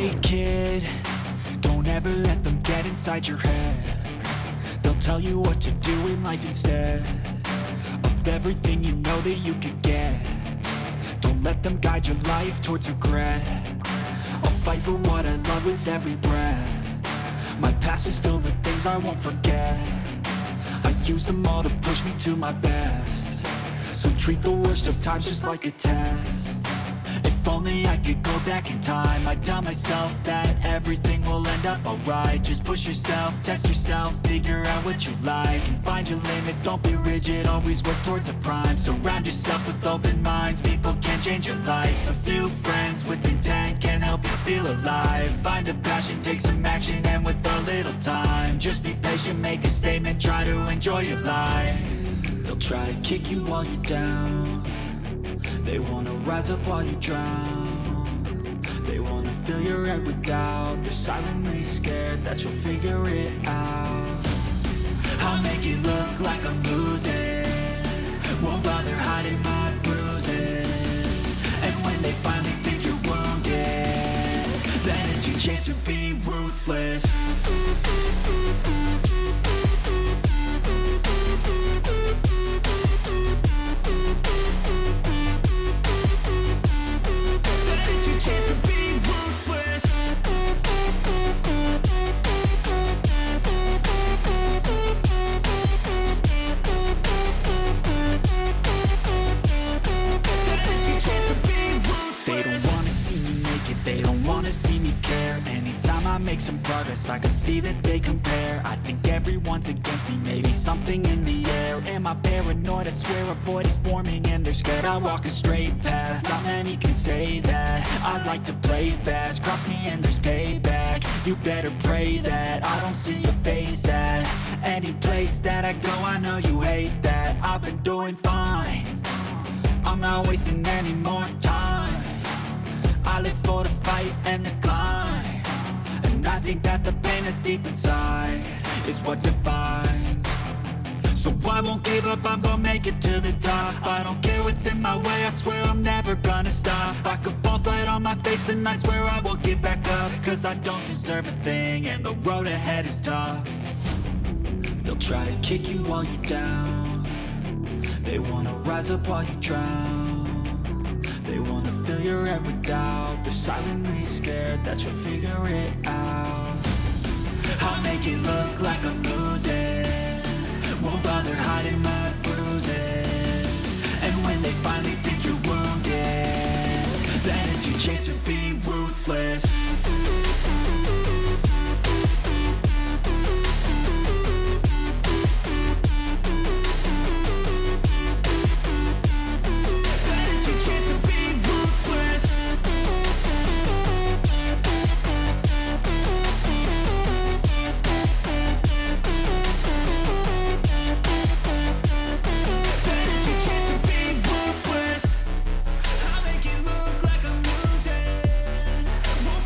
Hey kid, don't ever let them get inside your head. They'll tell you what to do in life instead of everything you know that you could get. Don't let them guide your life towards regret. I'll fight for what I love with every breath. My past is filled with things I won't forget. I use them all to push me to my best. So treat the worst of times just like a test. If only I could go back in time, I'd tell myself that everything will end up alright. Just push yourself, test yourself, figure out what you like, and find your limits, don't be rigid, always work towards a prime. Surround yourself with open minds, people can change your life. A few friends with intent can help you feel alive. Find a passion, take some action, and with a little time, just be patient, make a statement, try to enjoy your life. They'll try to kick you while you're down. They wanna rise up while you drown. They wanna fill your head with doubt. They're silently scared that you'll figure it out. I'll make it look like I'm losing, won't bother hiding my bruises. And when they finally think you're wounded, then it's your chance to be ruthless. Make some progress, I can see that they compare. I think everyone's against me, maybe something in the air. Am I paranoid? I swear a void is forming and they're scared. I walk a straight path, not many can say that. I like to play fast, cross me and there's payback. You better pray that I don't see your face at any place that I go. I know you hate that. I've been doing fine, I'm not wasting any more time. I live for the fight and the climb, and I think that the pain that's deep inside is what defines. So I won't give up, I'm gonna make it to the top. I don't care what's in my way, I swear I'm never gonna stop. I could fall flat on my face and I swear I will get back up, cause I don't deserve a thing and the road ahead is tough. They'll try to kick you while you're down. They wanna rise up while you drown. They wanna fill your head with doubt. They're silently scared that you'll figure it out. I'll make it look like I'm losing, won't bother hiding my bruises. And when they finally think you're wounded, then it's your chance to be ruthless. Won't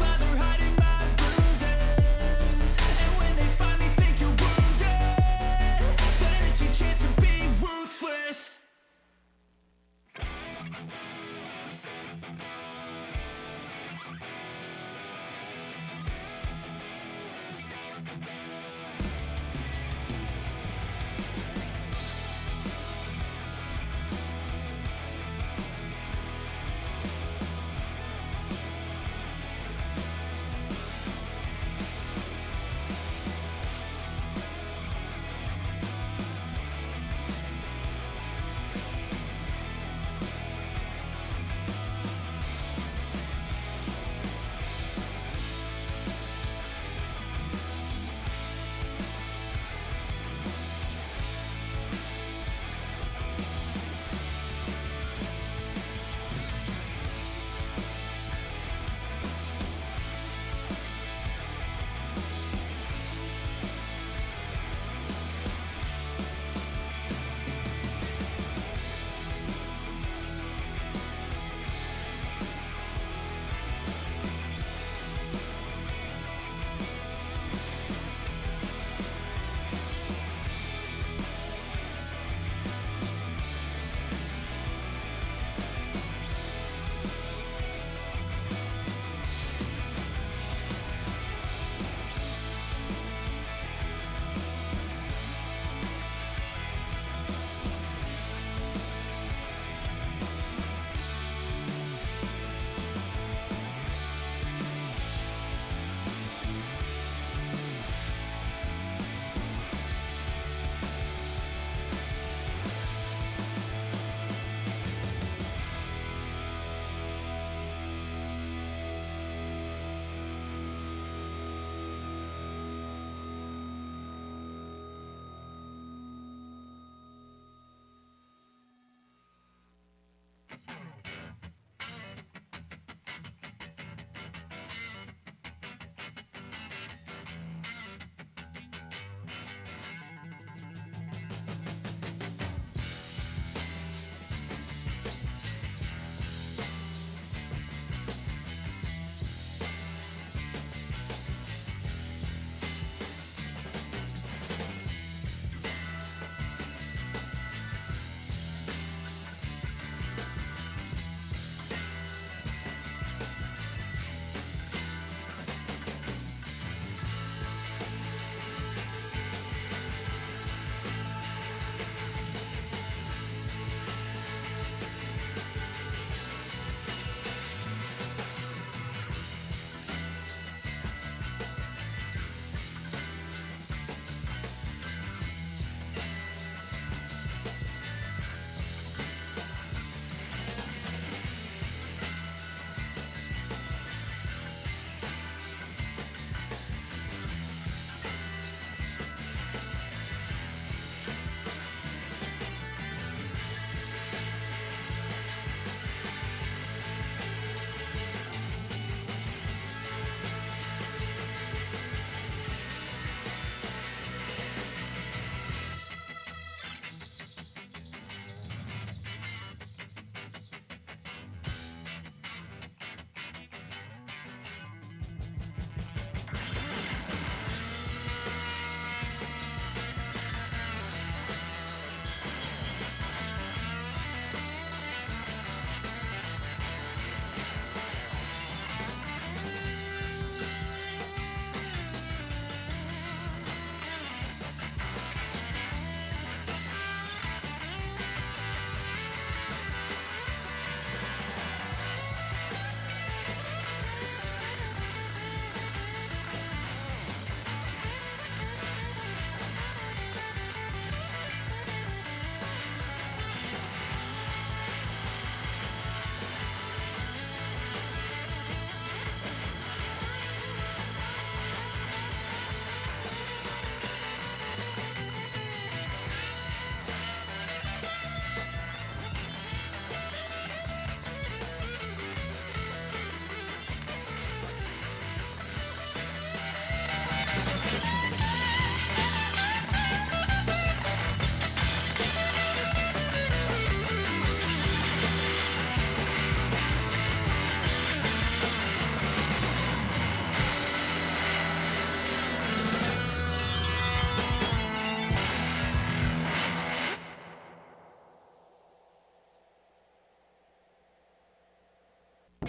เ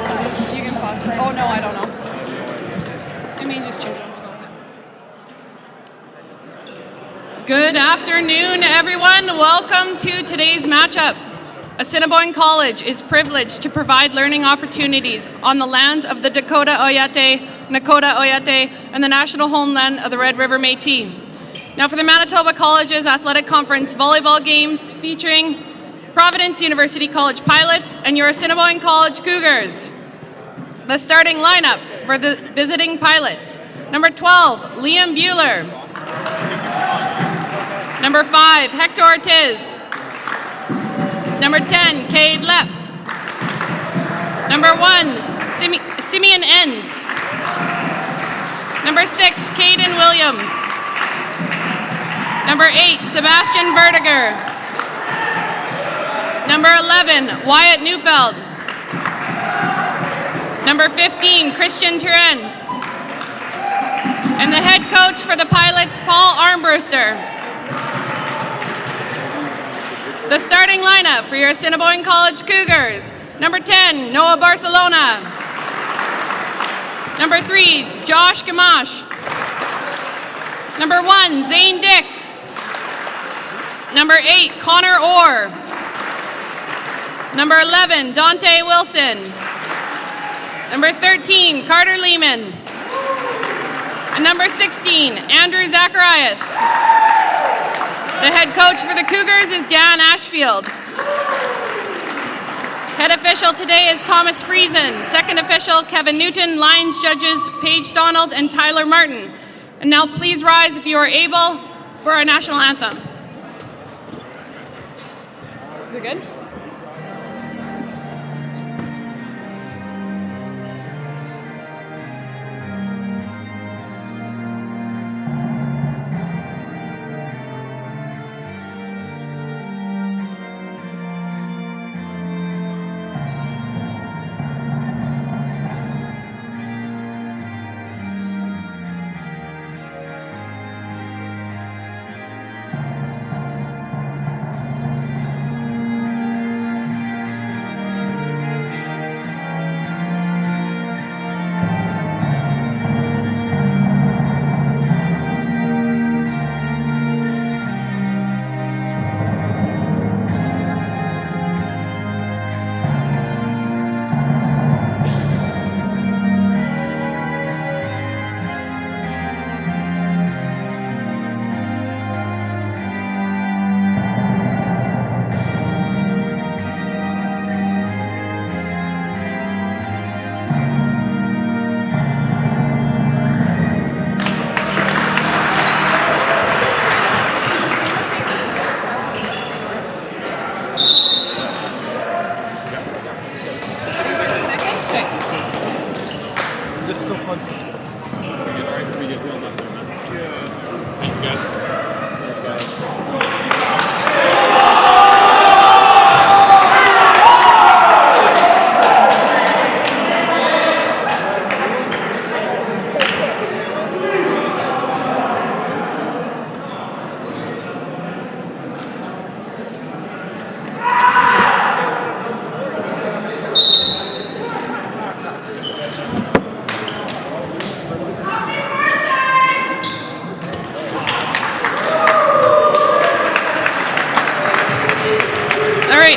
You can pause. Oh, no, I don't know. I mean, just choose one. We'll go with it. Good afternoon, everyone. Welcome to today's matchup. Assiniboine College is privileged to provide learning opportunities on the lands of the Dakota Oyate, Nakota Oyate, and the national homeland of the Red River Métis. Now for the Manitoba College's Athletic Conference volleyball games featuring Providence University College Pilots and your Assiniboine College Cougars. The starting lineups for the visiting Pilots. Number 12, Liam Bueller. Number 5, Hector Ortiz. Number 10, Cade Lepp. Number 1, Simeon Enns. Number 6, Caden Williams. Number 8, Sebastian Vertiger. Number 11, Wyatt Neufeld. Number 15, Christian Turen. And the head coach for the Pilots, Paul Armbruster. The starting lineup for your Assiniboine College Cougars. Number 10, Noah Barcelona. Number 3, Josh Gamache. Number 1, Zane Dick. Number 8, Connor Orr. Number 11, Dante Wilson. Number 13, Carter Lehman. And number 16, Andrew Zacharias. The head coach for the Cougars is Dan Ashfield. Head official today is Thomas Friesen. Second official, Kevin Newton. Lines judges, Paige Donald and Tyler Martin. And now please rise if you are able for our national anthem. Is it good?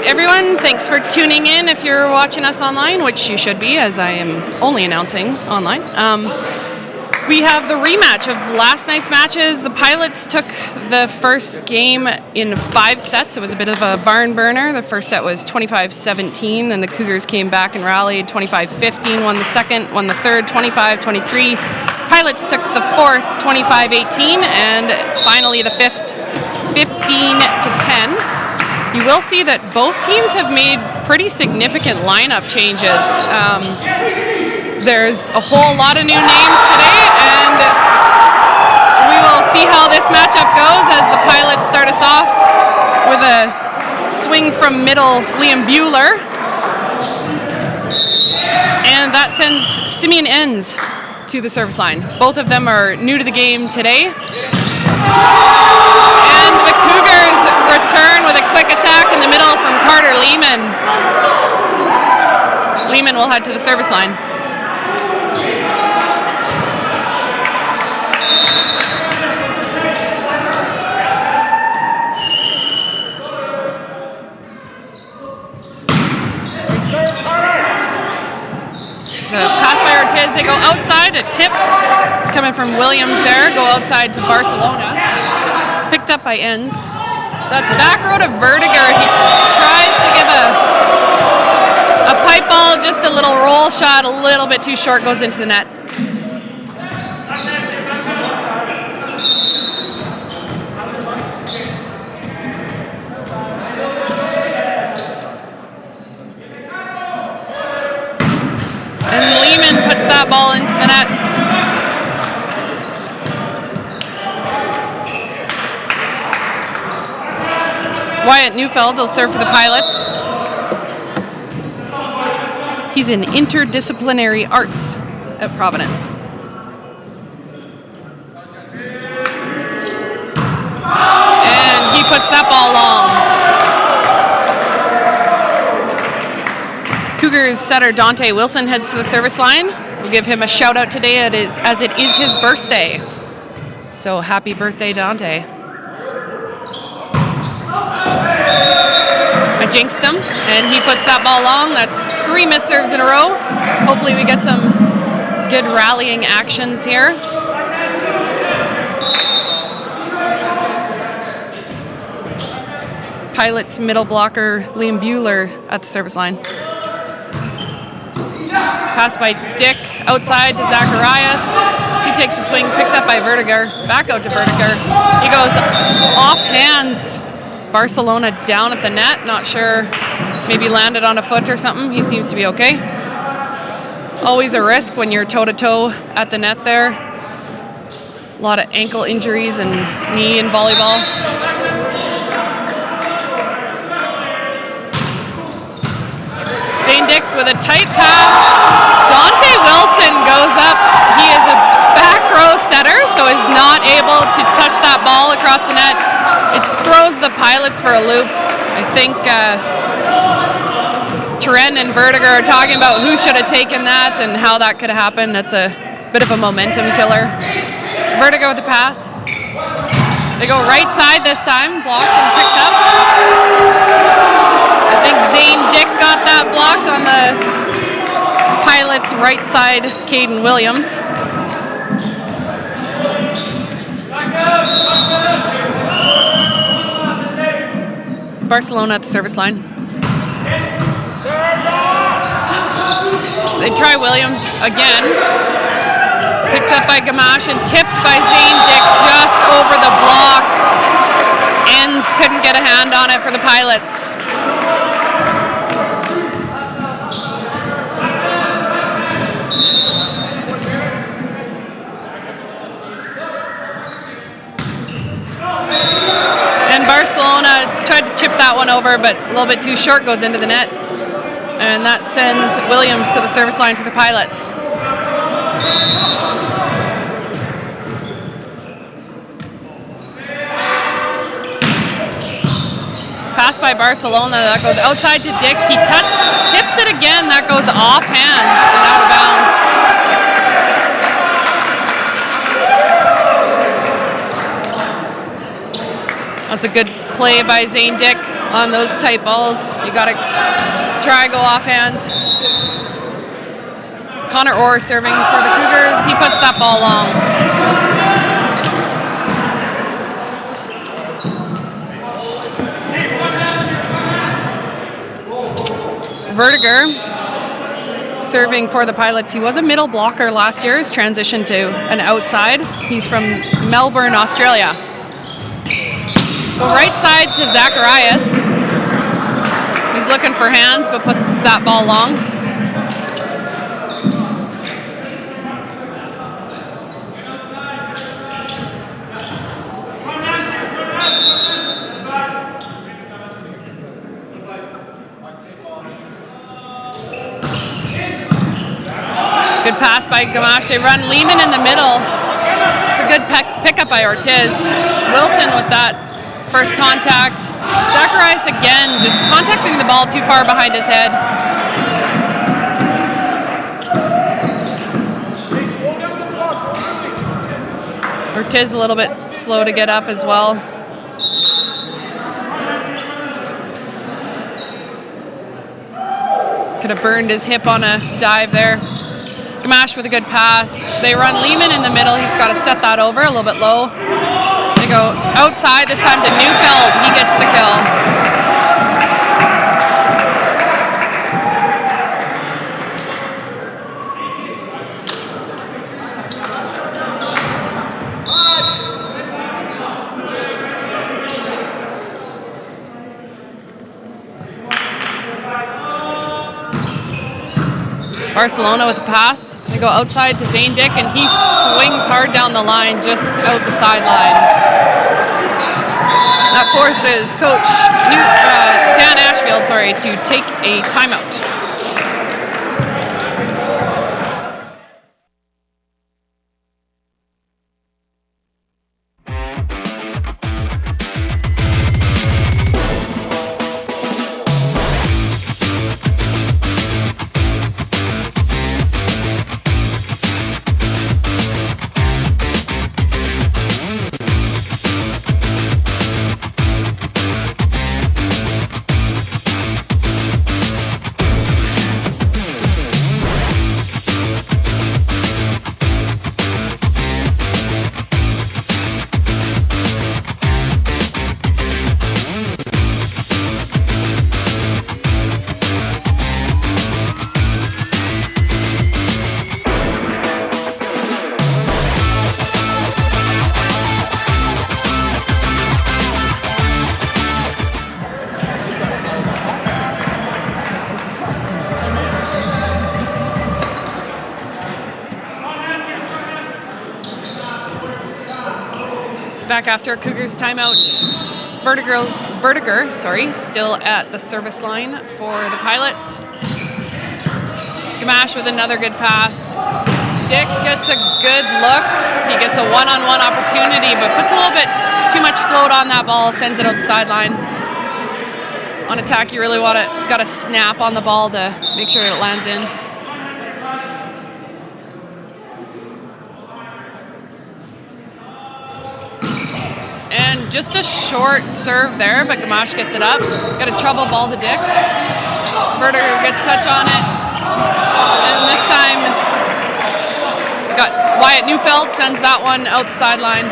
Everyone, thanks for tuning in if you're watching us online, which you should be, as I am only announcing online. We have the rematch of last night's matches. The Pilots took the first game in 5 sets. It was a bit of a barn burner. The first set was 25-17, then the Cougars came back and rallied 25-15, won the second, won the third, 25-23. Pilots took the fourth, 25-18, and finally the fifth, 15-10. You will see that both teams have made pretty significant lineup changes. There's a whole lot of new names today, and we will see how this matchup goes as the Pilots start us off with a swing from middle, Liam Bueller. And that sends Simeon Enns to the service line. Both of them are new to the game today. And the Cougars return with a quick attack in the middle from Carter Lehman. Lehman will head to the service line. It's a pass by Ortiz. They go outside, a tip coming from Williams there. Go outside to Barcelona. Picked up by Enns. That's back row to Vertiger. He tries to give a pipe ball, just a little roll shot, a little bit too short, goes into the net. And Lehman puts that ball into the net. Wyatt Neufeld will serve for the Pilots. He's in interdisciplinary arts at Providence. And he puts that ball long. Cougars setter Dante Wilson heads to the service line. We'll give him a shout out today as it is his birthday. So happy birthday, Dante. I jinxed him, and he puts that ball long. That's 3 missed serves in a row. Hopefully we get some good rallying actions here. Pilots middle blocker Liam Bueller at the service line. Pass by Dick outside to Zacharias. He takes a swing, picked up by Vertiger. Back out to Vertiger. He goes off hands. Barcelona down at the net, not sure, maybe landed on a foot or something. He seems to be okay. Always a risk when you're toe-to-toe at the net there. A lot of ankle injuries and knee in volleyball. Zane Dick with a tight pass. Dante Wilson goes up. He is a back row setter, so is not able to touch that ball across the net. It throws the Pilots for a loop. I think Turen and Vertiger are talking about who should have taken that and how that could have happened. That's a bit of a momentum killer. Vertiger with the pass. They go right side this time, blocked and picked up. I think Zane Dick got that block on the Pilots' right side, Caden Williams. Barcelona at the service line. They try Williams again. Picked up by Gamache and tipped by Zane Dick just over the block. Enns couldn't get a hand on it for the Pilots. And Barcelona tried to chip that one over, but a little bit too short, goes into the net. And that sends Williams to the service line for the Pilots. Pass by Barcelona, that goes outside to Dick. He tips it again, that goes off hands and out of bounds. That's a good play by Zane Dick on those tight balls. You gotta try go off hands. Connor Orr serving for the Cougars. He puts that ball long. Vertiger serving for the Pilots. He was a middle blocker last year. He's transitioned to an outside. He's from Melbourne, Australia. Go right side to Zacharias. He's looking for hands, but puts that ball long. Good pass by Gamache. They run Lehman in the middle. It's a good pickup by Ortiz. Wilson with that first contact. Zacharias again, just contacting the ball too far behind his head. Ortiz a little bit slow to get up as well. Could have burned his hip on a dive there. Gamache with a good pass. They run Lehman in the middle. He's got to set that over a little bit low. They go outside this time to Neufeld. He gets the kill. Barcelona with a pass. They go outside to Zane Dick, and he swings hard down the line, just out the sideline. That forces Coach Dan Ashfield, to take a timeout. Back after Cougars timeout. Vertiger, still at the service line for the Pilots. Gamache with another good pass. Dick gets a good look. He gets a one-on-one opportunity, but puts a little bit too much float on that ball, sends it out the sideline. On attack, you really got to snap on the ball to make sure it lands in. Just a short serve there, but Gamache gets it up. Got a trouble ball to Dick. Vertiger gets touch on it. And this time, we got Wyatt Neufeld, sends that one out the sideline.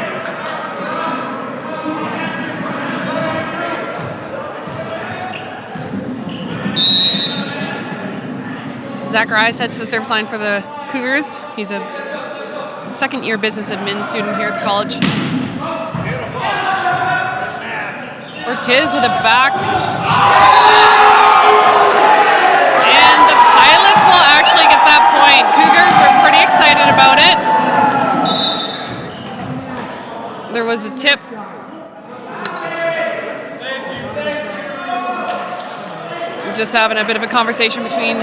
Zacharias heads to the service line for the Cougars. He's a second-year business admin student here at the college. Ortiz with a back. And the Pilots will actually get that point. Cougars were pretty excited about it. There was a tip. We're just having a bit of a conversation between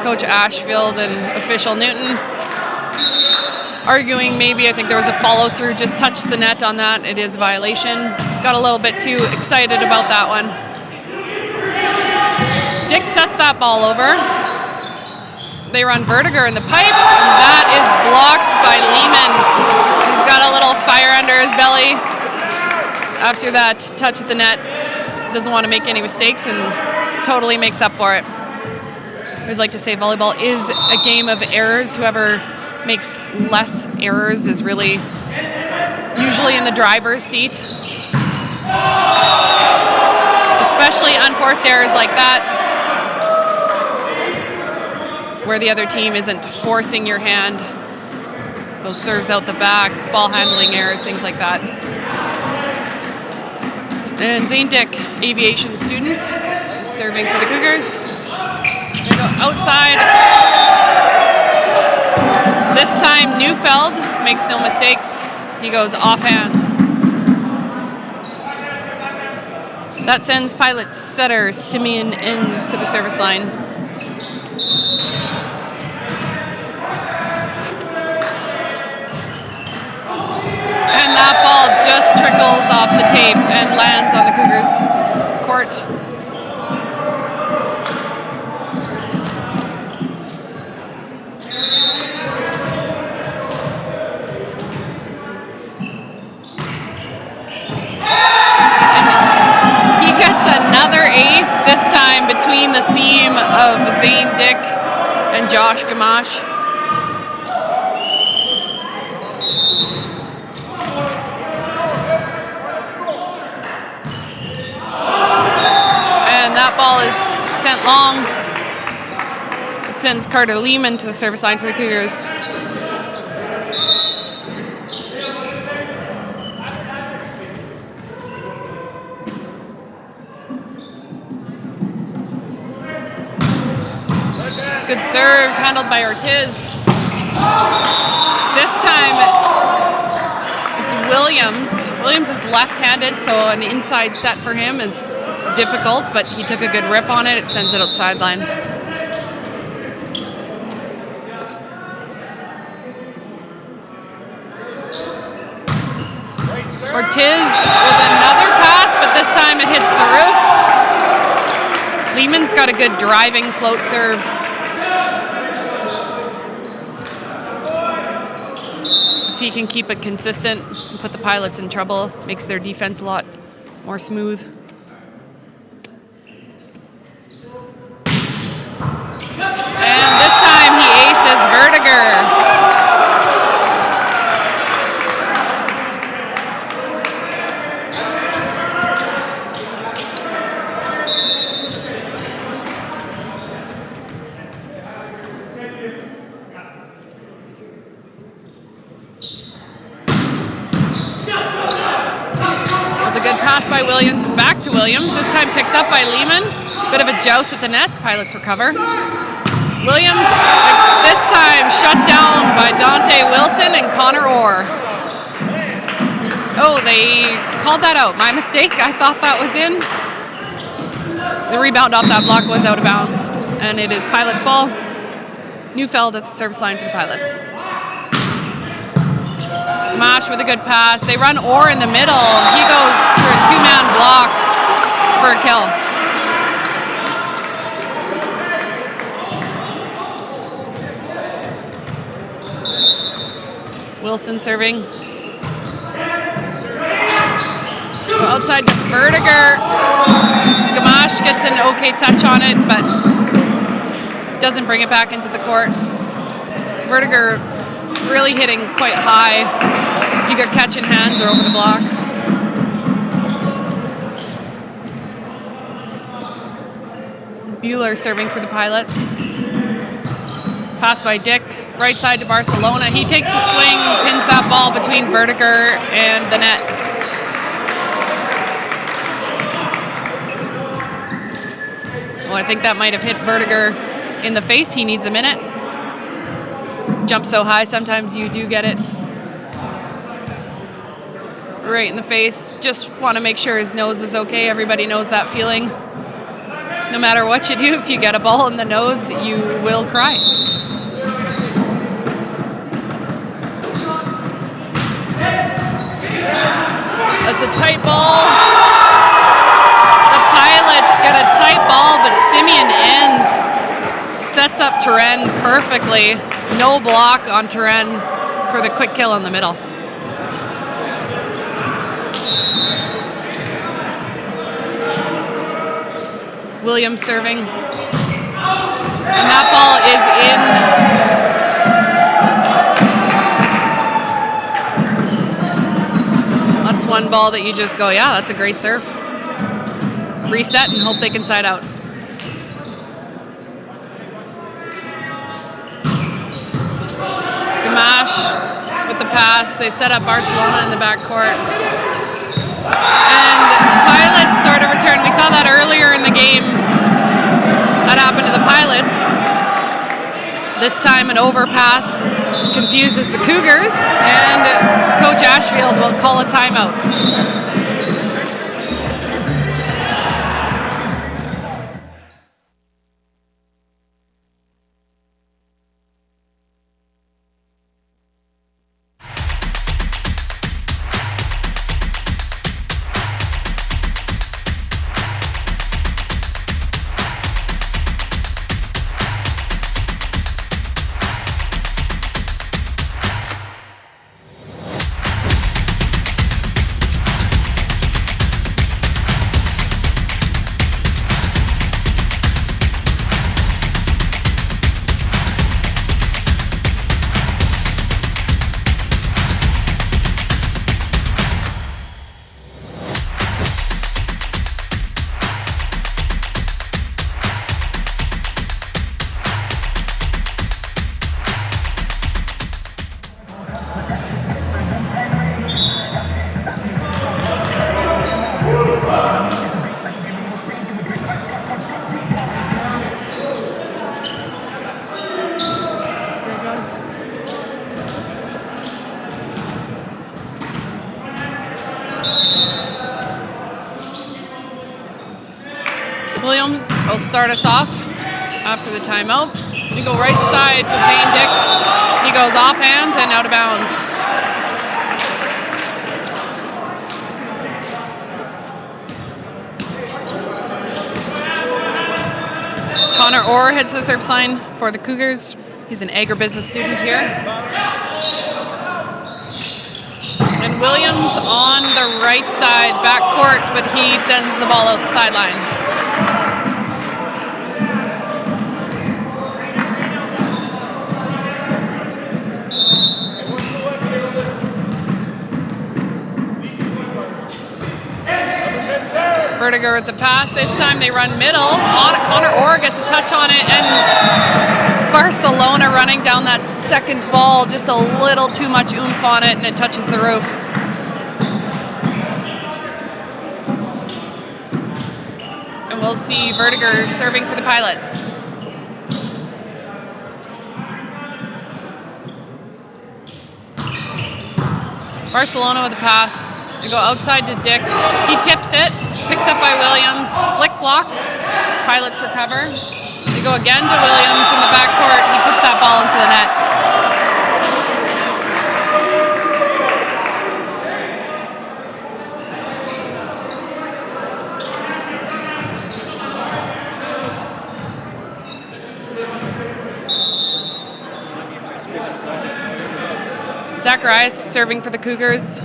Coach Ashfield and official Newton. Arguing maybe, I think there was a follow-through, just touched the net on that. It is a violation. Got a little bit too excited about that one. Dick sets that ball over. They run Vertiger in the pipe, and that is blocked by Lehman. He's got a little fire under his belly after that touch at the net. Doesn't want to make any mistakes and totally makes up for it. I always like to say volleyball is a game of errors. Whoever makes less errors is really usually in the driver's seat. Especially unforced errors like that, where the other team isn't forcing your hand. Those serves out the back, ball handling errors, things like that. And Zane Dick, aviation student, is serving for the Cougars. They go outside. This time, Neufeld makes no mistakes. He goes off hands. That sends Pilots setter Simeon Inns to the service line. And that ball just trickles off the tape and lands on the Cougars' court. of Zane Dick and Josh Gamache. And that ball is sent long. It sends Carter Lehman to the service line for the Cougars. Good serve, handled by Ortiz. This time, it's Williams. Williams is left-handed, so an inside set for him is difficult, but he took a good rip on it. It sends it out sideline. Ortiz with another pass, but this time it hits the roof. Lehman's got a good driving float serve. If he can keep it consistent and put the Pilots in trouble, makes their defense a lot more smooth. And this time he aces Vertiger. Pass by Williams, back to Williams, this time picked up by Lehman. Bit of a joust at the nets, Pilots recover. Williams, this time shut down by Dante Wilson and Connor Orr. Oh, they called that out. My mistake, I thought that was in. The rebound off that block was out of bounds, and it is Pilots ball. Neufeld at the service line for the Pilots. Gamache with a good pass. They run Orr in the middle. He goes through a two-man block for a kill. Wilson serving. Outside to Vertiger. Gamache gets an okay touch on it, but doesn't bring it back into the court. Vertiger really hitting quite high, either catching hands or over the block. Bueller serving for the Pilots. Pass by Dick, right side to Barcelona. He takes a swing, pins that ball between Vertiger and the net. Well, I think that might have hit Vertiger in the face. He needs a minute. Jump so high, sometimes you do get it right in the face. Just want to make sure his nose is okay. Everybody knows that feeling. No matter what you do, if you get a ball in the nose, you will cry. That's a tight ball. The Pilots get a tight ball, but Simeon ends. Sets up Turen perfectly. No block on Turen for the quick kill in the middle. Williams serving. And that ball is in. That's one ball that you just go, yeah, that's a great serve. Reset and hope they can side out. Gamache with the pass. They set up Barcelona in the backcourt. And Pilots sort of return. We saw that earlier in the game. That happened to the Pilots. This time an overpass confuses the Cougars, and Coach Ashfield will call a timeout. will start us off after the timeout. We go right side to Zane Dick. He goes off hands and out of bounds. Connor Orr heads to the service line for the Cougars. He's an agribusiness student here. And Williams on the right side, backcourt, but he sends the ball out the sideline. Vertiger with the pass. This time they run middle. On it, Connor Orr gets a touch on it, and Barcelona running down that second ball, just a little too much oomph on it, and it touches the roof. And we'll see Vertiger serving for the Pilots. Barcelona with the pass. They go outside to Dick. He tips it. Picked up by Williams. Flick block. Pilots recover. They go again to Williams in the backcourt. He puts that ball into the net. Zacharias serving for the Cougars.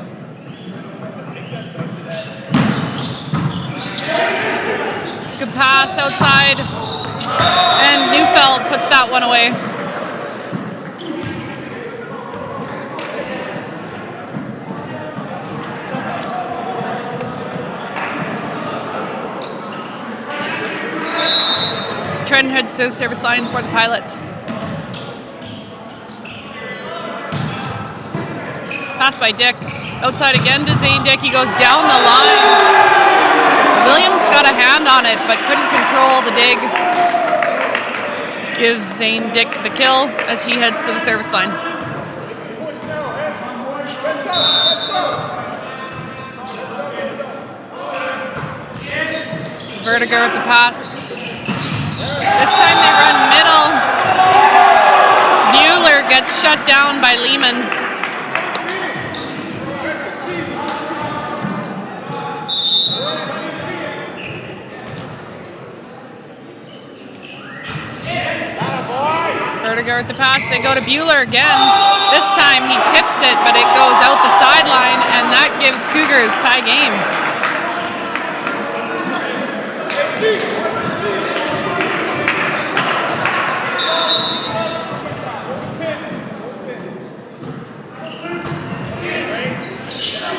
It's a good pass outside, and Neufeld puts that one away. Trent heads to the service line for the Pilots. Pass by Dick. Outside again to Zane Dick. He goes down the line. Williams got a hand on it, but couldn't control the dig. Gives Zane Dick the kill as he heads to the service line. Vertiger with the pass. This time they run middle. Bueller gets shut down by Lehman. Vertiger with the pass. They go to Bueller again. This time he tips it, but it goes out the sideline, and that gives Cougars tie game.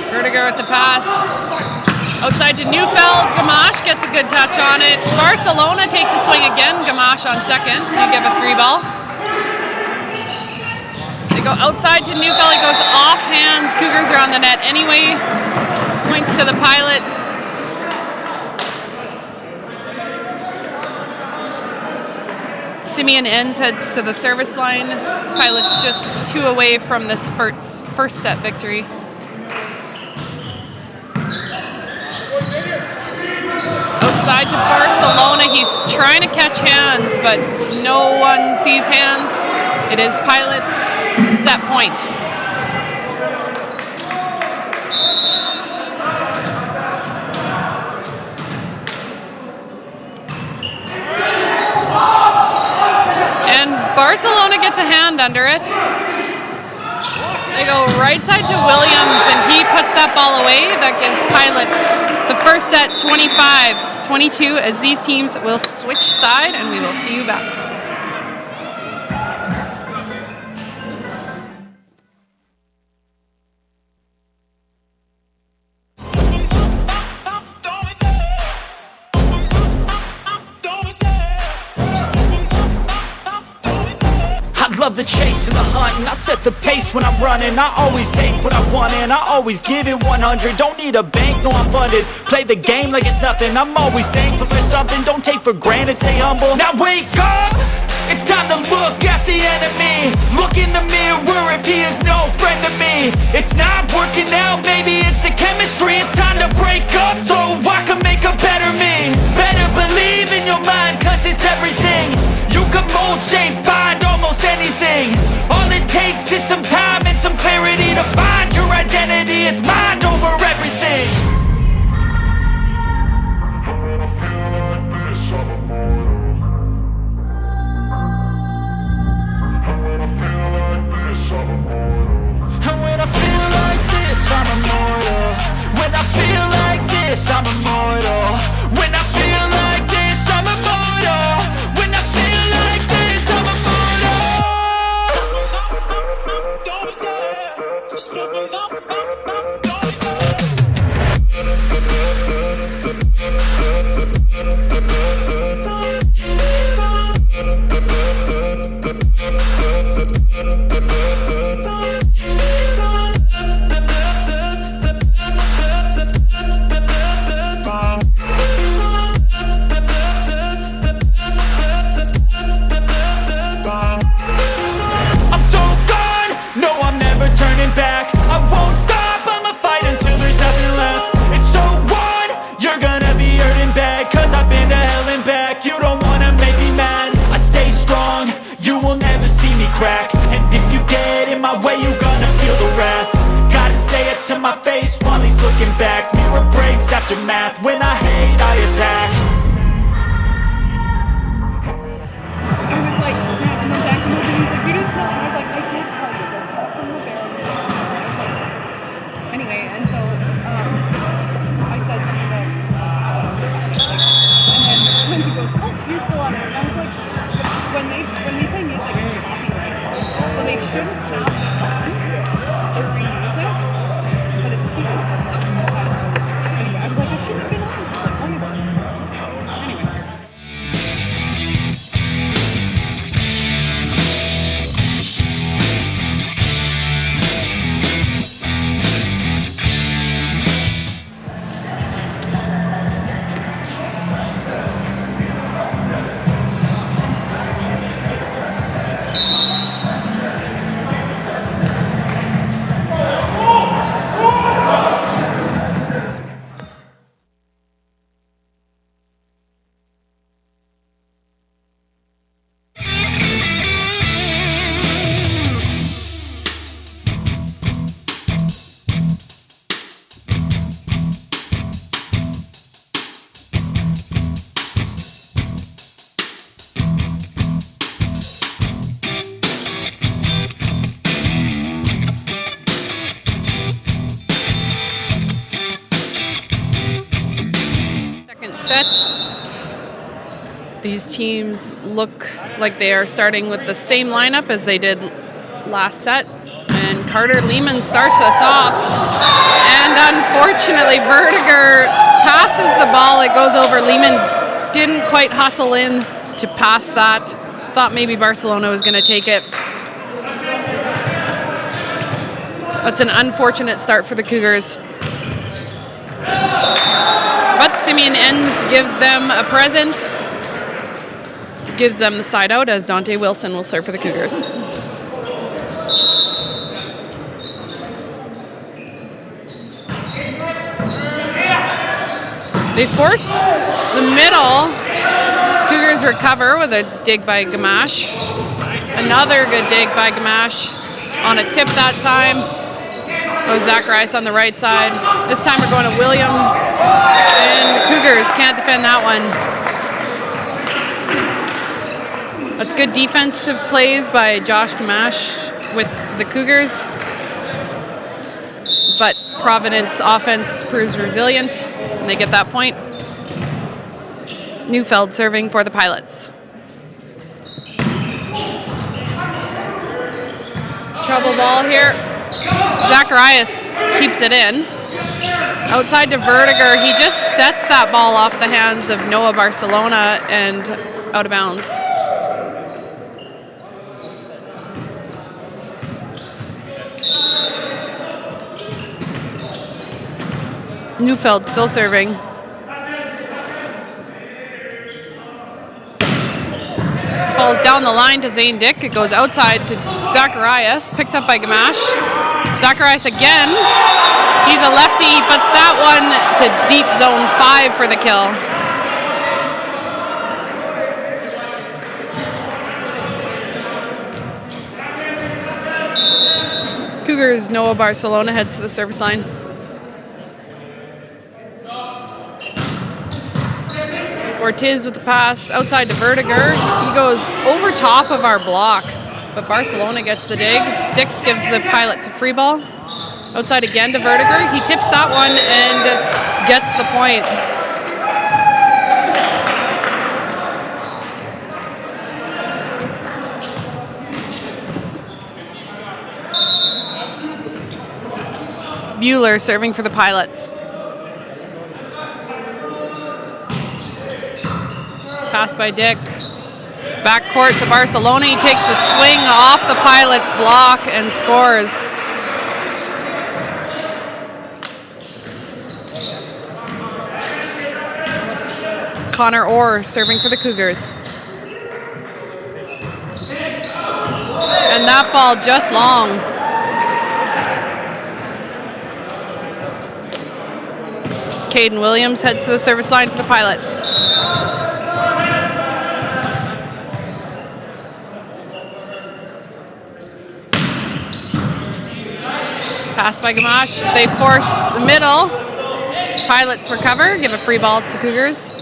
Vertiger with the pass. Outside to Neufeld. Gamache gets a good touch on it. Barcelona takes a swing again. Gamache on second. They give a free ball. They go outside to Neufeld. He goes off hands. Cougars are on the net anyway. Points to the Pilots. Simeon Enns heads to the service line. Pilots just 2 away from this first set victory. Outside to Barcelona. He's trying to catch hands, but no one sees hands. It is Pilots' set point. And Barcelona gets a hand under it. They go right side to Williams, and he puts that ball away. That gives Pilots the first set 25-22 as these teams will switch side, and we will see you back. Love the chase and the hunt, and I set the pace when I'm running. I always take what I want and I always give it 100. Don't need a bank, no I'm funded. Play the game like it's nothing. I'm always thankful for something. Don't take for granted, stay humble. Now wake up! It's time to look at the enemy. Look in the mirror if he is no friend to me. It's not working out, maybe it's the chemistry. It's time to break up so I can make a better me. Better believe in your mind. it's mind over everything. And when I feel like this, I'm immortal. When I feel like this, I'm immortal. When I feel like this, I'm immortal. When I feel like this, I'm immortal. Don't stop, don't I'm so gone, no I'm never turning back. I won't stop, I'ma fight until there's nothing left. It's so on, you're gonna be hurting bad, cause I've been to hell and back. You don't wanna make me mad, I stay strong, you will never see me crack. And if you get in my way, you're gonna feel the wrath. Gotta say it to my face while he's looking back. Mirror breaks after math, when I hate I attack. I was like, yeah, and then Jack moved and he's like, you didn't tell me. I was like, I did tell you this, but from the barrel. I was like, anyway, and so I said something about and then Lindsay goes, oh, you're still on it. And I was like, when we play music, it's copyright. So they shouldn't have this on during music, but it's stupid, so it's like, so I don't know. Anyway, I was like, I shouldn't have been on. She's like, oh, you were. Anyway. Set. These teams look like they are starting with the same lineup as they did last set. And Carter Lehman starts us off. And unfortunately, Vertiger passes the ball. It goes over. Lehman didn't quite hustle in to pass that. Thought maybe Barcelona was going to take it. That's an unfortunate start for the Cougars. But Simeon Enns gives them a present, gives them the side out as Dante Wilson will serve for the Cougars. They force the middle. Cougars recover with a dig by Gamache. Another good dig by Gamache on a tip that time. Goes Zacharias on the right side. This time we're going to Williams, and the Cougars can't defend that one. That's good defensive plays by Josh Gamache with the Cougars, but Providence offense proves resilient, and they get that point. Neufeld serving for the Pilots. Trouble ball here. Zacharias keeps it in. Outside to Vertiger. He just sets that ball off the hands of Noah Barcelona and out of bounds. Neufeld still serving. Ball's down the line to Zane Dick. It goes outside to Zacharias, picked up by Gamache. Zacharias again. He's a lefty. He puts that one to deep zone 5 for the kill. Cougars, Noah Barcelona heads to the service line. Ortiz with the pass outside to Vertiger. He goes over top of our block, but Barcelona gets the dig. Dick gives the Pilots a free ball. Outside again to Vertiger. He tips that one and gets the point. Bueller serving for the Pilots. Pass by Dick. Back court to Barcelona. He takes a swing off the Pilots' block and scores. Connor Orr serving for the Cougars. And that ball just long. Caden Williams heads to the service line for the Pilots. Pass by Gamache. They force the middle. Pilots recover, give a free ball to the Cougars.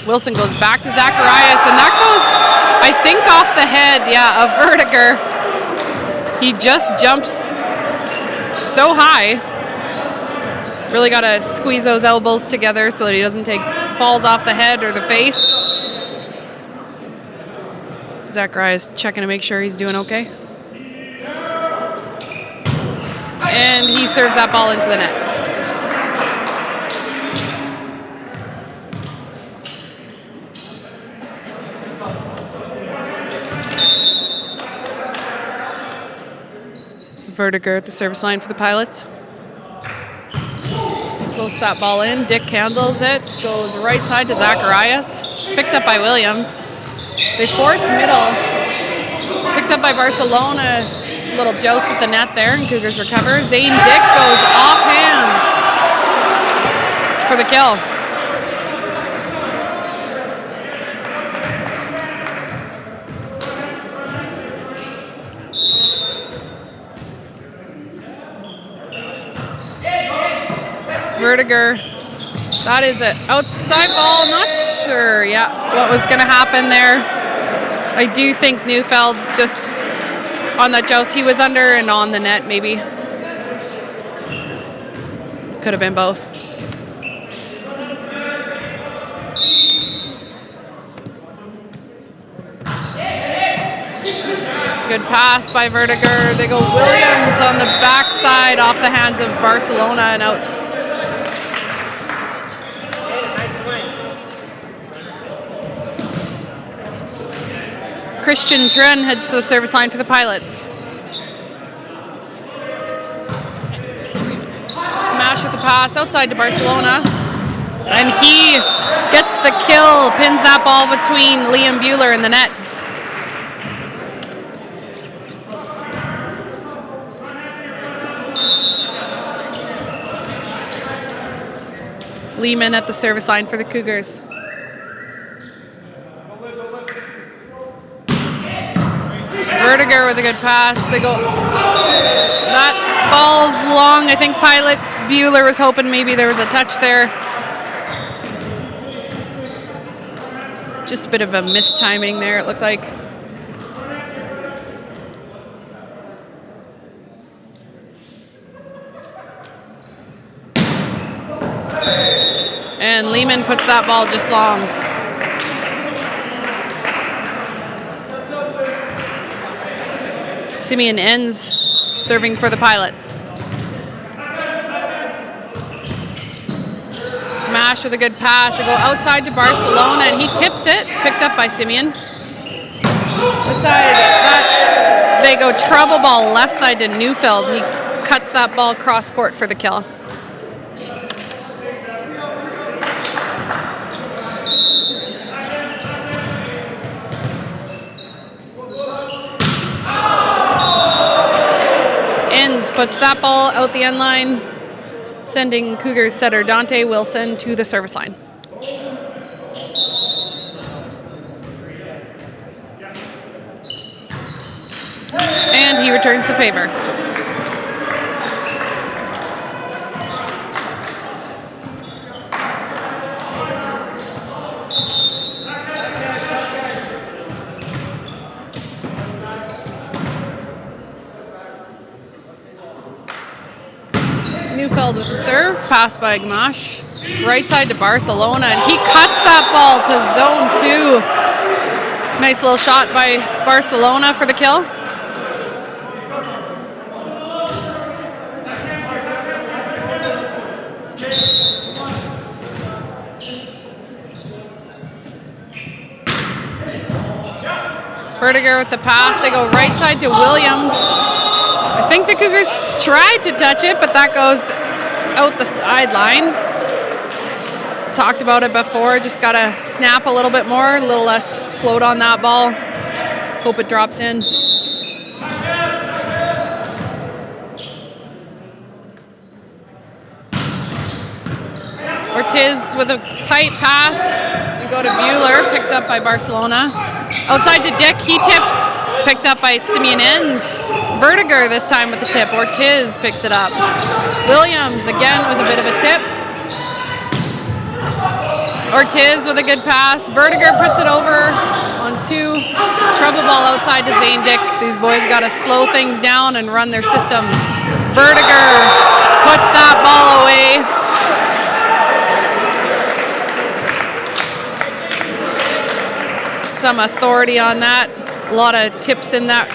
Wilson goes back to Zacharias, and that goes, I think, off the head, of Vertiger. He just jumps so high. Really got to squeeze those elbows together so that he doesn't take balls off the head or the face. Zacharias checking to make sure he's doing okay. And he serves that ball into the net. Vertiger at the service line for the Pilots. Floats that ball in. Dick handles it. Goes right side to Zacharias. Picked up by Williams. They force middle. Picked up by Barcelona. Little joust at the net there, and Cougars recover. Zane Dick goes off hands for the kill. Vertiger, that is an outside ball. Not sure, what was going to happen there. I do think Neufeld just on that joust he was under and on the net, maybe. Could have been both. Good pass by Vertiger. They go Williams on the backside off the hands of Barcelona and out. Christian Tren heads to the service line for the Pilots. Mash with the pass outside to Barcelona. And he gets the kill, pins that ball between Liam Bueller and the net. Lehman at the service line for the Cougars. Vertiger with a good pass. They go. That ball's long. I think Pilots. Bueller was hoping maybe there was a touch there. Just a bit of a mistiming there, it looked like. And Lehman puts that ball just long. Simeon ends serving for the Pilots. Mash with a good pass. They go outside to Barcelona, and he tips it. Picked up by Simeon. Beside that, they go trouble ball left side to Neufeld. He cuts that ball cross court for the kill. Puts that ball out the end line, sending Cougars setter Dante Wilson to the service line. And he returns the favor. Schofield with the serve, pass by Gamache. Right side to Barcelona, and he cuts that ball to zone 2. Nice little shot by Barcelona for the kill. Vertiger with the pass. They go right side to Williams. I think the Cougars tried to touch it, but that goes out the sideline. Talked about it before. Just got to snap a little bit more, a little less float on that ball. Hope it drops in. Ortiz with a tight pass. We go to Bueller, picked up by Barcelona. Outside to Dick, he tips, picked up by Simeon Enns. Vertiger this time with the tip. Ortiz picks it up. Williams again with a bit of a tip. Ortiz with a good pass. Vertiger puts it over on 2. Trouble ball outside to Zane Dick. These boys got to slow things down and run their systems. Vertiger puts that ball away. Some authority on that. A lot of tips in that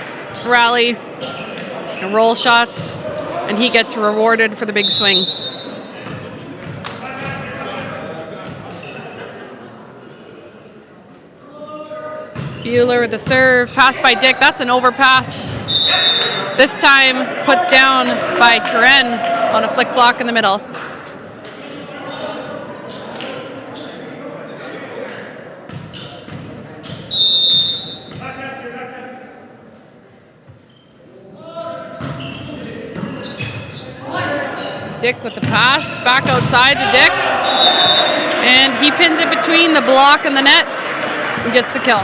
rally. Roll shots, and he gets rewarded for the big swing. Bueller with the serve, pass by Dick. That's an overpass. This time put down by Turenne on a flick block in the middle. Dick with the pass, back outside to Dick. And he pins it between the block and the net and gets the kill.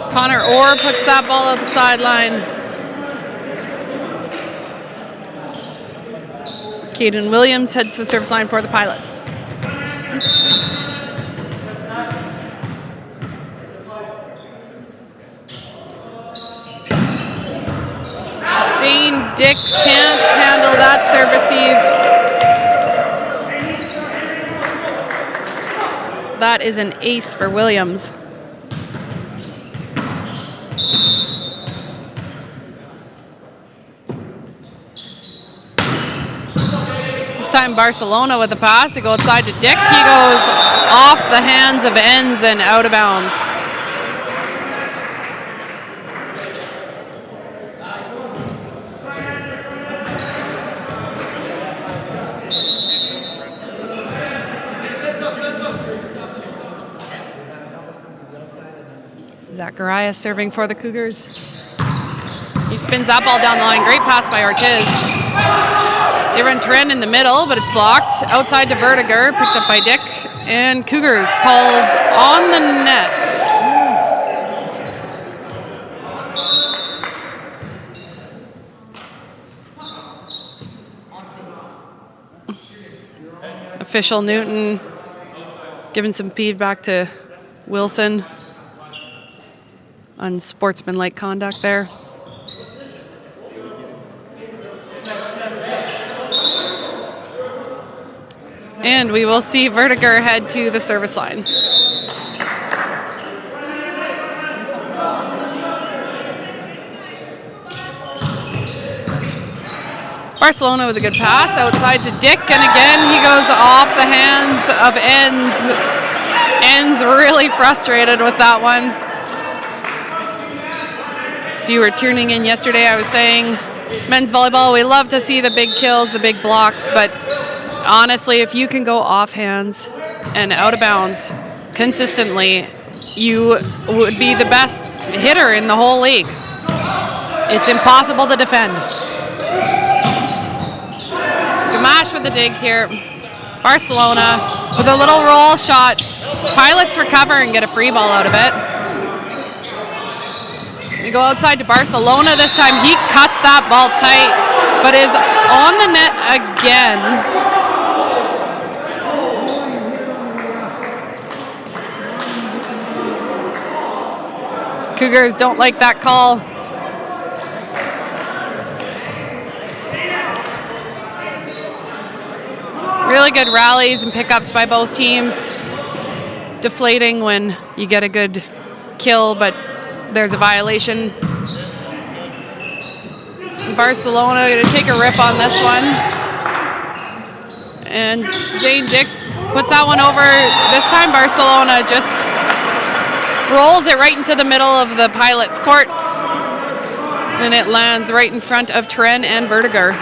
Connor Orr puts that ball out the sideline. Caden Williams heads to the service line for the Pilots. Zane Dick can't handle that serve receive. That is an ace for Williams. This time Barcelona with the pass. They go outside to Dick. He goes off the hands of Enns and out of bounds. Zacharias serving for the Cougars. He spins that ball down the line. Great pass by Ortiz. They run Turenne in the middle, but it's blocked. Outside to Vertiger, picked up by Dick. And Cougars called on the net. Official Newton giving some feedback to Wilson. Unsportsmanlike conduct there. And we will see Vertiger head to the service line. Barcelona with a good pass outside to Dick, and again he goes off the hands of Enns. Enns really frustrated with that one. If you were tuning in yesterday, I was saying men's volleyball, we love to see the big kills, the big blocks, but honestly, if you can go off hands and out of bounds consistently, you would be the best hitter in the whole league. It's impossible to defend. Gamache with the dig here. Barcelona with a little roll shot. Pilots recover and get a free ball out of it. They go outside to Barcelona this time. He cuts that ball tight, but is on the net again. Cougars don't like that call. Really good rallies and pickups by both teams. Deflating when you get a good kill, but there's a violation. Barcelona going to take a rip on this one. And Zane Dick puts that one over. This time Barcelona just rolls it right into the middle of the Pilots' court. And it lands right in front of Tren and Vertiger.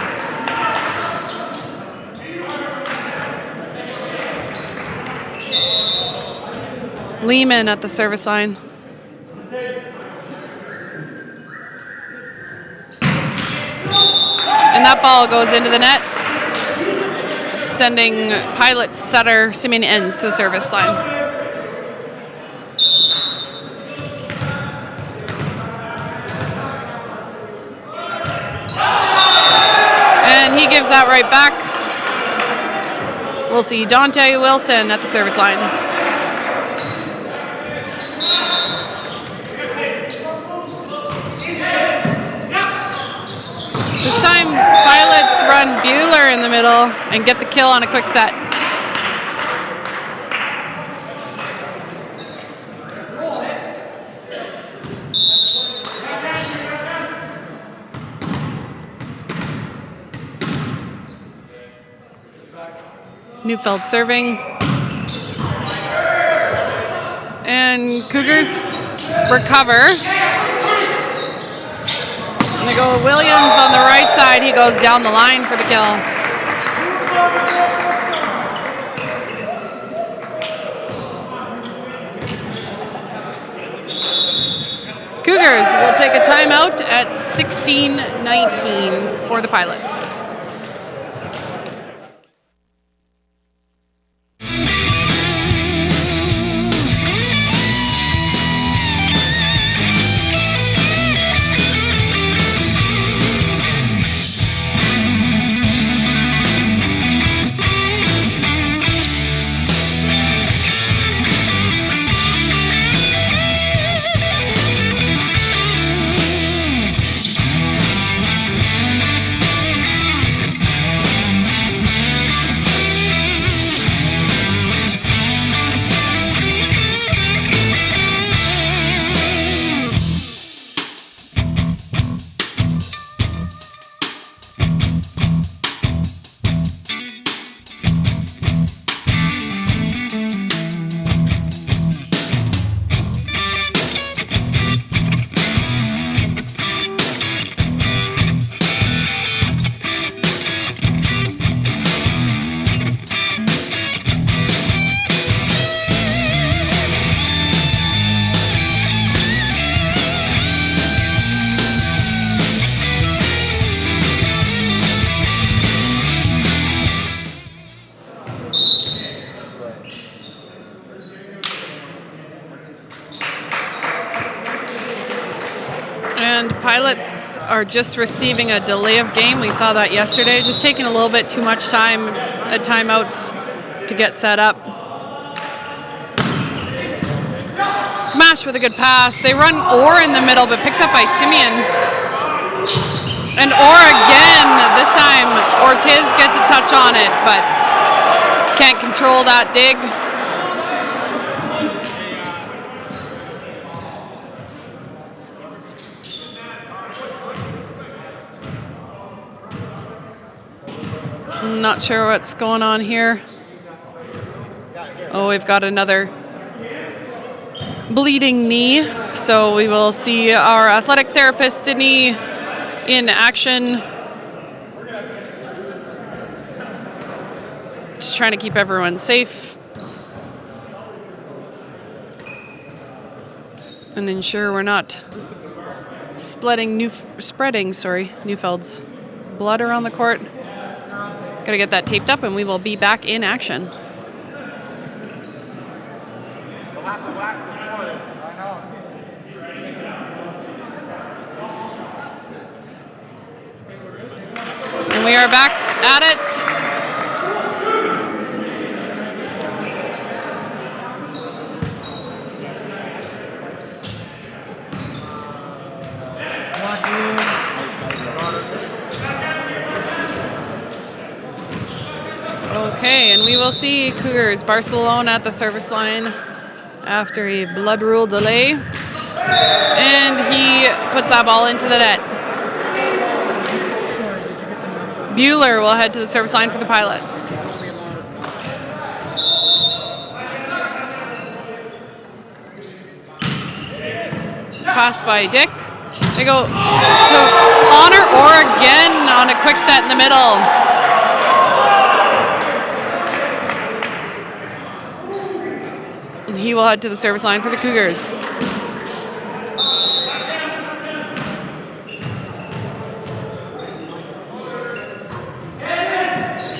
Lehman at the service line. And that ball goes into the net, sending Pilots setter Simeon Enns to the service line. And he gives that right back. We'll see Dante Wilson at the service line. This time, Pilots run Bueller in the middle and get the kill on a quick set. Neufeld serving. And Cougars recover. And they go with Williams on the right side. He goes down the line for the kill. Cougars will take a timeout at 16:19 for the Pilots. And Pilots are just receiving a delay of game. We saw that yesterday, just taking a little bit too much time at timeouts to get set up. Gamache with a good pass. They run Orr in the middle, but picked up by Simeon. And Orr again. This time Ortiz gets a touch on it, but can't control that dig. I'm not sure what's going on here. Oh, we've got another bleeding knee. So we will see our athletic therapist, Sydney, in action. Just trying to keep everyone safe and ensure we're not spreading Neufeld's blood around the court. Gotta get that taped up and we will be back in action. And we are back at it. Okay, and we will see Cougars Barcelona at the service line after a blood rule delay. And he puts that ball into the net. Bueller will head to the service line for the Pilots. Pass by Dick. They go to Connor Orr again on a quick set in the middle. And he will head to the service line for the Cougars.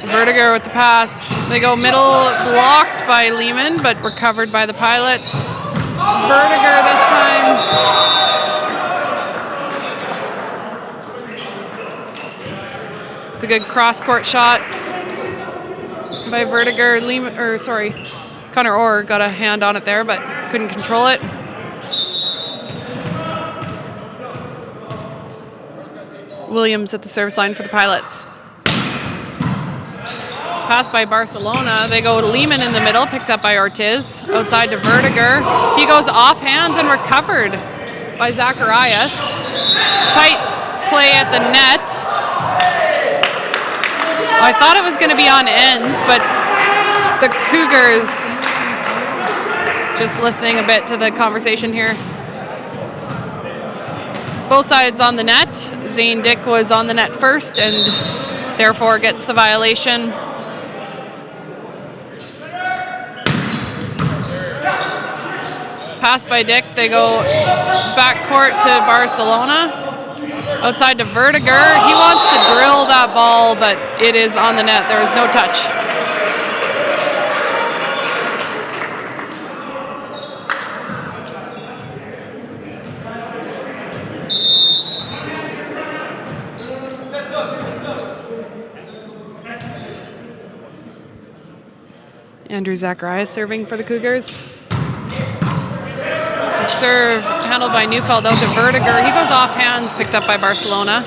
Vertiger with the pass. They go middle, blocked by Lehman, but recovered by the Pilots. Vertiger this time. It's a good cross-court shot by Vertiger. Connor Orr got a hand on it there, but couldn't control it. Williams at the service line for the Pilots. Pass by Barcelona. They go to Lehman in the middle, picked up by Ortiz. Outside to Vertiger. He goes off hands and recovered by Zacharias. Tight play at the net. I thought it was going to be on ends, but the Cougars, just listening a bit to the conversation here. Both sides on the net. Zane Dick was on the net first and therefore gets the violation. Pass by Dick. They go back court to Barcelona. Outside to Vertiger. He wants to drill that ball, but it is on the net. There is no touch. Andrew Zacharias serving for the Cougars. Serve handled by Neufeld out to Vertiger. He goes off hands, picked up by Barcelona.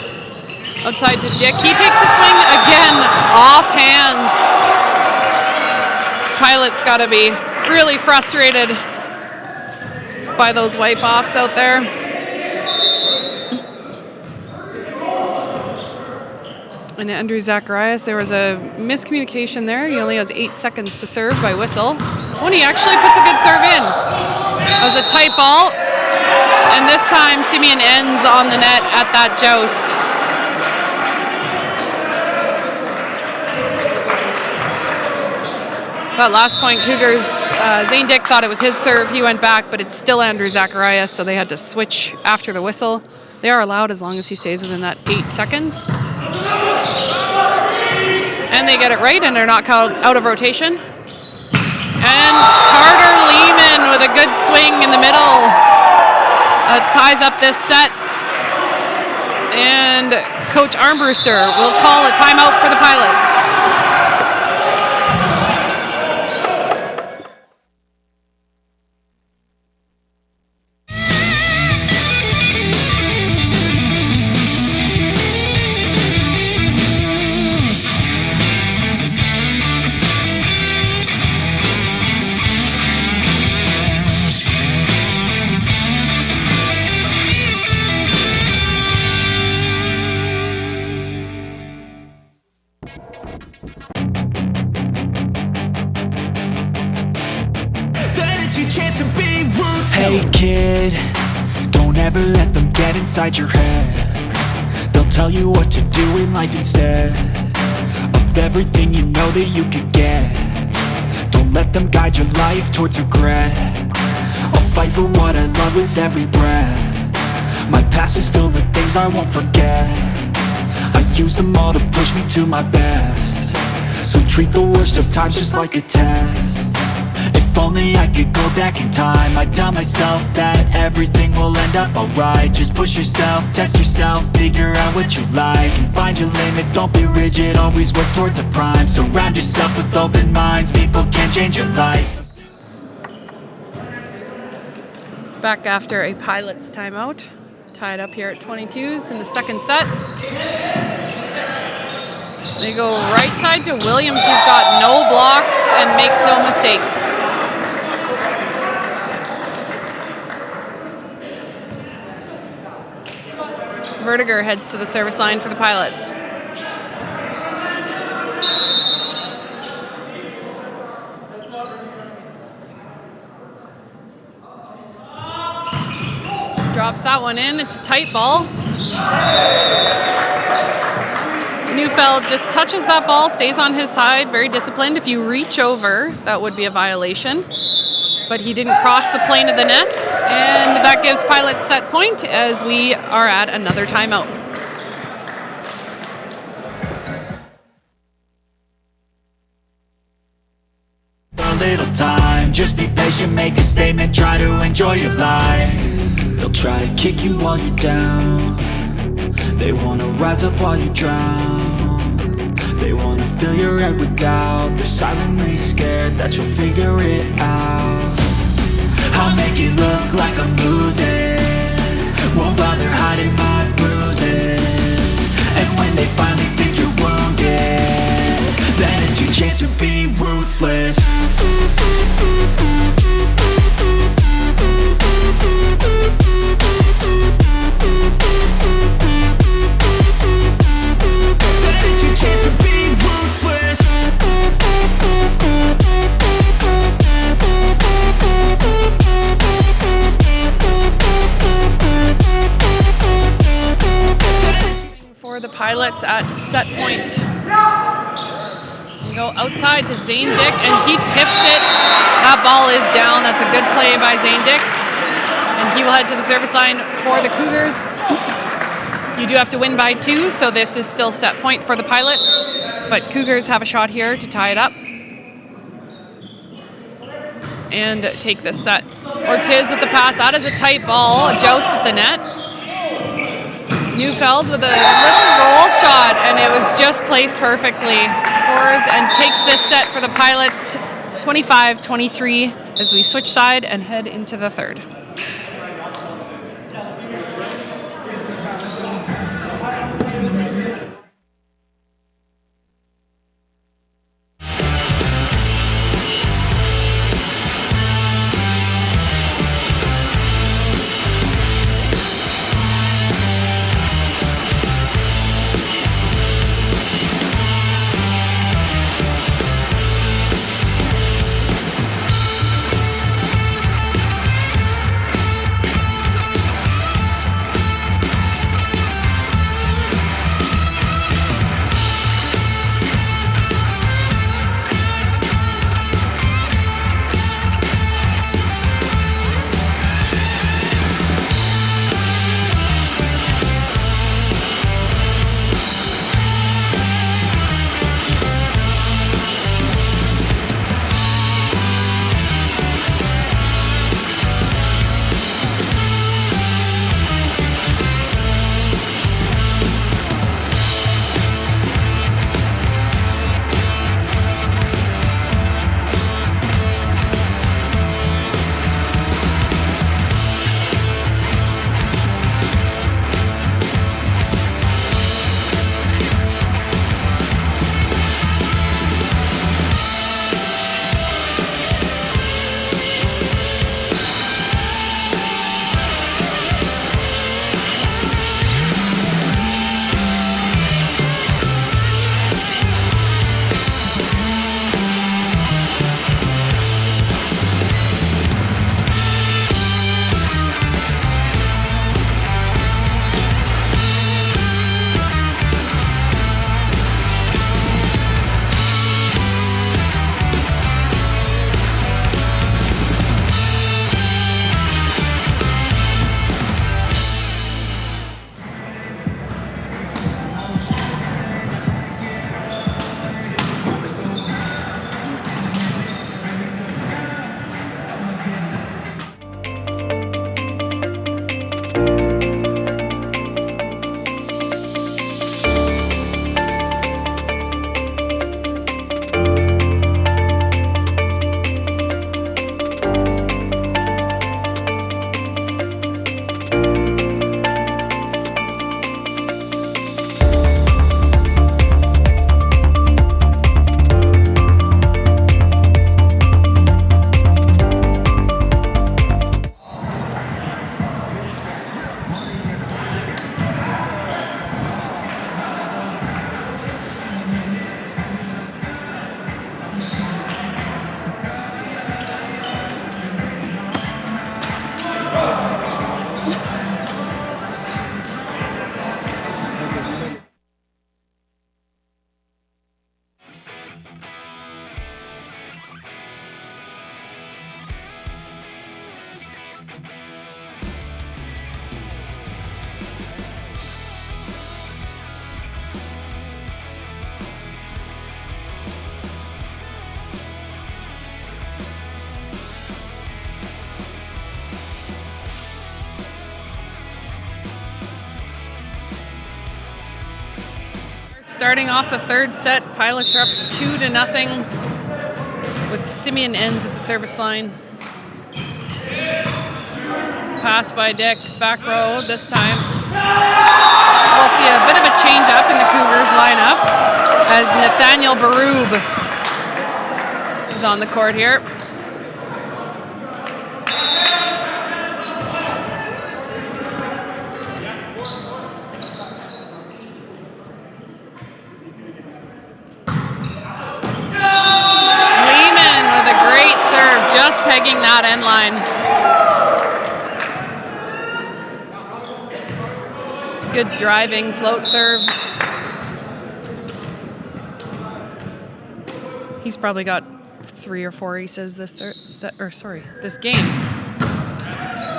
Outside to Dick. He takes a swing again, off hands. Pilots got to be really frustrated by those wipe-offs out there. And Andrew Zacharias, there was a miscommunication there. He only has 8 seconds to serve by whistle. When he actually puts a good serve in. That was a tight ball. And this time, Simeon ends on the net at that joust. That last point, Cougars, Zane Dick thought it was his serve. He went back, but it's still Andrew Zacharias, so they had to switch after the whistle. They are allowed as long as he stays within that 8 seconds. And they get it right, and they're not out of rotation. And Carter Lehman with a good swing in the middle ties up this set. And Coach Armbruster will call a timeout for the Pilots. Hey kid, don't ever let them get inside your head. They'll tell you what to do in life instead of everything you know that you could get. Don't let them guide your life towards regret. I'll fight for what I love with every breath. My past is filled with things I won't forget. I use them all to push me to my best. So treat the worst of times just like a test. If only I could go back in time, I'd tell myself that everything will end up alright. Just push yourself, test yourself, figure out what you like, and find your limits, don't be rigid, always work towards a prime. Surround yourself with open minds, people can change your life. Back after a Pilots timeout. Tied up here at 22s in the second set. They go right side to Williams. He's got no blocks and makes no mistake. Vertiger heads to the service line for the Pilots. Drops that one in. It's a tight ball. Neufeld just touches that ball, stays on his side, very disciplined. If you reach over, that would be a violation. But he didn't cross the plane of the net, and that gives Pilots set point as we are at another timeout. A little time, just be patient, make a statement, try to enjoy your life. They'll try to kick you while you're down. They wanna rise up while you drown. They wanna fill your head with doubt. They're silently scared that you'll figure it out. I'll make it look like I'm losing, won't bother hiding my bruises. And when they finally think you're wounded, then it's your chance to be ruthless. Then it's your chance to be ruthless. For the Pilots at set point. We go outside to Zane Dick, and he tips it. That ball is down. That's a good play by Zane Dick. And he will head to the service line for the Cougars. You do have to win by 2, so this is still set point for the Pilots. But Cougars have a shot here to tie it up and take this set. Ortiz with the pass. That is a tight ball. A joust at the net. Neufeld with a little roll shot, and it was just placed perfectly. Scores and takes this set for the Pilots 25-23 as we switch side and head into the third. Starting off the third set, Pilots are up 2-0 with Simeon Enns at the service line. Pass by Dick, back row this time. We'll see a bit of a change up in the Cougars lineup as Nathaniel Baroob is on the court here. Lehman with a great serve, just pegging that end line. Good driving float serve. He's probably got 3 or 4 aces this game.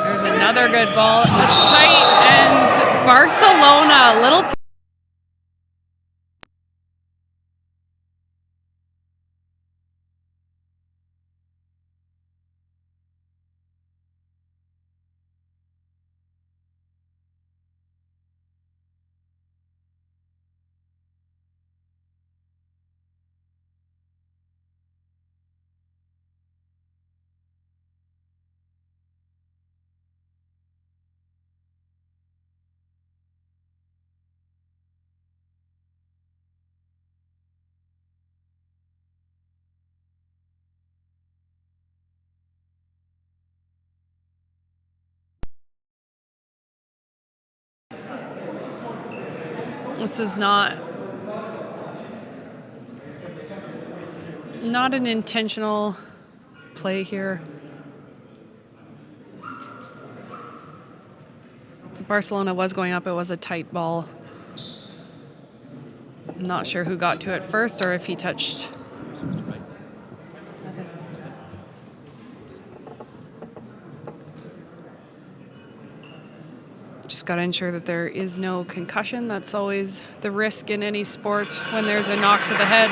There's another good ball. It's tight, and Barcelona a little. This is not an intentional play here. Barcelona was going up. It was a tight ball. I'm not sure who got to it first or if he touched. Just got to ensure that there is no concussion. That's always the risk in any sport when there's a knock to the head.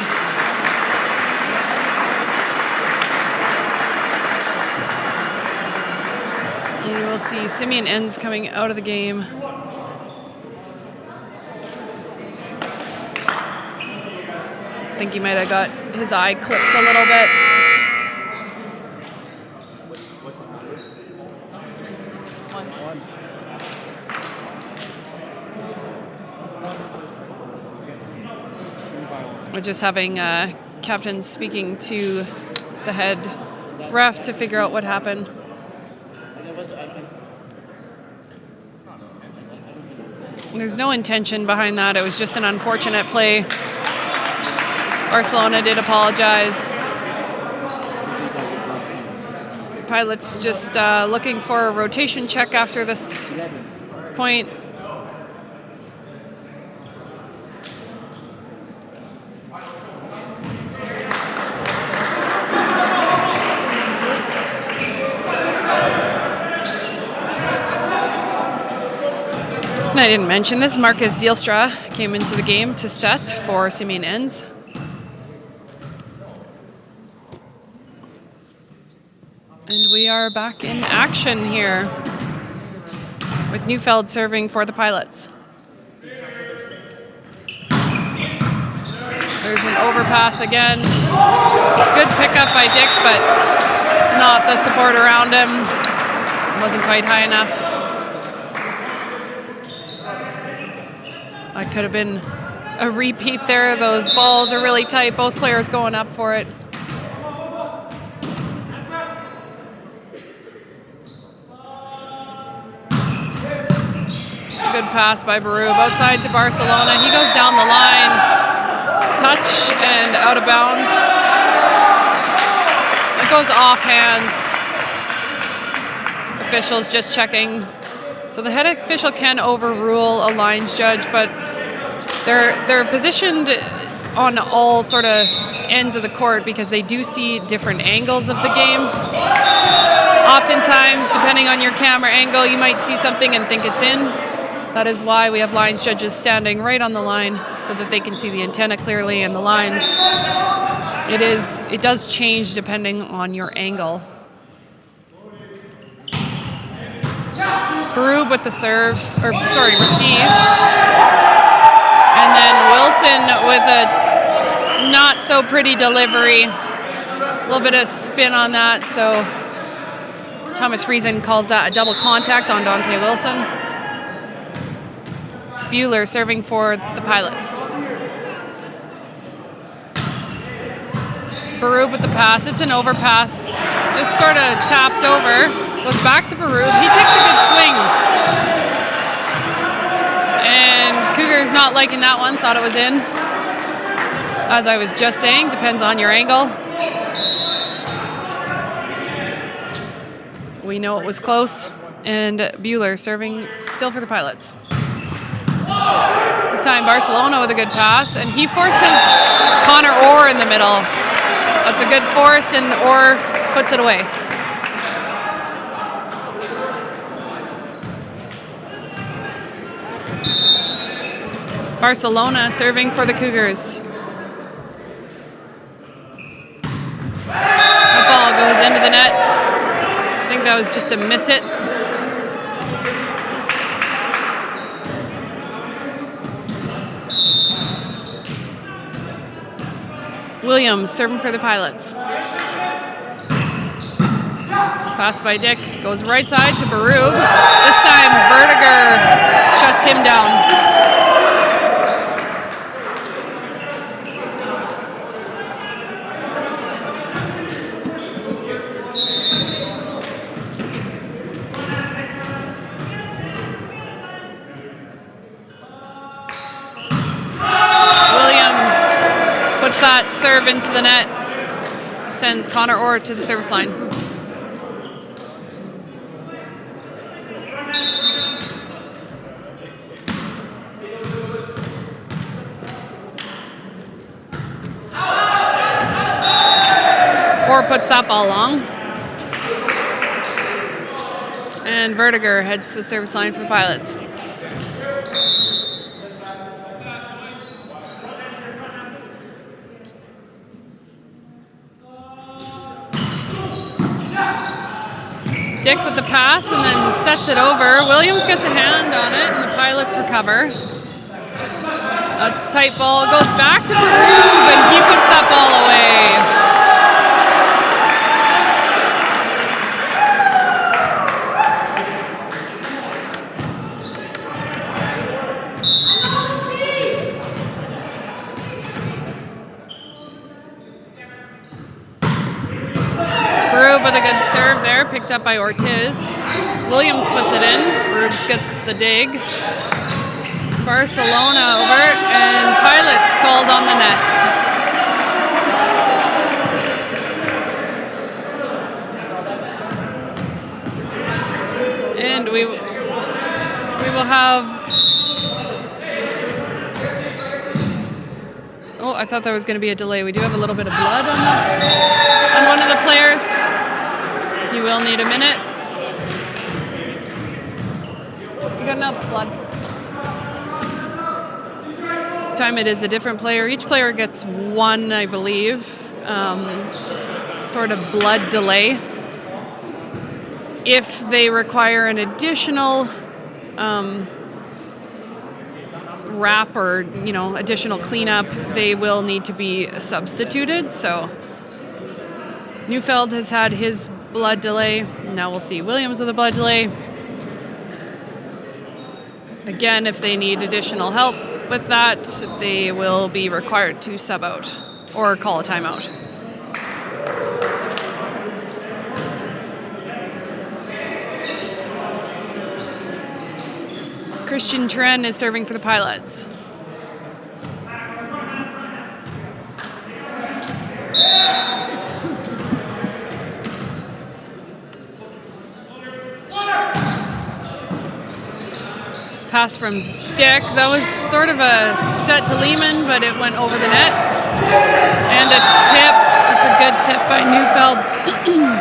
And we'll see Simeon Enns coming out of the game. I think he might have got his eye clipped a little bit. We're just having captains speaking to the head ref to figure out what happened. There's no intention behind that. It was just an unfortunate play. Barcelona did apologize. Pilots just looking for a rotation check after this point. And I didn't mention this, Marcus Zielstra came into the game to set for Simeon Enns. And we are back in action here with Neufeld serving for the Pilots. There's an overpass again. Good pickup by Dick, but not the support around him. Wasn't quite high enough. That could have been a repeat there. Those balls are really tight. Both players going up for it. Good pass by Baroob outside to Barcelona. He goes down the line. Touch and out of bounds. It goes off hands. Officials just checking. So the head official can overrule a lines judge, but they're positioned on all sort of ends of the court because they do see different angles of the game. Oftentimes, depending on your camera angle, you might see something and think it's in. That is why we have lines judges standing right on the line so that they can see the antenna clearly and the lines. It does change depending on your angle. Baroob with the receive. And then Wilson with a not so pretty delivery. A little bit of spin on that, so Thomas Friesen calls that a double contact on Dante Wilson. Buehler serving for the Pilots. Barub with the pass. It's an overpass. Just sort of tapped over. Goes back to Barub. He takes a good swing. And Cougars not liking that one. Thought it was in. As I was just saying, depends on your angle. We know it was close. And Buehler serving still for the Pilots. This time Barcelona with a good pass, and he forces Connor Orr in the middle. That's a good force, and Orr puts it away. Barcelona serving for the Cougars. That ball goes into the net. I think that was just a miss it. Williams serving for the Pilots. Pass by Dick, goes right side to Barub. This time Vertiger shuts him down. That serve into the net sends Connor Orr to the service line. Orr puts that ball long. And Vertiger heads to the service line for the Pilots. Dick with the pass and then sets it over. Williams gets a hand on it and the Pilots recover. That's a tight ball. It goes back to Barub and he puts that ball away. With a good serve there, picked up by Ortiz. Williams puts it in. Brubs gets the dig. Barcelona over, and Pilots called on the net. And we will have... Oh, I thought there was going to be a delay. We do have a little bit of blood on one of the players. You will need a minute. You got enough blood. This time it is a different player. Each player gets one, I believe, sort of blood delay. If they require an additional wrap or additional cleanup, they will need to be substituted. So Neufeld has had his blood delay. Now we'll see Williams with a blood delay. Again, if they need additional help with that, they will be required to sub out or call a timeout. Christian Tren is serving for the Pilots. Pass from Dick. That was sort of a set to Lehman, but it went over the net. And a tip. That's a good tip by Neufeld.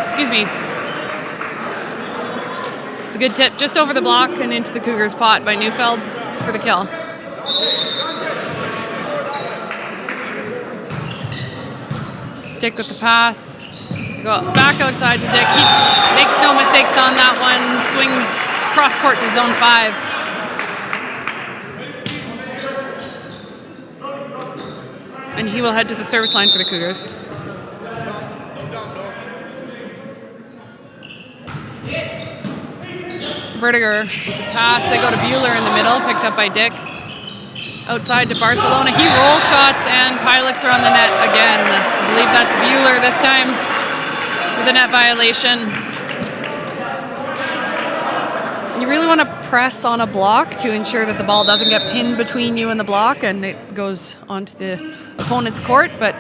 Excuse me. It's a good tip just over the block and into the Cougars' pot by Neufeld for the kill. Dick with the pass. Go back outside to Dick. He makes no mistakes on that one. Swings cross court to zone 5. And he will head to the service line for the Cougars. Vertiger with the pass. They go to Bueller in the middle, picked up by Dick. Outside to Barcelona. He roll shots and pilots are on the net again. I believe that's Bueller this time with a net violation. You really want to press on a block to ensure that the ball doesn't get pinned between you and the block and it goes onto the opponent's court, but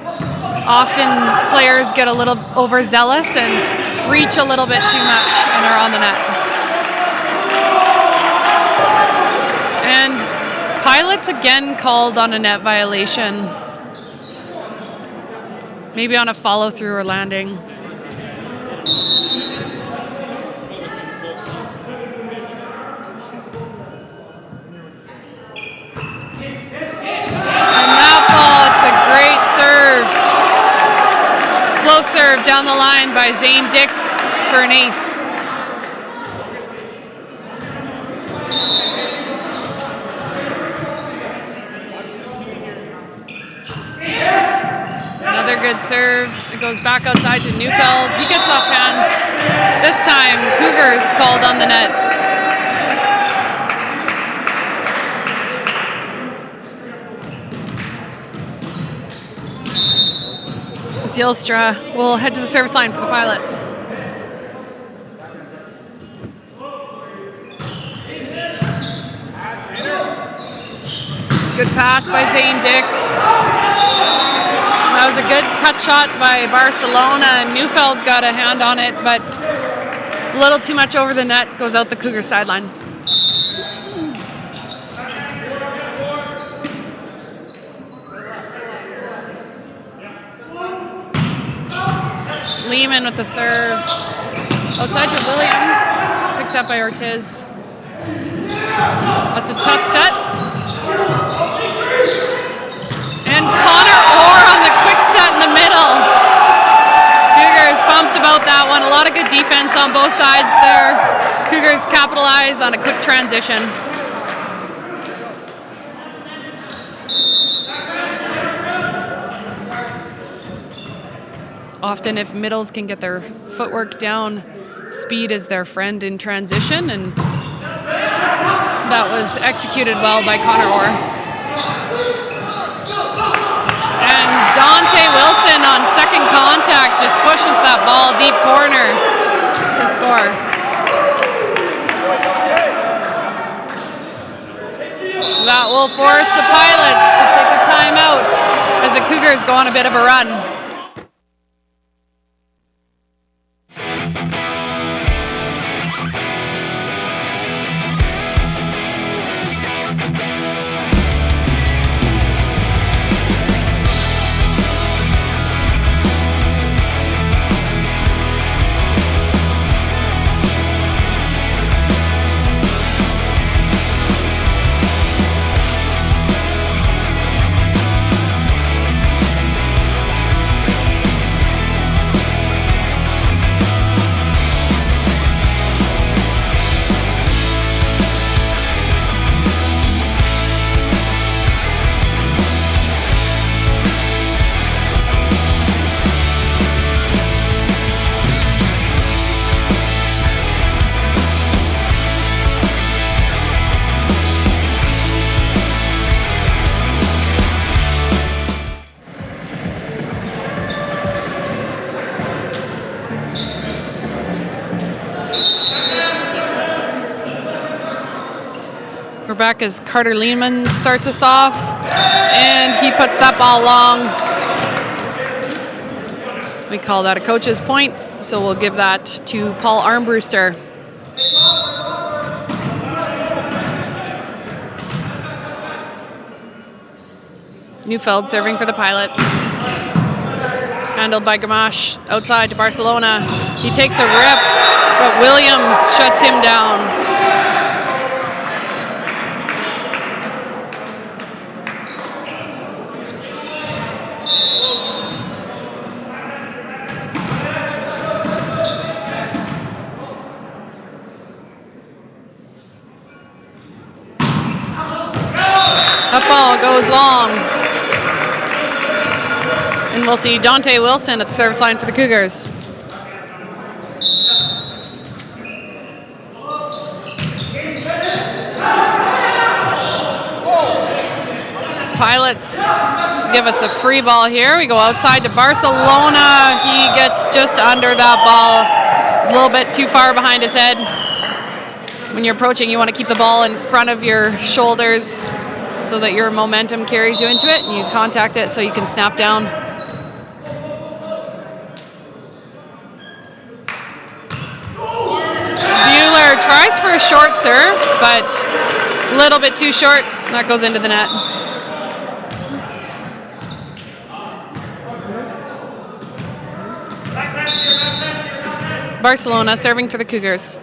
often players get a little overzealous and reach a little bit too much and are on the net. And pilots again called on a net violation. Maybe on a follow through or landing. And that ball, it's a great serve. Float serve down the line by Zane Dick for an ace. Good serve. It goes back outside to Neufeld. He gets off hands. This time, Cougars called on the net. Zielstra will head to the service line for the Pilots. Good pass by Zane Dick. That was a good cut shot by Barcelona. Neufeld got a hand on it, but a little too much over the net, goes out the Cougar sideline. Lehman with the serve. Outside to Williams, picked up by Ortiz. That's a tough set. And Connor Orr on the quick set in the middle. Cougars pumped about that one. A lot of good defense on both sides there. Cougars capitalize on a quick transition. Often if middles can get their footwork down, speed is their friend in transition, and that was executed well by Connor Orr. And Dante Wilson on second contact just pushes that ball deep corner to score. That will force the Pilots to take a timeout as the Cougars go on a bit of a run. We're back as Carter Lehman starts us off, and he puts that ball long. We call that a coach's point, so we'll give that to Paul Armbruster. Neufeld serving for the Pilots. Handled by Gamache, outside to Barcelona. He takes a rip, but Williams shuts him down. That ball goes long. we'll see Dante Wilson at the service line for the Cougars. Pilots give us a free ball here. We go outside to Barcelona. He gets just under that ball. It's a little bit too far behind his head. When you're approaching, you want to keep the ball in front of your shoulders so that your momentum carries you into it, and you contact it so you can snap down. Bueller tries for a short serve, but a little bit too short. That goes into the net. Barcelona serving for the Cougars.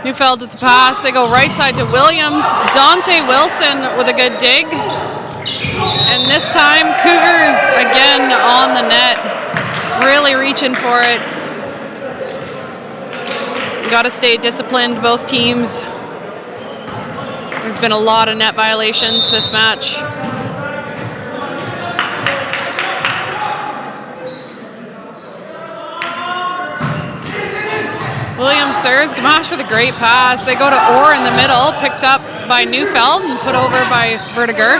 Neufeld with the pass. They go right side to Williams. Dante Wilson with a good dig. And this time, Cougars again on the net. Really reaching for it. Got to stay disciplined, both teams. There's been a lot of net violations this match. Williams serves. Gamache with a great pass. They go to Orr in the middle, picked up by Neufeld and put over by Vertiger.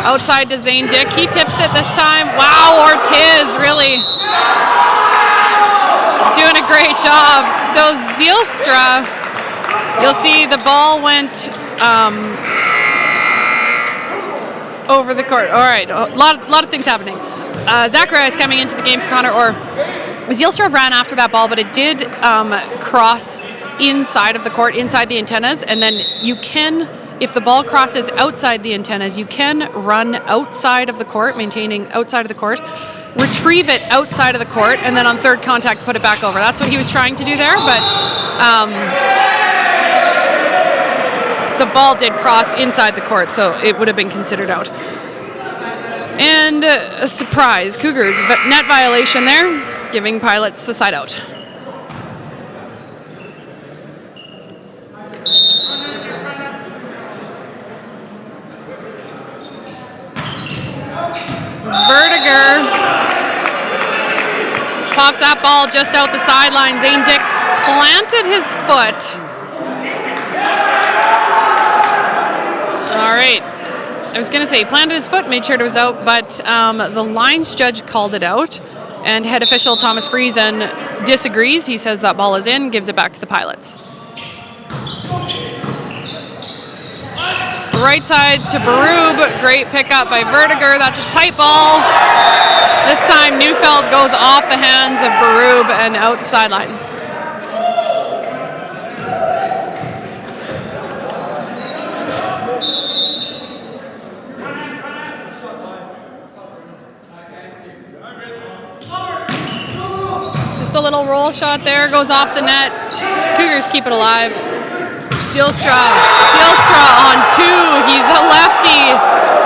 Outside to Zane Dick. He tips it this time. Wow, Ortiz really doing a great job. So Zielstra, you'll see the ball went over the court. All right, a lot of things happening. Zacharias coming into the game for Connor Orr. Zielstra ran after that ball, but it did cross inside of the court, inside the antennas, and then you can, if the ball crosses outside the antennas, you can run outside of the court, maintaining outside of the court, retrieve it outside of the court, and then on third contact put it back over. That's what he was trying to do there, but the ball did cross inside the court, so it would have been considered out. And a surprise, Cougars, net violation there, giving Pilots the side out. Vertiger pops that ball just out the sideline. Zane Dick planted his foot. All right. I was going to say he planted his foot, made sure it was out, but the lines judge called it out, and head official Thomas Friesen disagrees. He says that ball is in, gives it back to the Pilots. Right side to Berube. Great pickup by Vertiger. That's a tight ball. This time Neufeld goes off the hands of Berube and out the sideline. Just a little roll shot there, goes off the net. Cougars keep it alive. Zielstra on two. He's a lefty.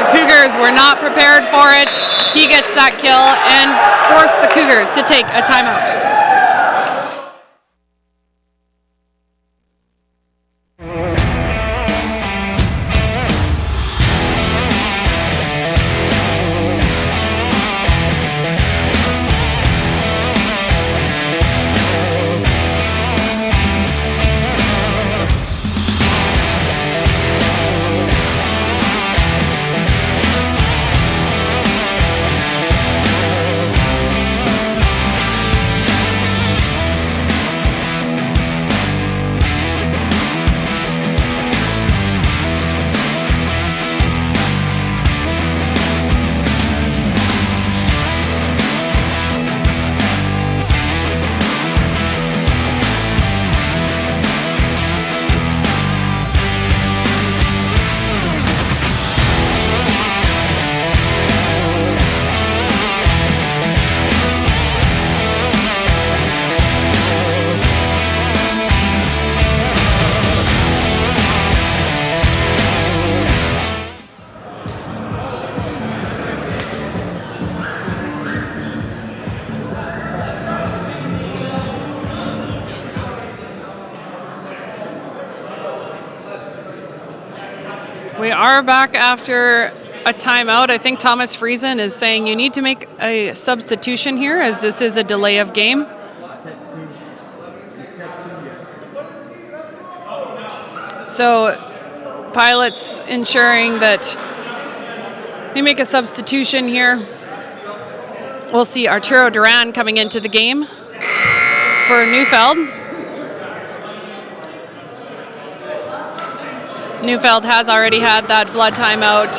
The Cougars were not prepared for it. He gets that kill and forced the Cougars to take a timeout. are back after a timeout. I think Thomas Friesen is saying you need to make a substitution here as this is a delay of game. So Pilots ensuring that they make a substitution here. We'll see Arturo Duran coming into the game for Neufeld. Neufeld has already had that blood timeout.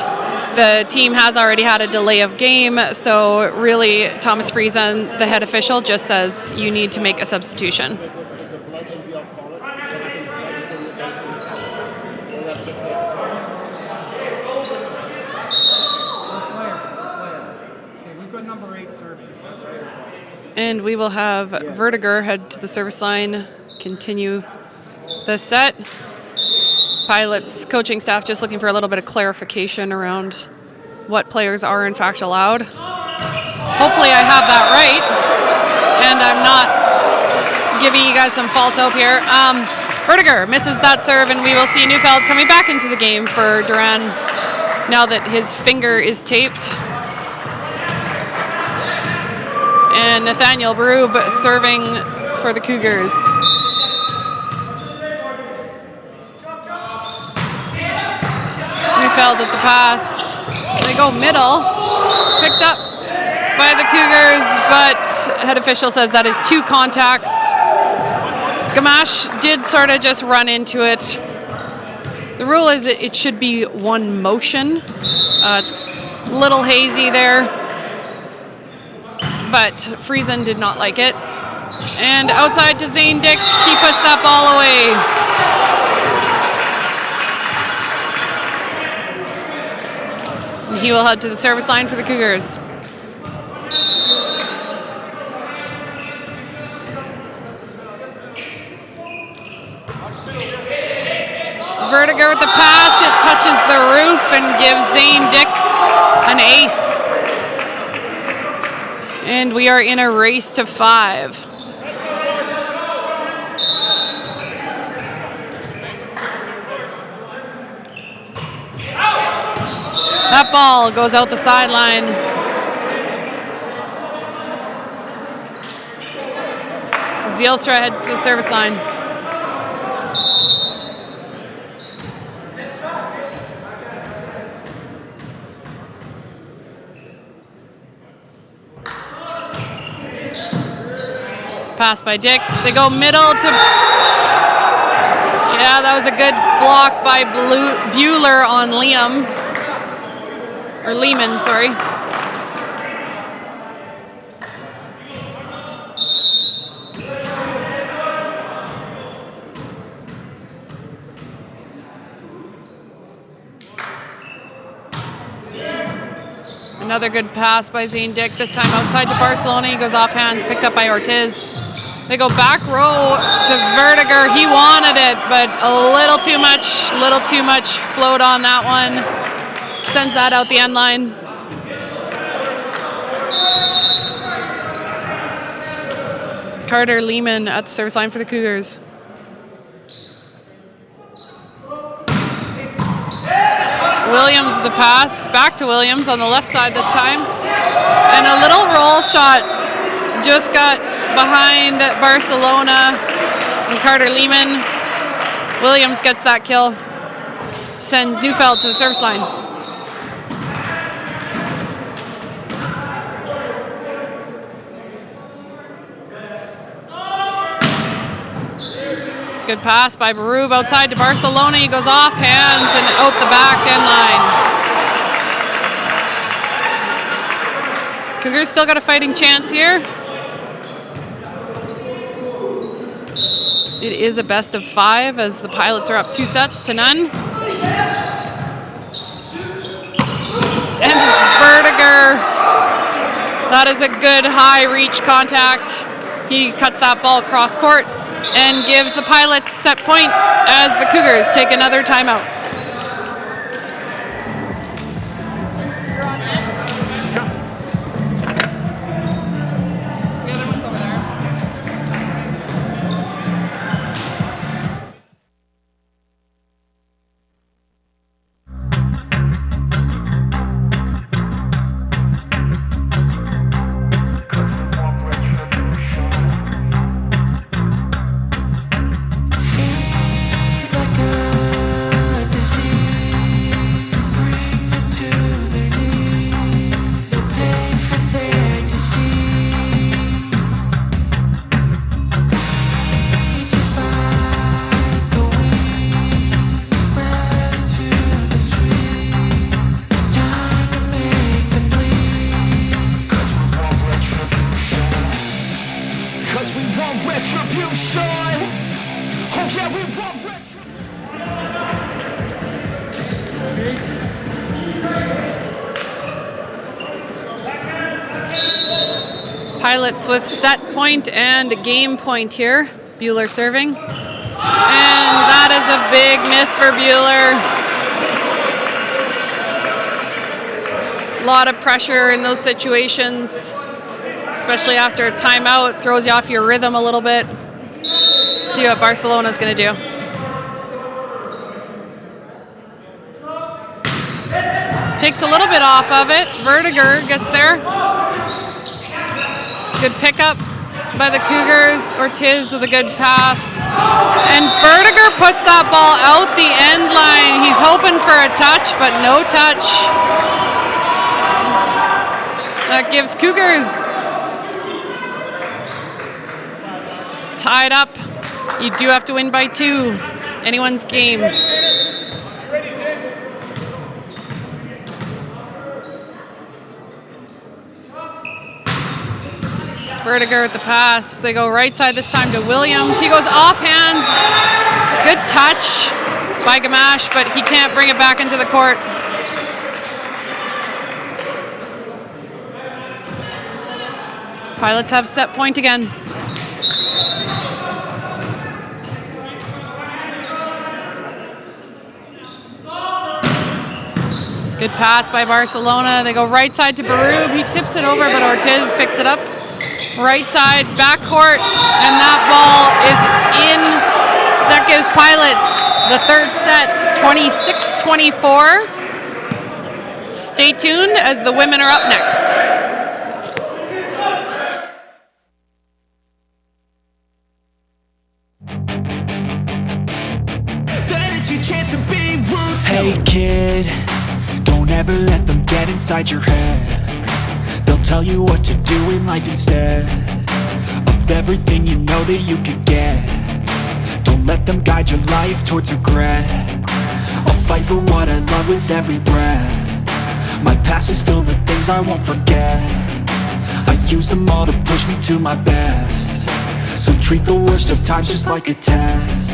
The team has already had a delay of game, so really Thomas Friesen, the head official, just says you need to make a substitution. And we will have Vertiger head to the service line, continue the set. Pilots coaching staff just looking for a little bit of clarification around what players are in fact allowed. Hopefully I have that right, and I'm not giving you guys some false hope here. Vertiger misses that serve, and we will see Neufeld coming back into the game for Duran now that his finger is taped. And Nathaniel Berube serving for the Cougars. Neufeld at the pass. They go middle. Picked up by the Cougars, but head official says that is 2 contacts. Gamache did sort of just run into it. The rule is it should be 1 motion. It's a little hazy there. But Friesen did not like it. And outside to Zane Dick, he puts that ball away. And he will head to the service line for the Cougars. Vertiger with the pass, it touches the roof and gives Zane Dick an ace. And we are in a race to 5. That ball goes out the sideline. Zielstra heads to the service line. Pass by Dick. They go middle to... Yeah, that was a good block by Bueller on Liam. Or Lehman, sorry. Another good pass by Zane Dick, this time outside to Barcelona. He goes off hands, picked up by Ortiz. They go back row to Vertiger. He wanted it, but a little too much float on that one. Sends that out the end line. Carter Lehman at the service line for the Cougars. Williams the pass, back to Williams on the left side this time. And a little roll shot just got behind Barcelona and Carter Lehman. Williams gets that kill. Sends Neufeld to the service line. Good pass by Berube outside to Barcelona. He goes off hands and out the back end line. Cougars still got a fighting chance here. It is a best of 5 as the Pilots are up 2-0. And Vertiger. That is a good high reach contact. He cuts that ball across court and gives the Pilots set point as the Cougars take another timeout. The other one's over there. Pilots with set point and game point here. Bueller serving. And that is a big miss for Bueller. A lot of pressure in those situations, especially after a timeout. Throws you off your rhythm a little bit. Let's see what Barcelona's going to do. Takes a little bit off of it. Vertiger gets there. Good pickup by the Cougars. Ortiz with a good pass. And Vertiger puts that ball out the end line. He's hoping for a touch, but no touch. That gives Cougars tied up. You do have to win by 2. Anyone's game. Vertiger with the pass. They go right side this time to Williams. He goes off hands. Good touch by Gamache, but he can't bring it back into the court. Pilots have set point again. Good pass by Barcelona. They go right side to Barub. He tips it over, but Ortiz picks it up. Right side, backcourt, and that ball is in. That gives Pilots the third set, 26-24. Stay tuned as the women are up next. Hey kid, don't ever let them get inside your head. They'll tell you what to do in life instead of everything you know that you could get. Don't let them guide your life towards regret. I'll fight for what I love with every breath. My past is filled with things I won't forget. I use them all to push me to my best. So treat the worst of times just like a test.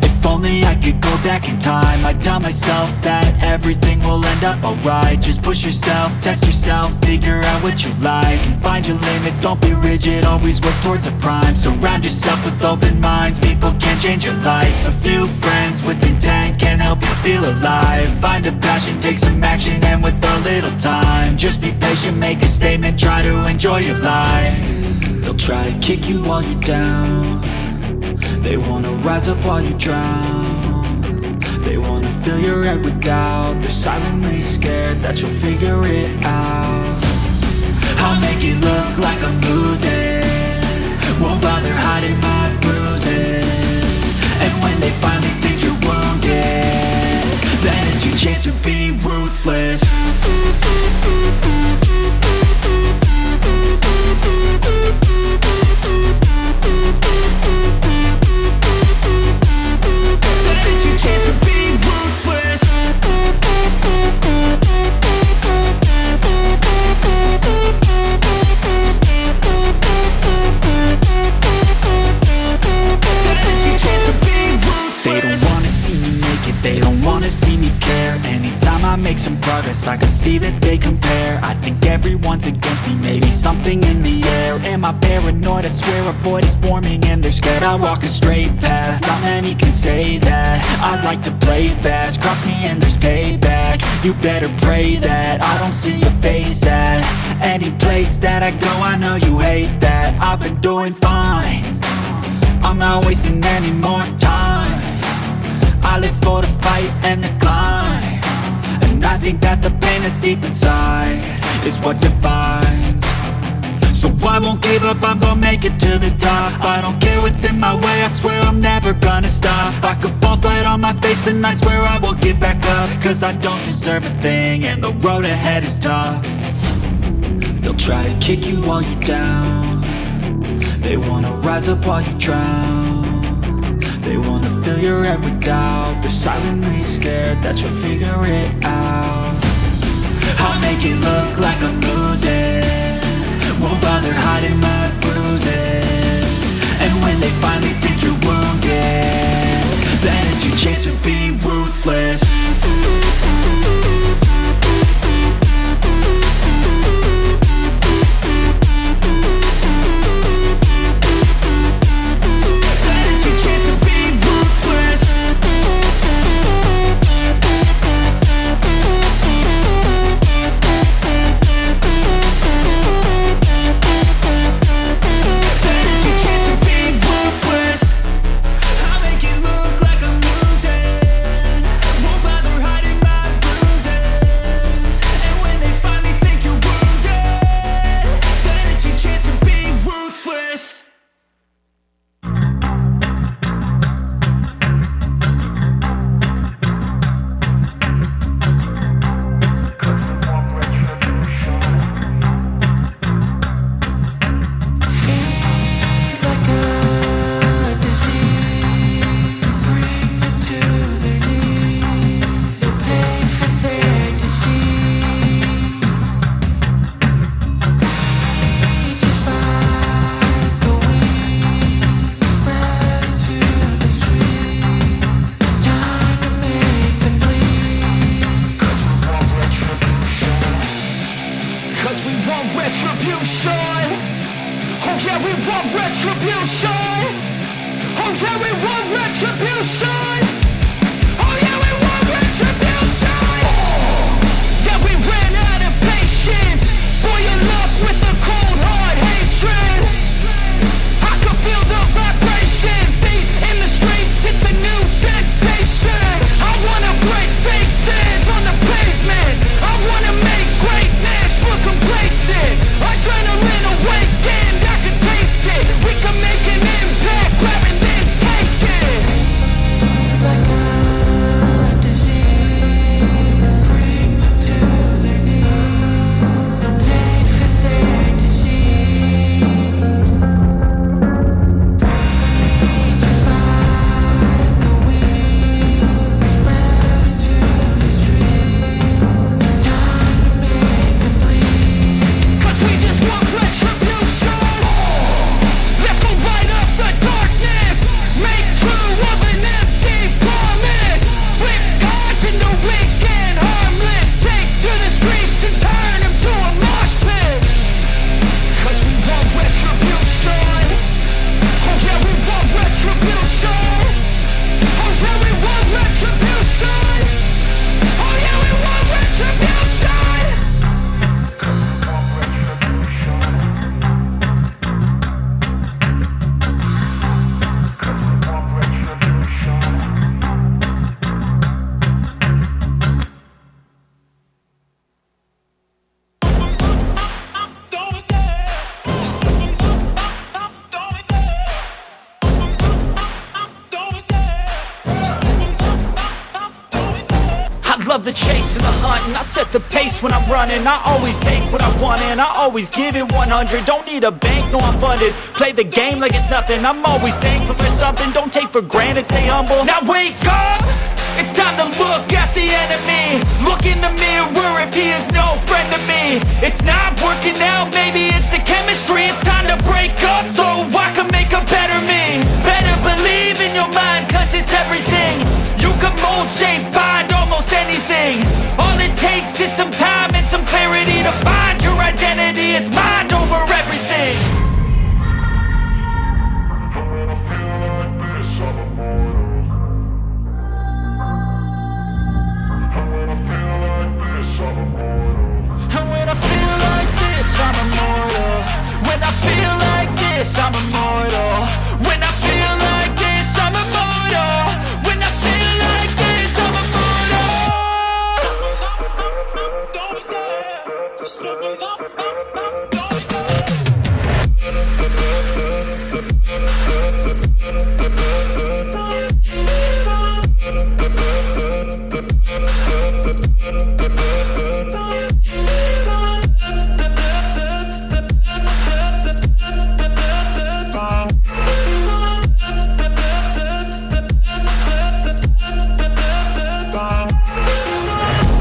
If only I could go back in time, I'd tell myself that everything will end up alright. Just push yourself, test yourself, figure out what you like, and find your limits, don't be rigid, always work towards a prime. Surround yourself with open minds, people can change your life. A few friends with intent can help you feel alive. Find a passion, take some action, and with a little time, just be patient, make a statement, try to enjoy your life. They'll try to kick you while you're down. They wanna rise up while you drown. They wanna fill your head with doubt. They're silently scared that you'll figure it out. I'll make it look like I'm losing. Won't bother hiding my bruises. And when they finally think you're wounded, then it's your chance to be ruthless. Chance to be ruthless. They don't wanna see me make it, they don't wanna see me care. Anytime I make some progress, I can see that they compare. I think everyone's against me, maybe something in the air. Am I paranoid? I swear a void is forming and they're scared. I walk a straight path, not many can say that. I like to play fast, cross me and there's payback. You better pray that I don't see your face at any place that I go. I know you hate that. I've been doing fine, I'm not wasting any more time. I live for the fight and the climb, and I think that the pain that's deep inside is what defines. So I won't give up, I'm gonna make it to the top. I don't care what's in my way, I swear I'm never gonna stop. I could fall flat on my face and I swear I will get back up, cause I don't deserve a thing and the road ahead is tough. They'll try to kick you while you're down. They wanna rise up while you drown. They wanna fill your head with doubt. They're silently scared that you'll figure it out. I'll make it look like I'm losing. Won't bother hiding my bruises. And when they finally think you're wounded, then it's your chance to be ruthless. we want retribution. Oh yeah, we want retribution. Oh yeah, we want retribution. Oh yeah, we want retribution. Yeah, we ran out of patience. Boil up with the cold hard hatred. I can feel the vibration. Feet in the streets, it's a new sensation. I wanna break faces on the pavement. I wanna make greatness look complacent. Adrenaline awakened, I can taste it. We can make an impact, grab and then take it. Like a disease, bring them to their knees. Pain for their disease. Breathe just like a wind, spread into the streets. It's time to make them bleed. 'Cause we just want retribution. Let's go light up the darkness. Make true of an empty promise. Flip gods into weak and harmless. Take to the streets and turn them to a mosh pit. 'Cause we want retribution. Oh yeah, we want retribution. Oh yeah, we want retribution. Oh yeah, we want retribution. I love the chase and the hunt, and I set the pace when I'm running. I always take what I want and I always give it 100. Don't need a bank, no I'm funded. Play the game like it's nothing. I'm always thankful for something. Don't take for granted, stay humble. Now wake up! It's time to look at the enemy. Look in the mirror if he is no friend to me. It's not working out, maybe it's the chemistry. It's time to break up so I can make a better me. Better believe in your mind, 'cause it's everything. You can mold, shape, find almost anything. All it takes is some time and some clarity to find your identity. It's mind over everything. And when I feel like this, I'm immortal. When I feel like this, I'm immortal. When I feel like this, I'm immortal. When I feel like this, I'm immortal. Don't be scared. Just open up, don't be scared.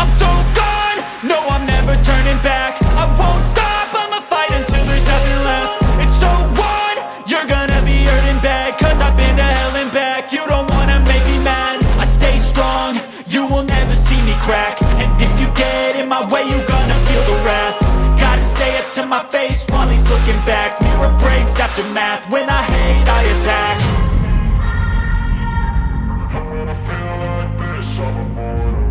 I'm so gone, no I'm never turning back. I won't stop, I'ma fight until there's nothing left. It's so on, you're gonna be hurting bad, 'cause I've been to hell and back. You don't wanna make me mad, I stay strong, you will never see me crack. And if you get in my way, you're gonna feel the wrath. Gotta say it to my face while he's looking back. Mirror breaks after math, when I hate I attack. And when I feel like this, I'm immortal.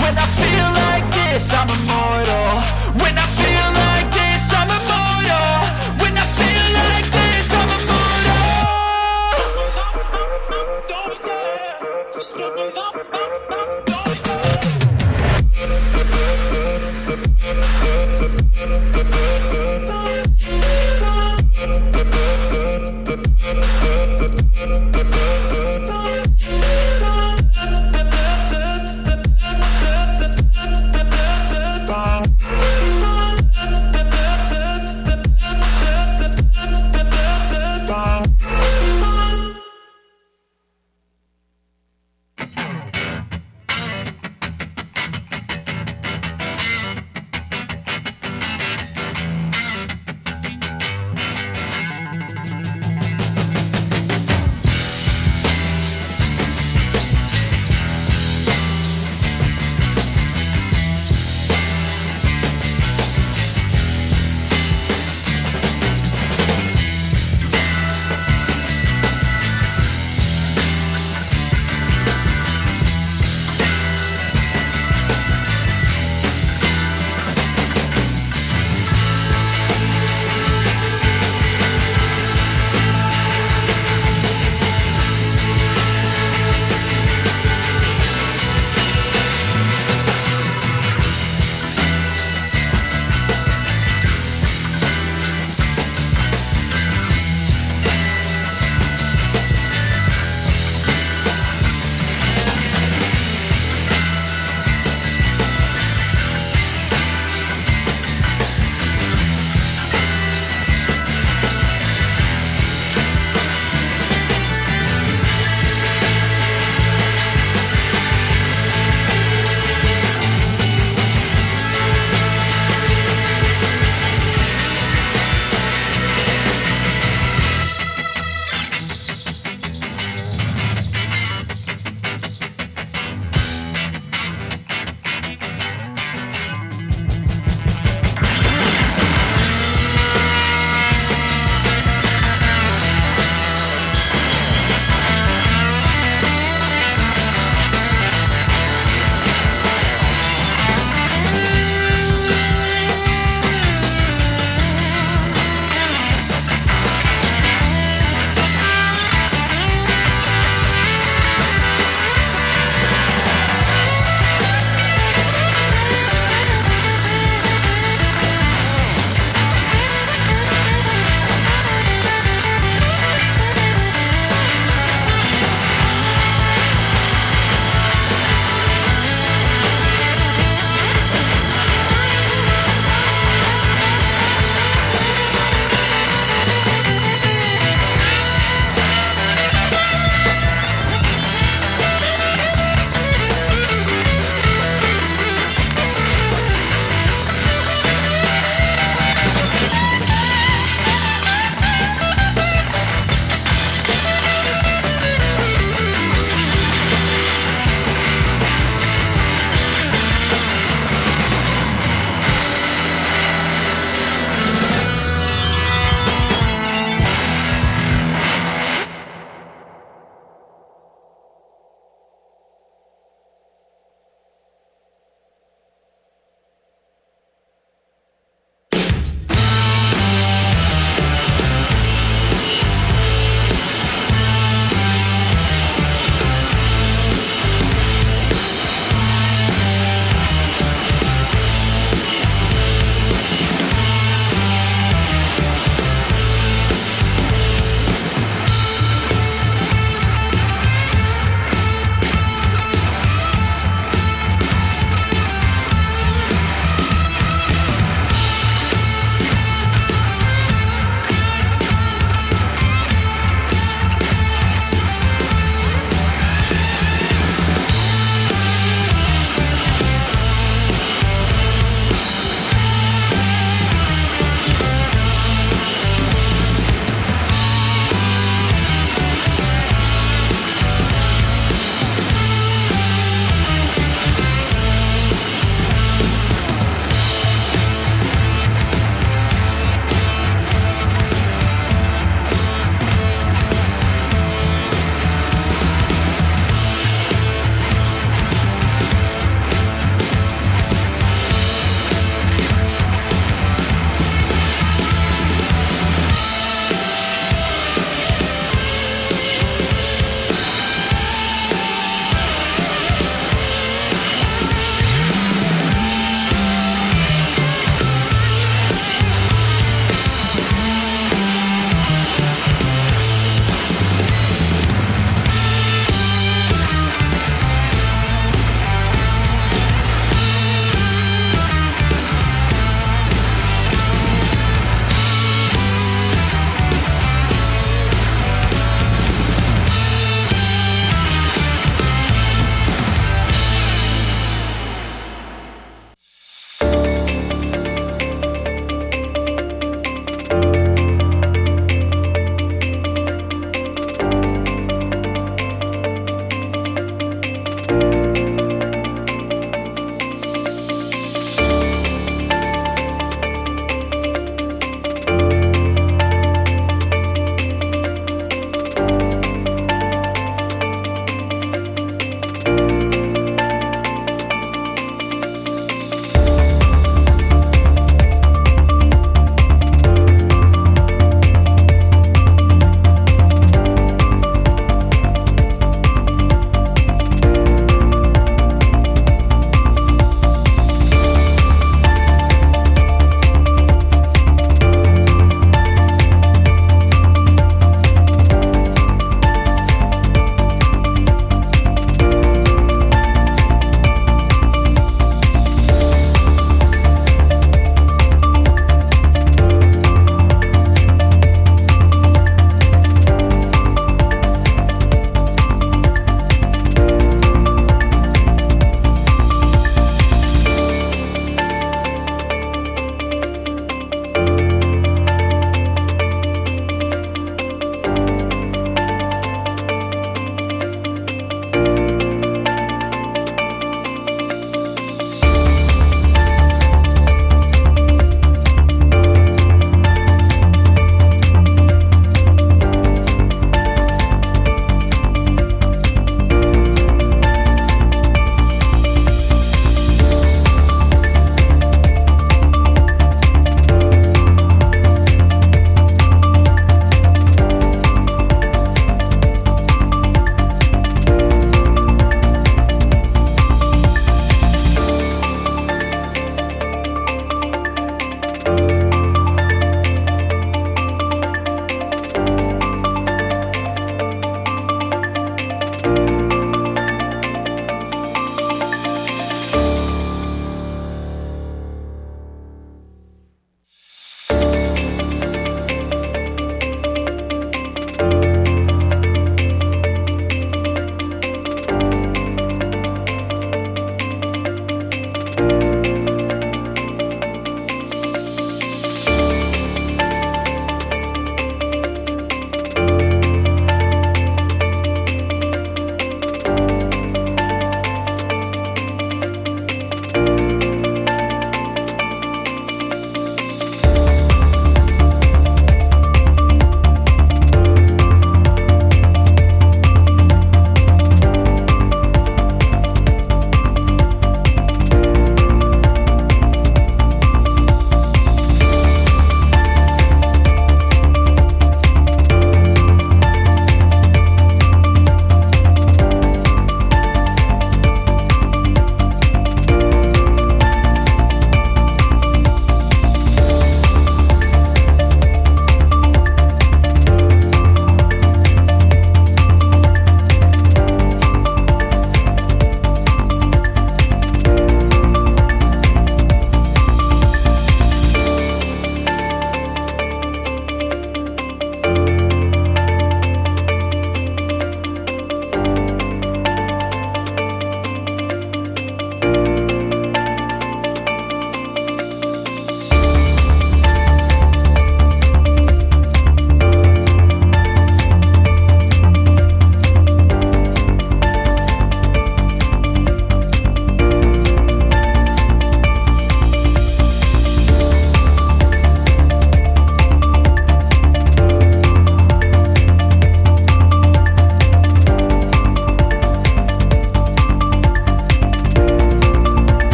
When I feel like this, I'm immortal. When I feel like this, I'm immortal. When I feel like this, I'm immortal. Don't be scared. Just open up, don't be scared.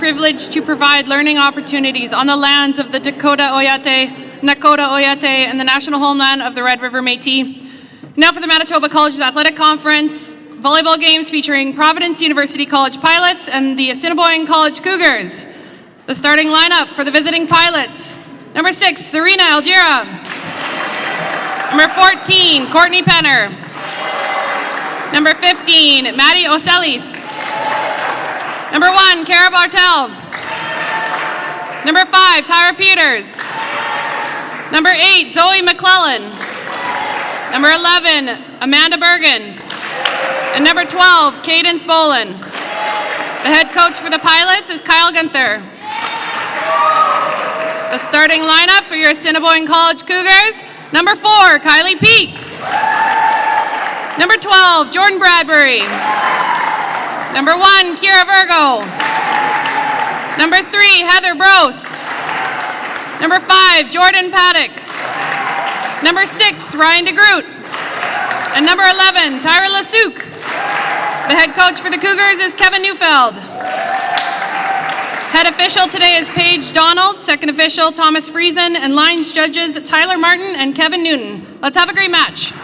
privileged to provide learning opportunities on the lands of the Dakota Oyate, Nakota Oyate, and the national homeland of the Red River Métis. Now for the Manitoba Colleges Athletic Conference volleyball games featuring Providence University College Pilots and the Assiniboine College Cougars. The starting lineup for the visiting Pilots: number 6, Serena Algira. Number 14, Courtney Penner. Number 15, Maddie Oselis. Number 1, Cara Bartel. Number 5, Tyra Peters. Number 8, Zoe McClellan. Number 11, Amanda Bergen. And number 12, Cadence Bolin. The head coach for the Pilots is Kyle Gunther. The starting lineup for your Assiniboine College Cougars: number 4, Kylie Peak. Number 12, Jordan Bradbury. Number 1, Kira Virgo. Number 3, Heather Brost. Number 5, Jordan Paddock. Number 6, Ryan DeGroot. And number 11, Tyra Lasuke. The head coach for the Cougars is Kevin Neufeld. Head official today is Paige Donald, second official Thomas Friesen, and lines judges Tyler Martin and Kevin Newton. Let's have a great match.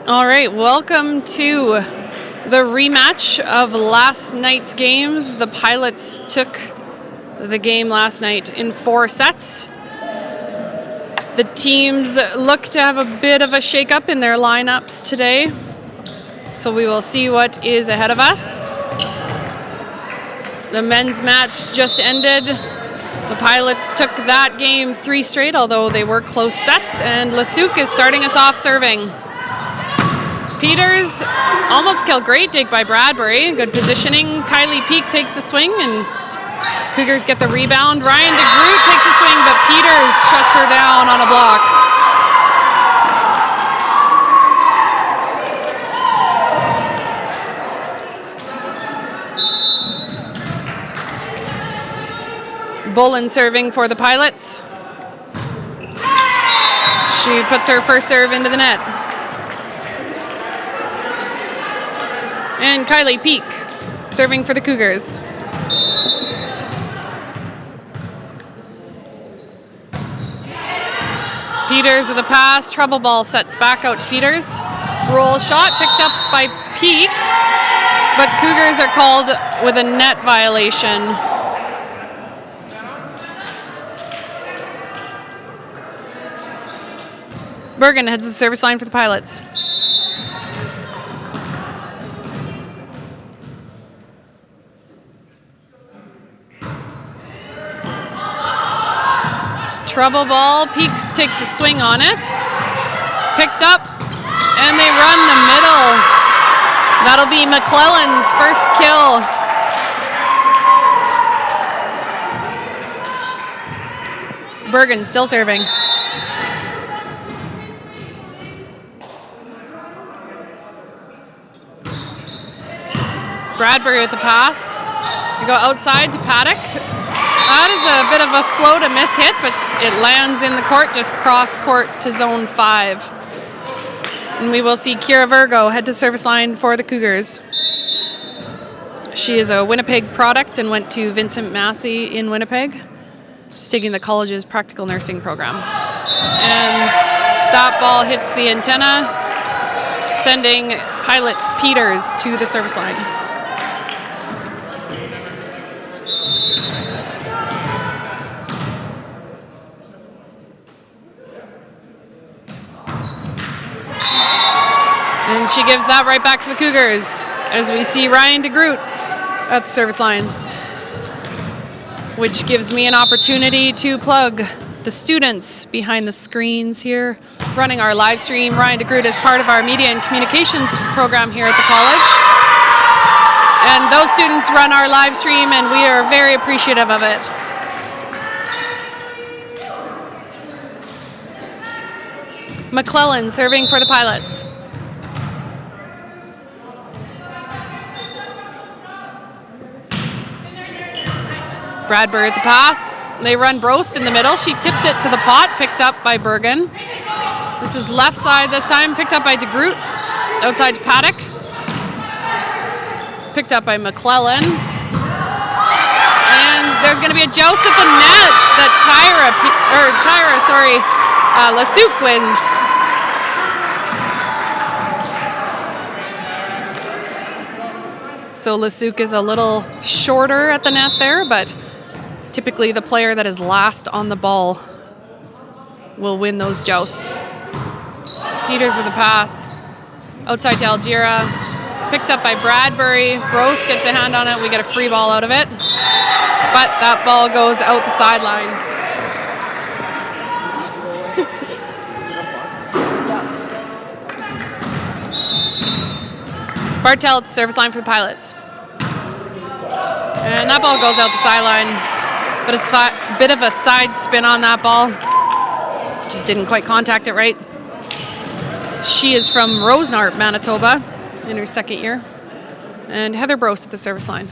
All right, welcome to the rematch of last night's games. The Pilots took the game last night in 4 sets. The teams look to have a bit of a shake-up in their lineups today, so we will see what is ahead of us. The men's match just ended. The Pilots took that game 3 straight, although they were close sets, and Lasuke is starting us off serving. Peters almost killed. Great dig by Bradbury. Good positioning. Kylie Peak takes the swing, and Cougars get the rebound. Ryan DeGroot takes a swing, but Peters shuts her down on a block. Bolin serving for the Pilots. She puts her first serve into the net. And Kylie Peak serving for the Cougars. Peters with a pass. Trouble ball sets back out to Peters. Roll shot picked up by Peak, but Cougars are called with a net violation. Bergen heads to the service line for the Pilots. Trouble ball. Peaks takes a swing on it. Picked up, and they run the middle. That'll be McClellan's first kill. Bergen still serving. Bradbury with the pass. We go outside to Paddock. That is a bit of a flow to miss hit, but it lands in the court, just cross court to zone 5. And we will see Kira Virgo head to service line for the Cougars. She is a Winnipeg product and went to Vincent Massey in Winnipeg. She's taking the college's practical nursing program. And that ball hits the antenna, sending Pilots Peters to the service line. And she gives that right back to the Cougars as we see Ryan DeGroot at the service line, which gives me an opportunity to plug the students behind the screens here running our live stream. Ryan DeGroot is part of our media and communications program here at the college. And those students run our live stream, and we are very appreciative of it. McClellan serving for the Pilots. Bradbury at the pass. They run Brost in the middle. She tips it to the pot, picked up by Bergen. This is left side this time, picked up by DeGroot. Outside to Paddock. Picked up by McClellan. And there's going to be a joust at the net that Lasuc wins. So Lasuc is a little shorter at the net there, but typically the player that is last on the ball will win those jousts. Peters with a pass. Outside to Algira. Picked up by Bradbury. Gross gets a hand on it. We get a free ball out of it. But that ball goes out the sideline. Bartell at the service line for the Pilots. And that ball goes out the sideline. But it's a bit of a side spin on that ball. Just didn't quite contact it right. She is from Rosenart, Manitoba, in her second year. And Heather Brost at the service line.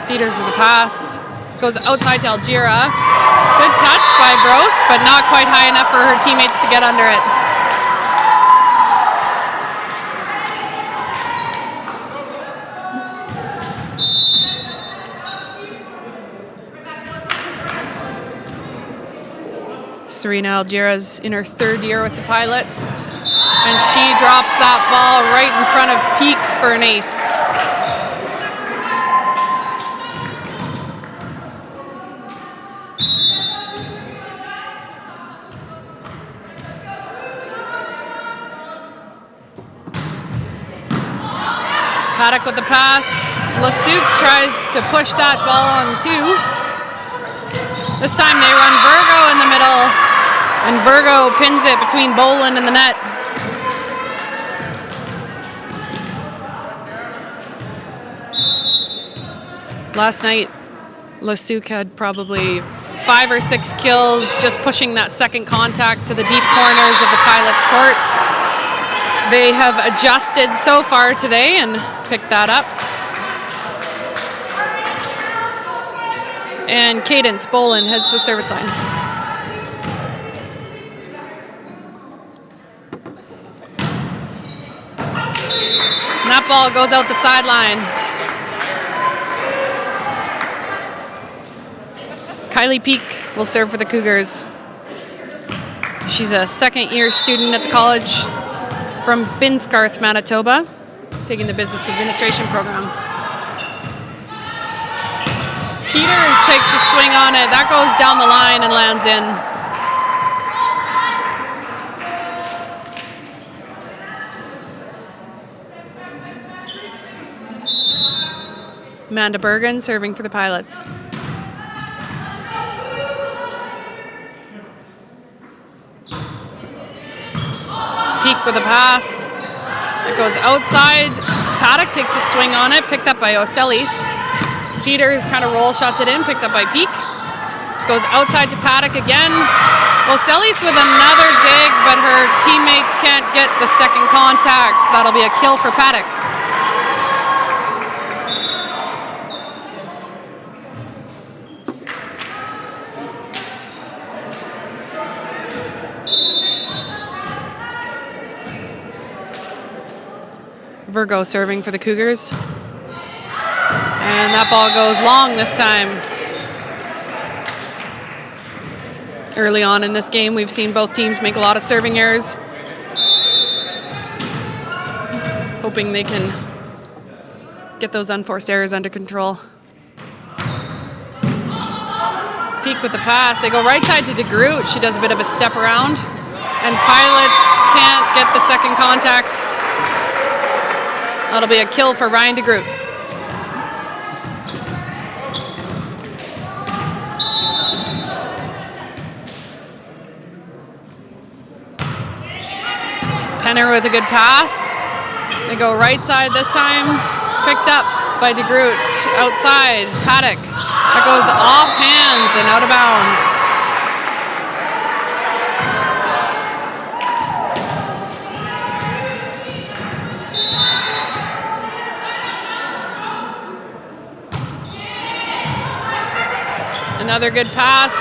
Peters with a pass. Goes outside to Algira. Good touch by Brost, but not quite high enough for her teammates to get under it. Serena Algira's in her third year with the Pilots, and she drops that ball right in front of Peak for an ace. Paddock with the pass. Lasuc tries to push that ball on two. This time they run Virgo in the middle, and Virgo pins it between Boland and the net. Last night, Lasuc had probably 5 or 6 kills just pushing that second contact to the deep corners of the Pilots' court. They have adjusted so far today and picked that up. And Cadence Boland heads to the service line. And that ball goes out the sideline. Kylie Peak will serve for the Cougars. She's a second-year student at the college from Binscarth, Manitoba, taking the business administration program. Peters takes a swing on it. That goes down the line and lands in. Amanda Bergen serving for the Pilots. Peak with a pass. It goes outside. Paddock takes a swing on it, picked up by Oselis. Peters kind of roll shots it in, picked up by Peak. This goes outside to Paddock again. Oselis with another dig, but her teammates can't get the second contact. That'll be a kill for Paddock. Virgo serving for the Cougars. And that ball goes long this time. Early on in this game, we've seen both teams make a lot of serving errors. Hoping they can get those unforced errors under control. Peak with the pass. They go right side to DeGroot. She does a bit of a step around. And Pilots can't get the second contact. That'll be a kill for Ryan DeGroot. Penner with a good pass. They go right side this time. picked up by DeGroot. Outside, Paddock. That goes off hands and out of bounds. Another good pass.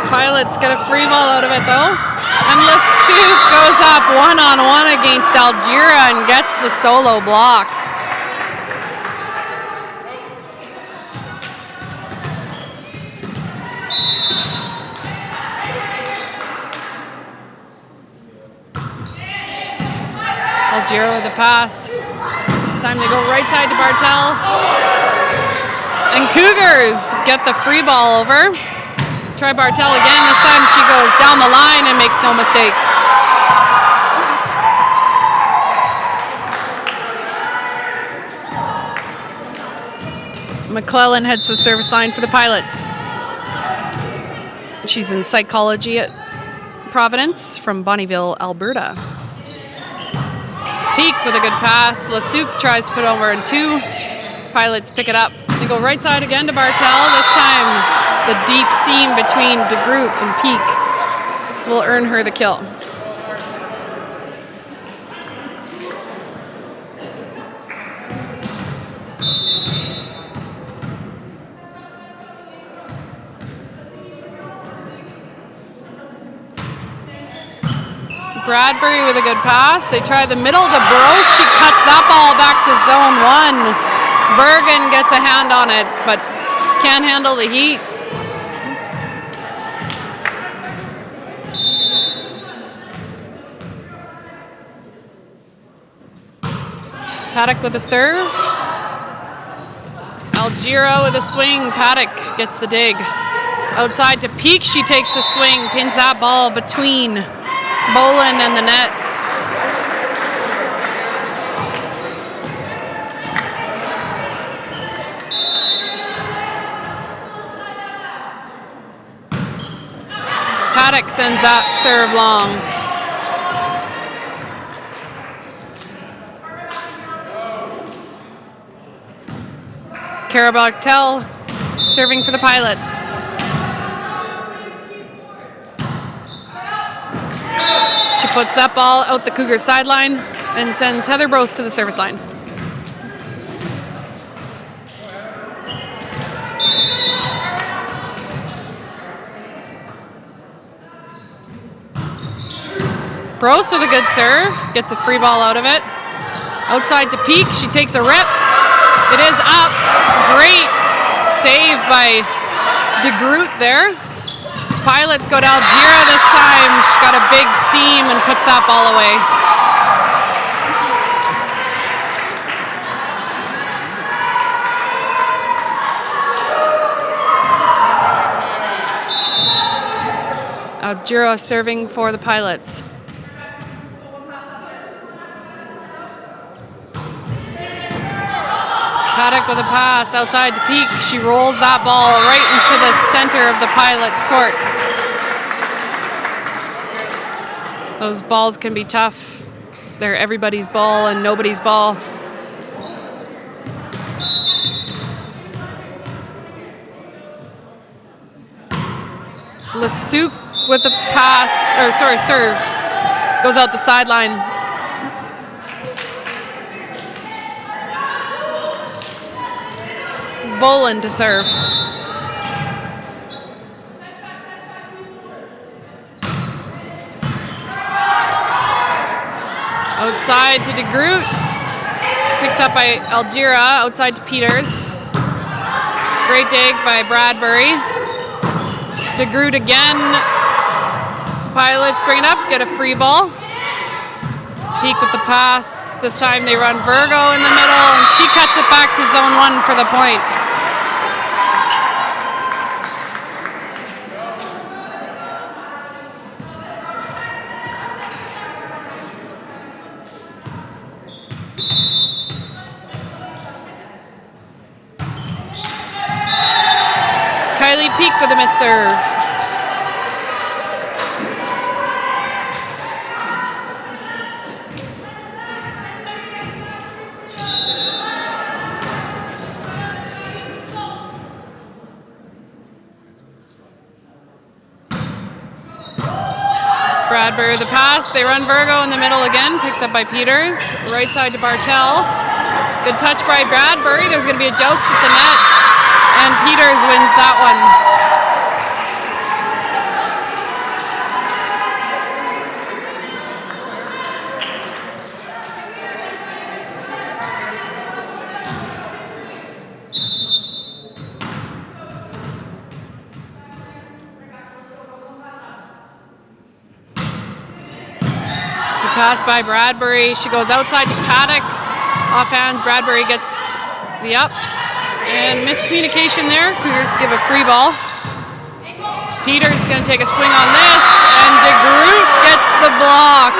Pilots get a free ball out of it though. And Lasuc goes up one-on-one against Algira and gets the solo block. Algira with the pass. It's time to go right side to Bartel. And Cougars get the free ball over. Try Bartel again. This time she goes down the line and makes no mistake. McClellan heads to the service line for the Pilots. She's in psychology at Providence from Bonnyville, Alberta. Peak with a good pass. Lasuc tries to put over in two. Pilots pick it up. They go right side again to Bartel. This time, the deep seam between DeGroot and Peak will earn her the kill. Bradbury with a good pass. They try the middle to Burrows. She cuts that ball back to zone one. Bergen gets a hand on it, but can't handle the heat. Paddock with a serve. Algira with a swing. Paddock gets the dig. Outside to Peak. She takes a swing, pins that ball between Bolin and the net. Paddock sends that serve long. Cara Bartel serving for the Pilots. She puts that ball out the Cougars sideline and sends Heather Brose to the service line. Brose with a good serve, gets a free ball out of it. Outside to Peak, she takes a rip. It is up. Great save by DeGroot there. Pilots go to Algira this time. She's got a big seam and puts that ball away. Algira serving for the Pilots. Paddock with a pass outside to Peak. She rolls that ball right into the center of the Pilots' court. Those balls can be tough. They're everybody's ball and nobody's ball. Lasuc with the pass, serve. Goes out the sideline. Bolin to serve. Outside to DeGroot. Picked up by Algira. Outside to Peters. Great dig by Bradbury. DeGroot again. Pilots bring it up, get a free ball. Peak with the pass. This time they run Virgo in the middle, and she cuts it back to zone one for the point. Kylie Peak with a missed serve. Bradbury with the pass. They run Virgo in the middle again, picked up by Peters. Right side to Bartel. Good touch by Bradbury. There's going to be a joust at the net, and Peters wins that one. Pass by Bradbury. She goes outside to Paddock. Offhands, Bradbury gets the up. And miscommunication there. Cougars give a free ball. Peters going to take a swing on this, and DeGroot gets the block.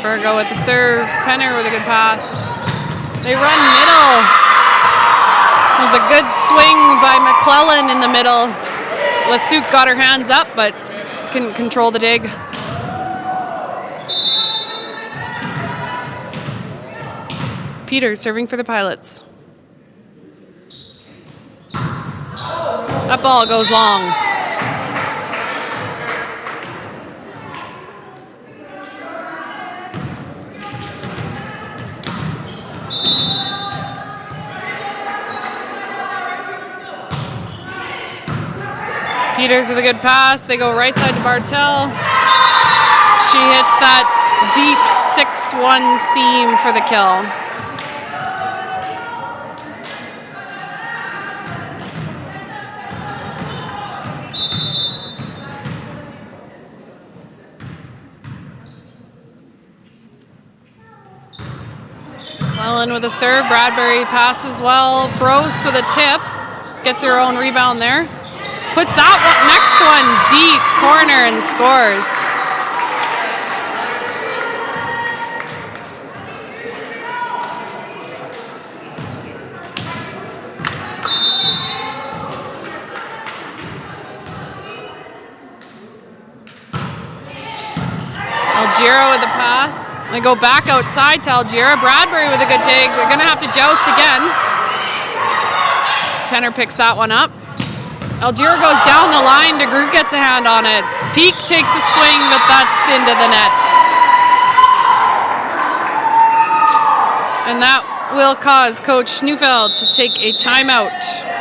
Virgo with the serve. Penner with a good pass. They run middle. It was a good swing by McClellan in the middle. Lasuk got her hands up, but couldn't control the dig. Peters serving for the Pilots. That ball goes long. Peters with a good pass. They go right side to Bartel. She hits that deep 6-1 seam for the kill. Allen with a serve. Bradbury passes well. Brost with a tip. Gets her own rebound there. Puts that one, next one deep corner and scores. Algira with the pass. They go back outside to Algira. Bradbury with a good dig. They're going to have to joust again. Penner picks that one up. Algira goes down the line. DeGroot gets a hand on it. Peak takes a swing, but that's into the net. And that will cause Coach Neufeld to take a timeout.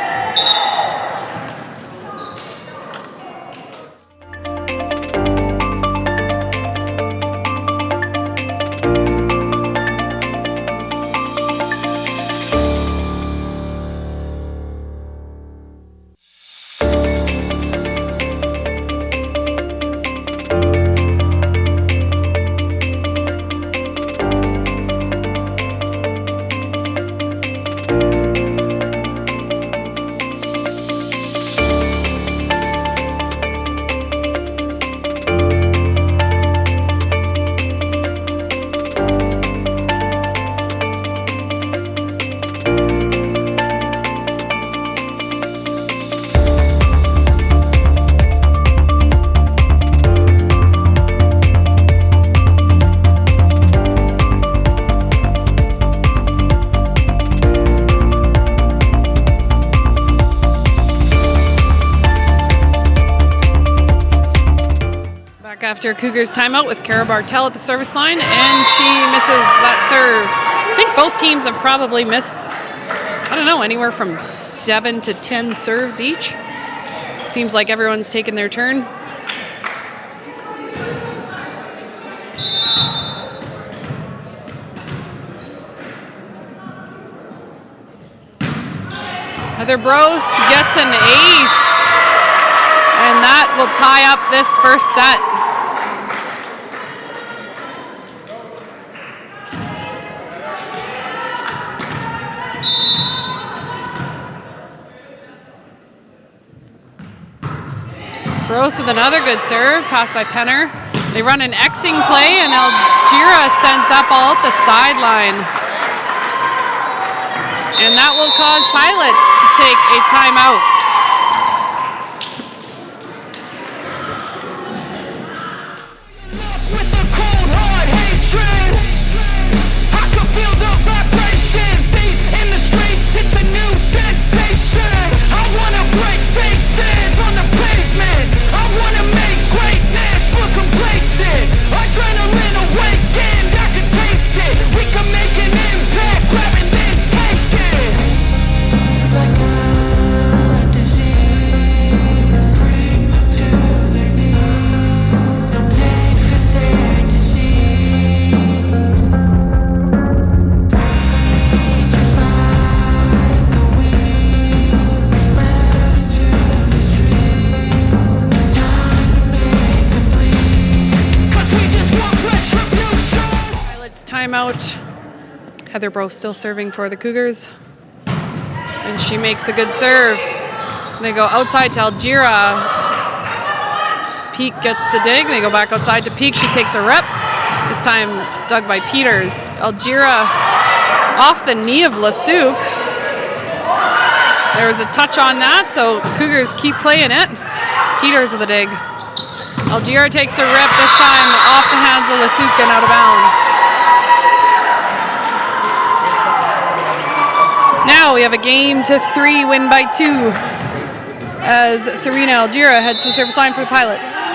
After Cougars timeout with Kara Bartel at the service line, and she misses that serve. I think both teams have probably missed, I don't know, anywhere from 7 to 10 serves each. It seems like everyone's taken their turn. Heather Brost gets an ace, and that will tie up this first set. Gross with another good serve, passed by Penner. They run an Xing play, and Algira sends that ball out the sideline. And that will cause Pilots to take a timeout. out. Heather Bro still serving for the Cougars. And she makes a good serve. They go outside to Algira. Peak gets the dig. They go back outside to Peak. She takes a rep. This time dug by Peters. Algira off the knee of Lasuc. There was a touch on that, so Cougars keep playing it. Peters with a dig. Algira takes a rip, this time off the hands of Lasuc and out of bounds. Now we have a game to 3, win by 2, as Serena Algira heads to the service line for the Pilots.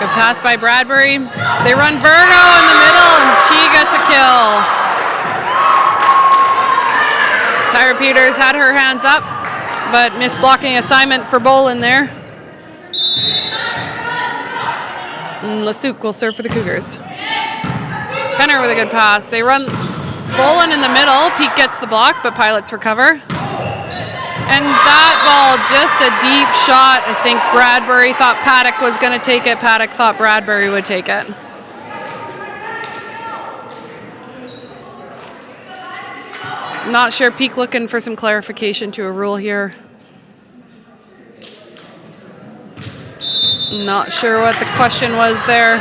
Good pass by Bradbury. They run Virgo in the middle, and she gets a kill. Tyra Peters had her hands up, but missed blocking assignment for Bolin there. And Lasuc will serve for the Cougars. Penner with a good pass. They run Bolin in the middle. Peak gets the block, but Pilots recover. And that ball, just a deep shot. I think Bradbury thought Paddock was going to take it. Paddock thought Bradbury would take it. Not sure. Peak looking for some clarification to a rule here. Not sure what the question was there.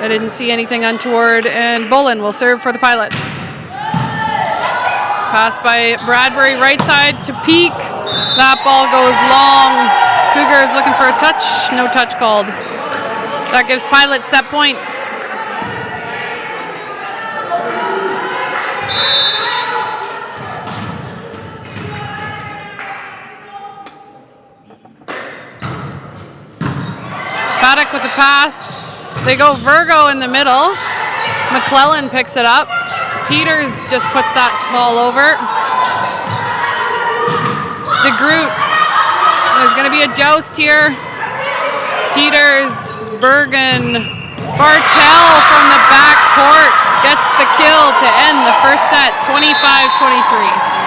I didn't see anything untoward. And Bolin will serve for the Pilots. Pass by Bradbury, right side to Peak. That ball goes long. Cougars looking for a touch. No touch called. That gives Pilots set point. Paddock with the pass. They go Virgo in the middle. McClellan picks it up. Peters just puts that ball over. DeGroot. There's going to be a joust here. Peters, Bergen, Bartel from the back court gets the kill to end the first set, 25-23.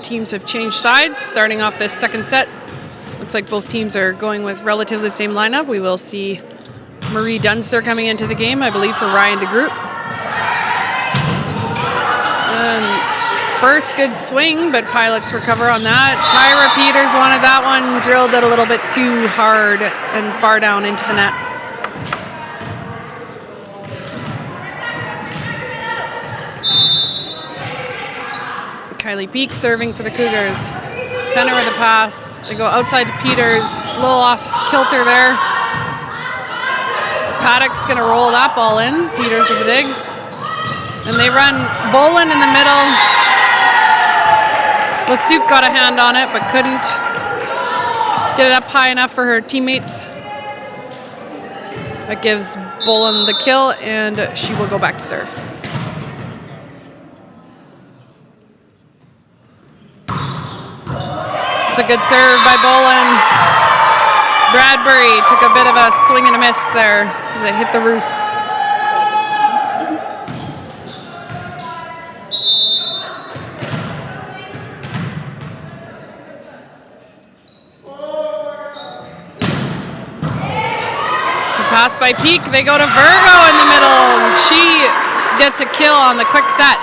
teams have changed sides, starting off this second set. Looks like both teams are going with relatively the same lineup. We will see Marie Dunster coming into the game, I believe, for Ryan DeGroot. First good swing, but Pilots recover on that. Tyra Peters wanted that one, drilled it a little bit too hard and far down into the net. Kylie Peak serving for the Cougars. Penner with the pass. They go outside to Peters. A little off kilter there. Paddock's going to roll that ball in. Peters with the dig. And they run Bolin in the middle. Lasuke got a hand on it, but couldn't get it up high enough for her teammates. That gives Bolin the kill, and she will go back to serve. It's a good serve by Bolin. Bradbury took a bit of a swing and a miss there as it hit the roof. Pass by Peak, they go to Virgo in the middle. She gets a kill on the quick set.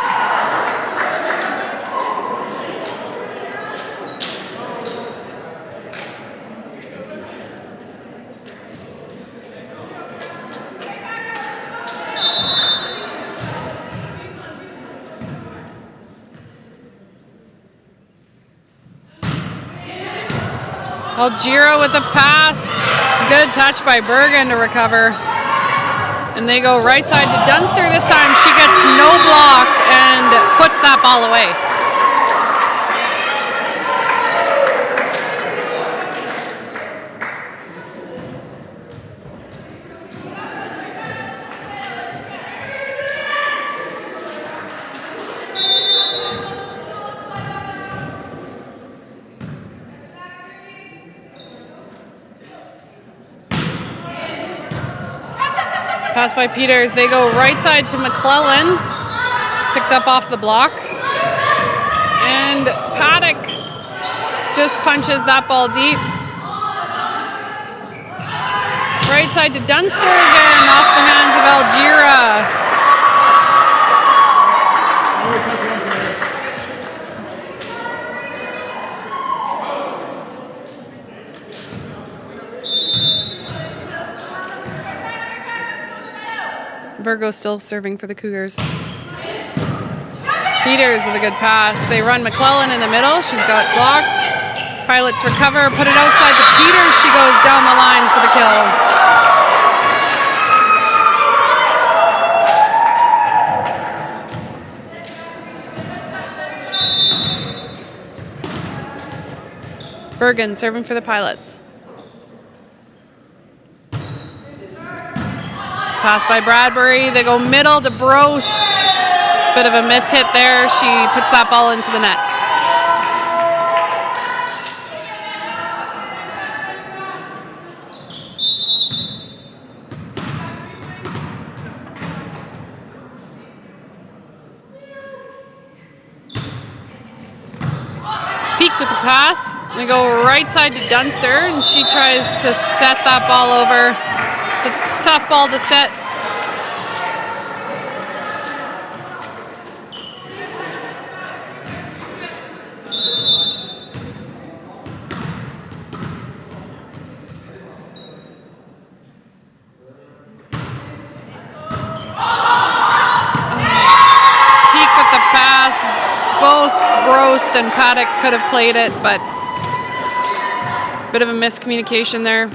Algira with the pass. Good touch by Bergen to recover. And they go right side to Dunster this time. She gets no block and puts that ball away. Pass by Peters. They go right side to McClellan. Picked up off the block. And Paddock just punches that ball deep. Right side to Dunster again, off the hands of Algira. Virgo still serving for the Cougars. Peters with a good pass. They run McClellan in the middle. She's got blocked. Pilots recover, put it outside to Peters. She goes down the line for the kill. Bergen serving for the Pilots. Pass by Bradbury. They go middle to Brost. Bit of a miss hit there. She puts that ball into the net. Peak with the pass. They go right side to Dunster, and she tries to set that ball over. It's a tough ball to set. Peak with the pass. Both Brost and Paddock could have played it, but bit of a miscommunication there.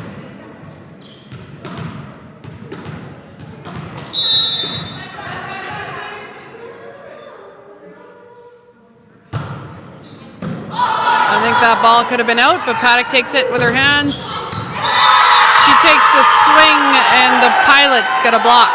I think that ball could have been out, but Paddock takes it with her hands. She takes a swing, and the Pilots got a block.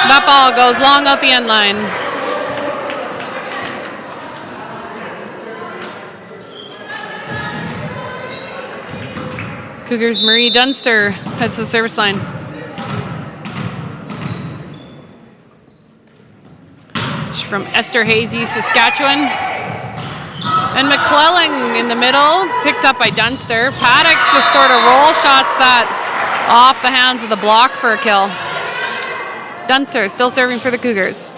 That ball goes long out the end line. Cougars Marie Dunster heads to the service line. She's from Esterhazy, Saskatchewan. And McClellan in the middle, picked up by Dunster. Paddock just sort of roll shots that off the hands of the block for a kill. Dunster still serving for the Cougars.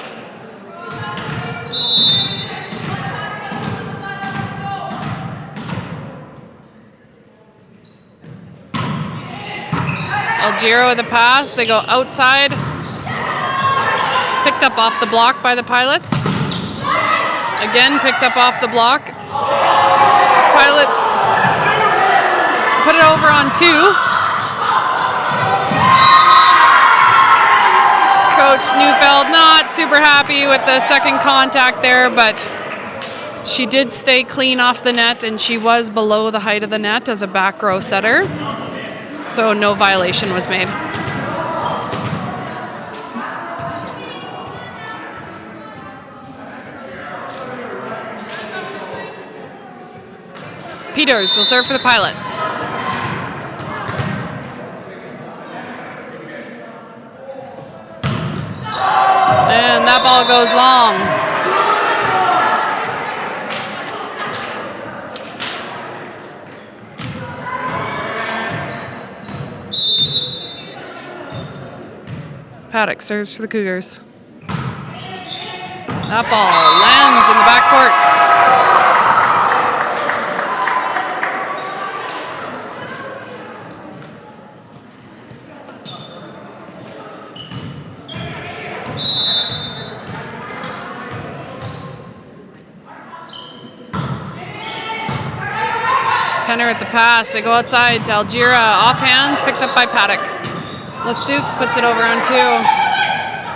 Algero with a pass. They go outside. Picked up off the block by the Pilots. Again, picked up off the block. Pilots put it over on 2. Coach Neufeld not super happy with the second contact there, but she did stay clean off the net, and she was below the height of the net as a back row setter. So no violation was made. Peters will serve for the Pilots. And that ball goes long. Paddock serves for the Cougars. That ball lands in the backcourt. Penner at the pass. They go outside to Algera. Off hands, picked up by Paddock. Lasuk puts it over on 2.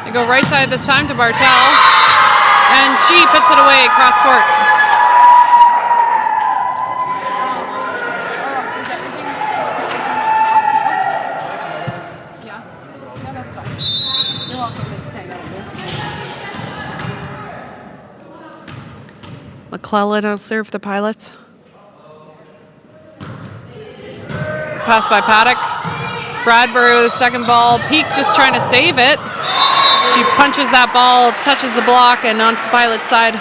They go right side this time to Bartel. And she puts it away cross court. Yeah, that's fine. You're welcome to just hang out here. McClellan will serve the Pilots. Pass by Paddock. Bradbury with the second ball. Peak just trying to save it. She punches that ball, touches the block, and onto the Pilot's side.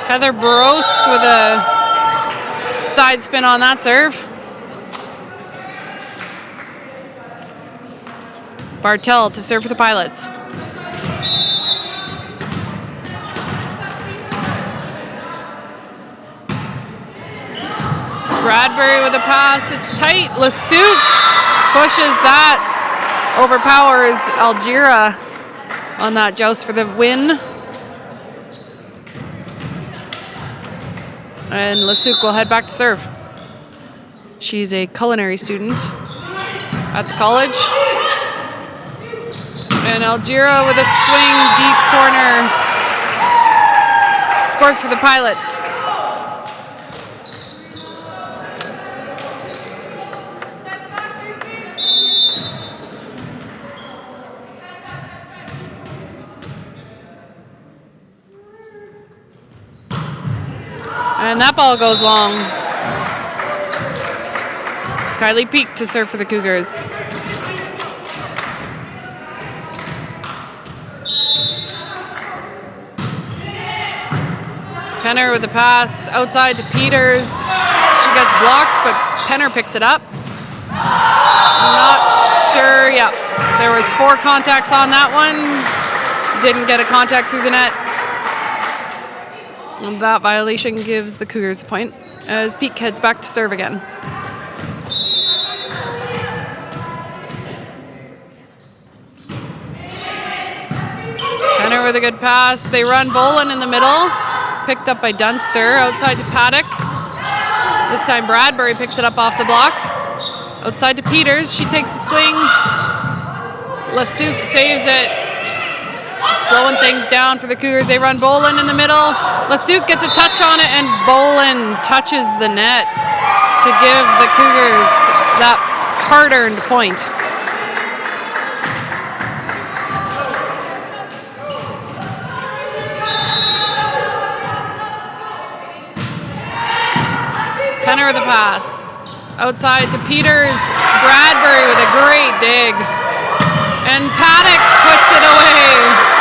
Heather Brost with a side spin on that serve. Bartel to serve for the Pilots. Bradbury with a pass. It's tight. Lasuk pushes that. Overpowers Algera on that joust for the win. And Lasuk will head back to serve. She's a culinary student at the college. And Algera with a swing, deep corners. Scores for the Pilots. And that ball goes long. Kylie Peak to serve for the Cougars. Penner with the pass outside to Peters. She gets blocked, but Penner picks it up. Not sure. Yeah, there was 4 contacts on that one. Didn't get a contact through the net. And that violation gives the Cougars a point as Peak heads back to serve again. Penner with a good pass. They run Bolin in the middle. Picked up by Dunster. Outside to Paddock. This time Bradbury picks it up off the block. Outside to Peters. She takes a swing. Lasuk saves it. Slowing things down for the Cougars. They run Bolin in the middle. Lasuk gets a touch on it, and Bolin touches the net to give the Cougars that hard-earned point. Penner with the pass. Outside to Peters. Bradbury with a great dig. And Paddock puts it away.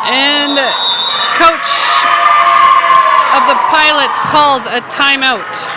And coach of the Pilots calls a timeout.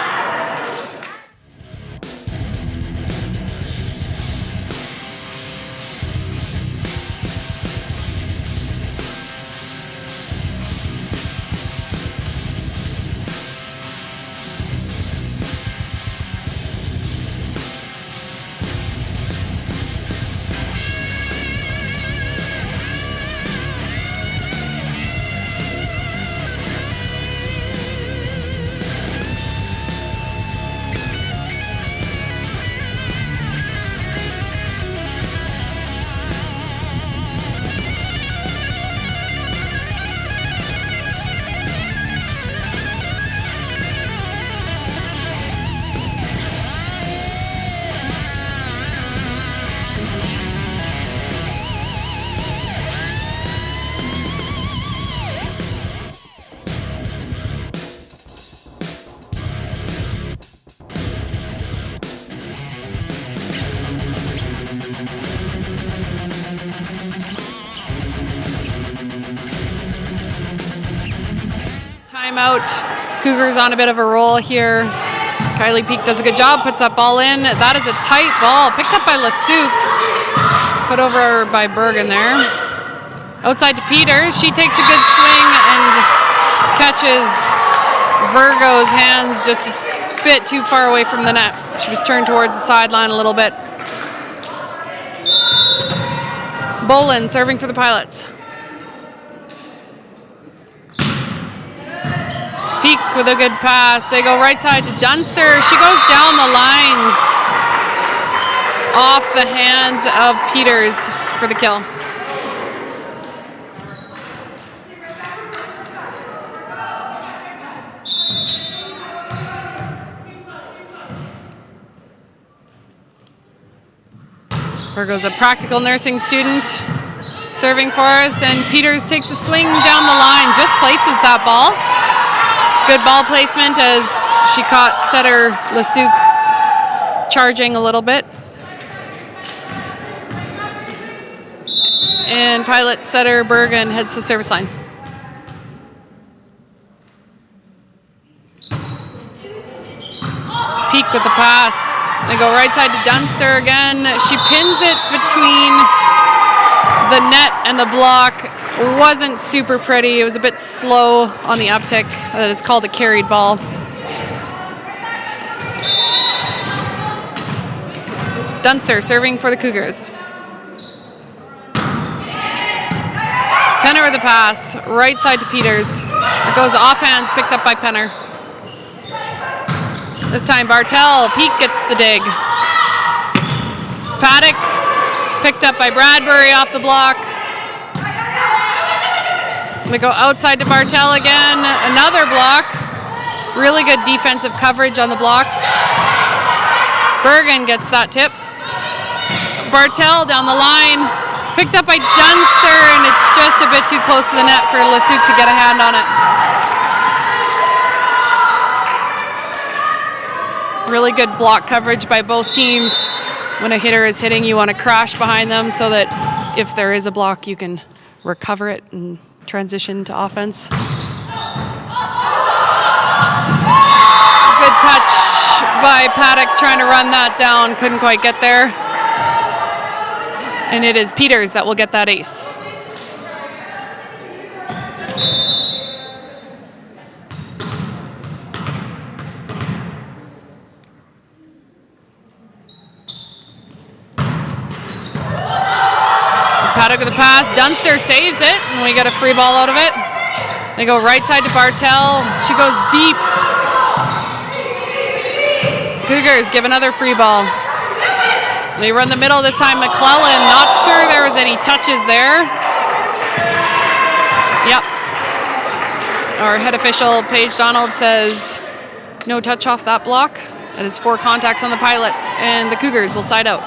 Timeout. Cougars on a bit of a roll here. Kylie Peak does a good job, puts that ball in. That is a tight ball, picked up by Lasuk. Put over by Bergen there. Outside to Peters. She takes a good swing and catches Virgo's hands just a bit too far away from the net. She was turned towards the sideline a little bit. Bolin serving for the Pilots. Peak with a good pass. They go right side to Dunster. She goes down the lines off the hands of Peters for the kill. Virgo's a practical nursing student serving for us, and Peters takes a swing down the line, just places that ball. Good ball placement as she caught setter Lasuk charging a little bit. And Pilot setter Bergen heads to service line. Peak with the pass. They go right side to Dunster again. She pins it between the net and the block. Wasn't super pretty. It was a bit slow on the uptick. It's called a carried ball. Dunster serving for the Cougars. Penner with the pass. Right side to Peters. It goes offhands, picked up by Penner. This time Bartel. Peak gets the dig. Paddock picked up by Bradbury off the block. They go outside to Bartel again. Another block. Really good defensive coverage on the blocks. Bergen gets that tip. Bartel down the line. Picked up by Dunster, and it's just a bit too close to the net for Lasuk to get a hand on it. Really good block coverage by both teams. When a hitter is hitting, you want to crash behind them so that if there is a block, you can recover it and transition to offense. Good touch by Paddock trying to run that down. Couldn't quite get there. And it is Peters that will get that ace. Paddock with the pass. Dunster saves it, and we get a free ball out of it. They go right side to Bartel. She goes deep. Cougars give another free ball. They run the middle this time. McClellan, not sure there was any touches there. Yep. Our head official, Paige Donald, says no touch off that block. That is 4 contacts on the Pilots, and the Cougars will side out.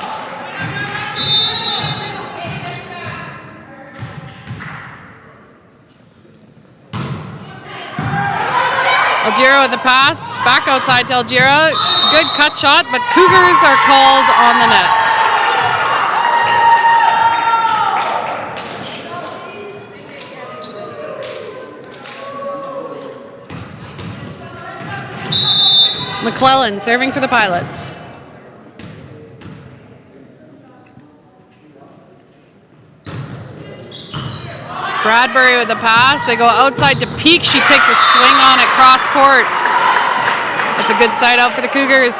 Algira with the pass, back outside to Algira. Good cut shot, but Cougars are called on the net. McClellan serving for the Pilots. Bradbury with the pass. They go outside to Peak. She takes a swing on it cross court. That's a good side out for the Cougars.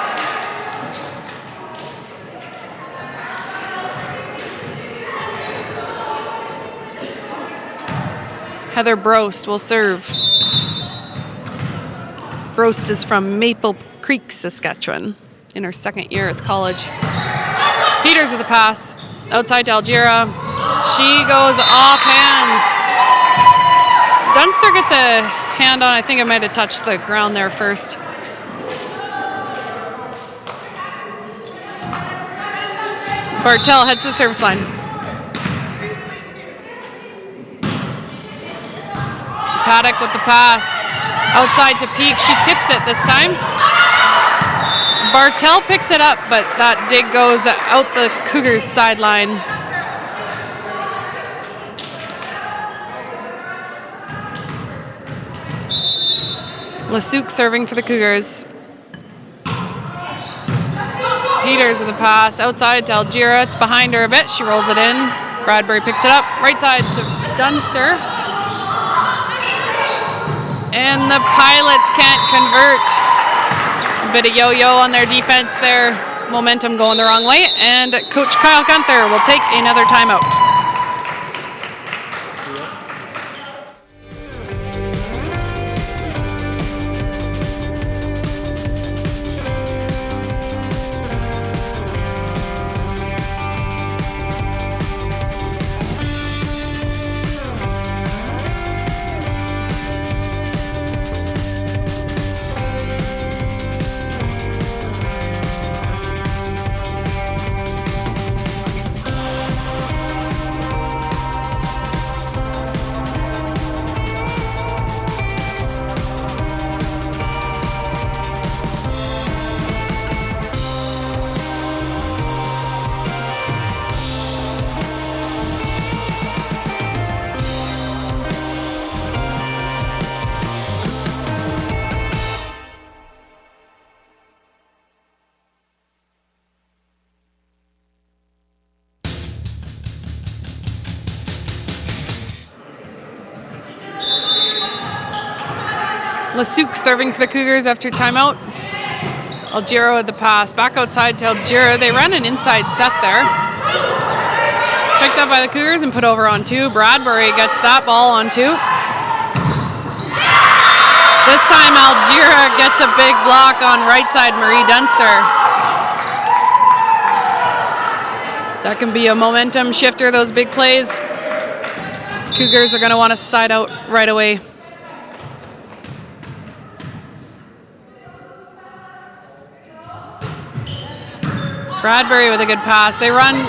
Heather Brost will serve. Brost is from Maple Creek, Saskatchewan, in her second year at the college. Peters with the pass. Outside to Algira. She goes off hands. Dunster gets a hand on. I think it might have touched the ground there first. Bartel heads to the service line. Paddock with the pass. Outside to Peak. She tips it this time. Bartel picks it up, but that dig goes out the Cougars' sideline. Lasuc serving for the Cougars. Peters with the pass outside to Algira. It's behind her a bit. She rolls it in. Bradbury picks it up. Right side to Dunster. And the Pilots can't convert. A bit of yo-yo on their defense there. Momentum going the wrong way. And Coach Kyle Gunther will take another timeout. Lasuc serving for the Cougars after timeout. Algira with the pass. Back outside to Algira. They ran an inside set there. Picked up by the Cougars and put over on two. Bradbury gets that ball on two. This time Algira gets a big block on right side Marie Dunster. That can be a momentum shifter, those big plays. Cougars are going to want to side out right away. Bradbury with a good pass. They run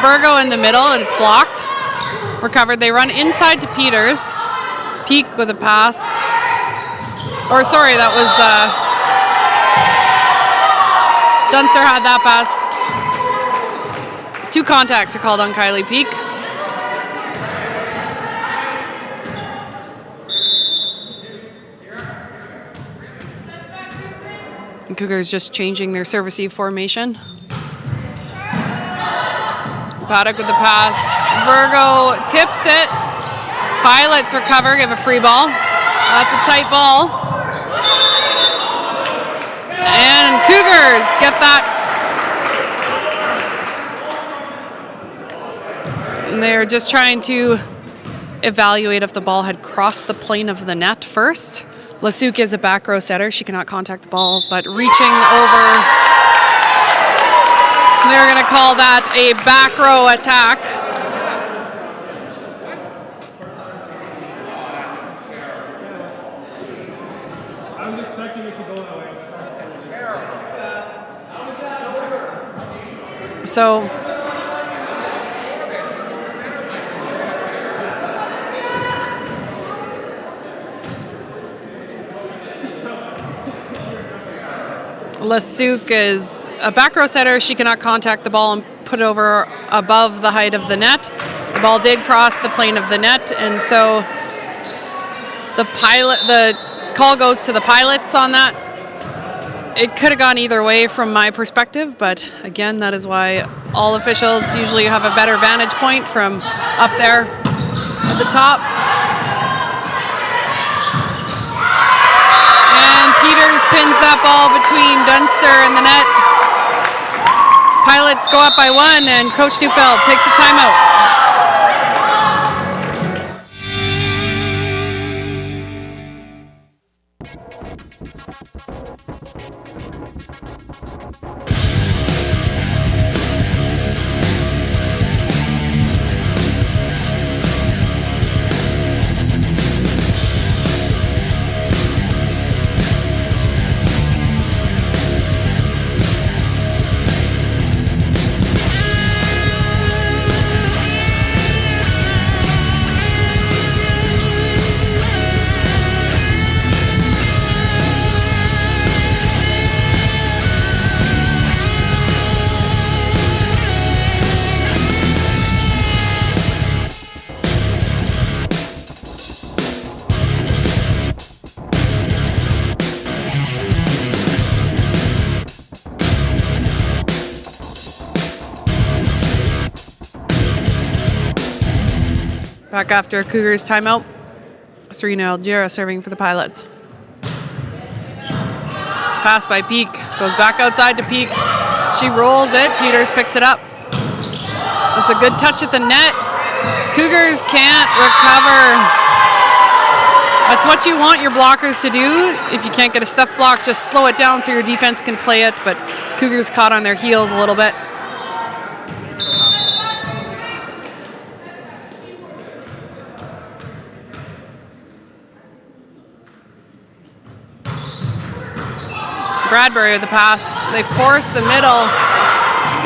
Virgo in the middle and it's blocked. Recovered. They run inside to Peters. Peak with a pass. Or sorry, that was Dunster had that pass. 2 contacts are called on Kylie Peak. And Cougars just changing their serve-receive formation. Paddock with the pass. Virgo tips it. Pilots recover, give a free ball. That's a tight ball. And Cougars get that. And they're just trying to evaluate if the ball had crossed the plane of the net first. Lasuc is a back row setter. She cannot contact the ball, but reaching over, they're going to call that a back row attack. I was expecting it to go that way. So Lasuk is a back row setter. She cannot contact the ball and put it over above the height of the net. The ball did cross the plane of the net, and so the call goes to the pilots on that. It could have gone either way from my perspective, but again, that is why all officials usually have a better vantage point from up there at the top. And Peters pins that ball between Dunster and the net. Pilots go up by 1, and Coach Neufeld takes a timeout. Back after Cougars timeout, Serena Algira serving for the Pilots. Pass by Peak, goes back outside to Peak. She rolls it, Peters picks it up. It's a good touch at the net. Cougars can't recover. That's what you want your blockers to do. If you can't get a stuff block, just slow it down so your defense can play it, but Cougars caught on their heels a little bit. Bradbury with the pass. They force the middle.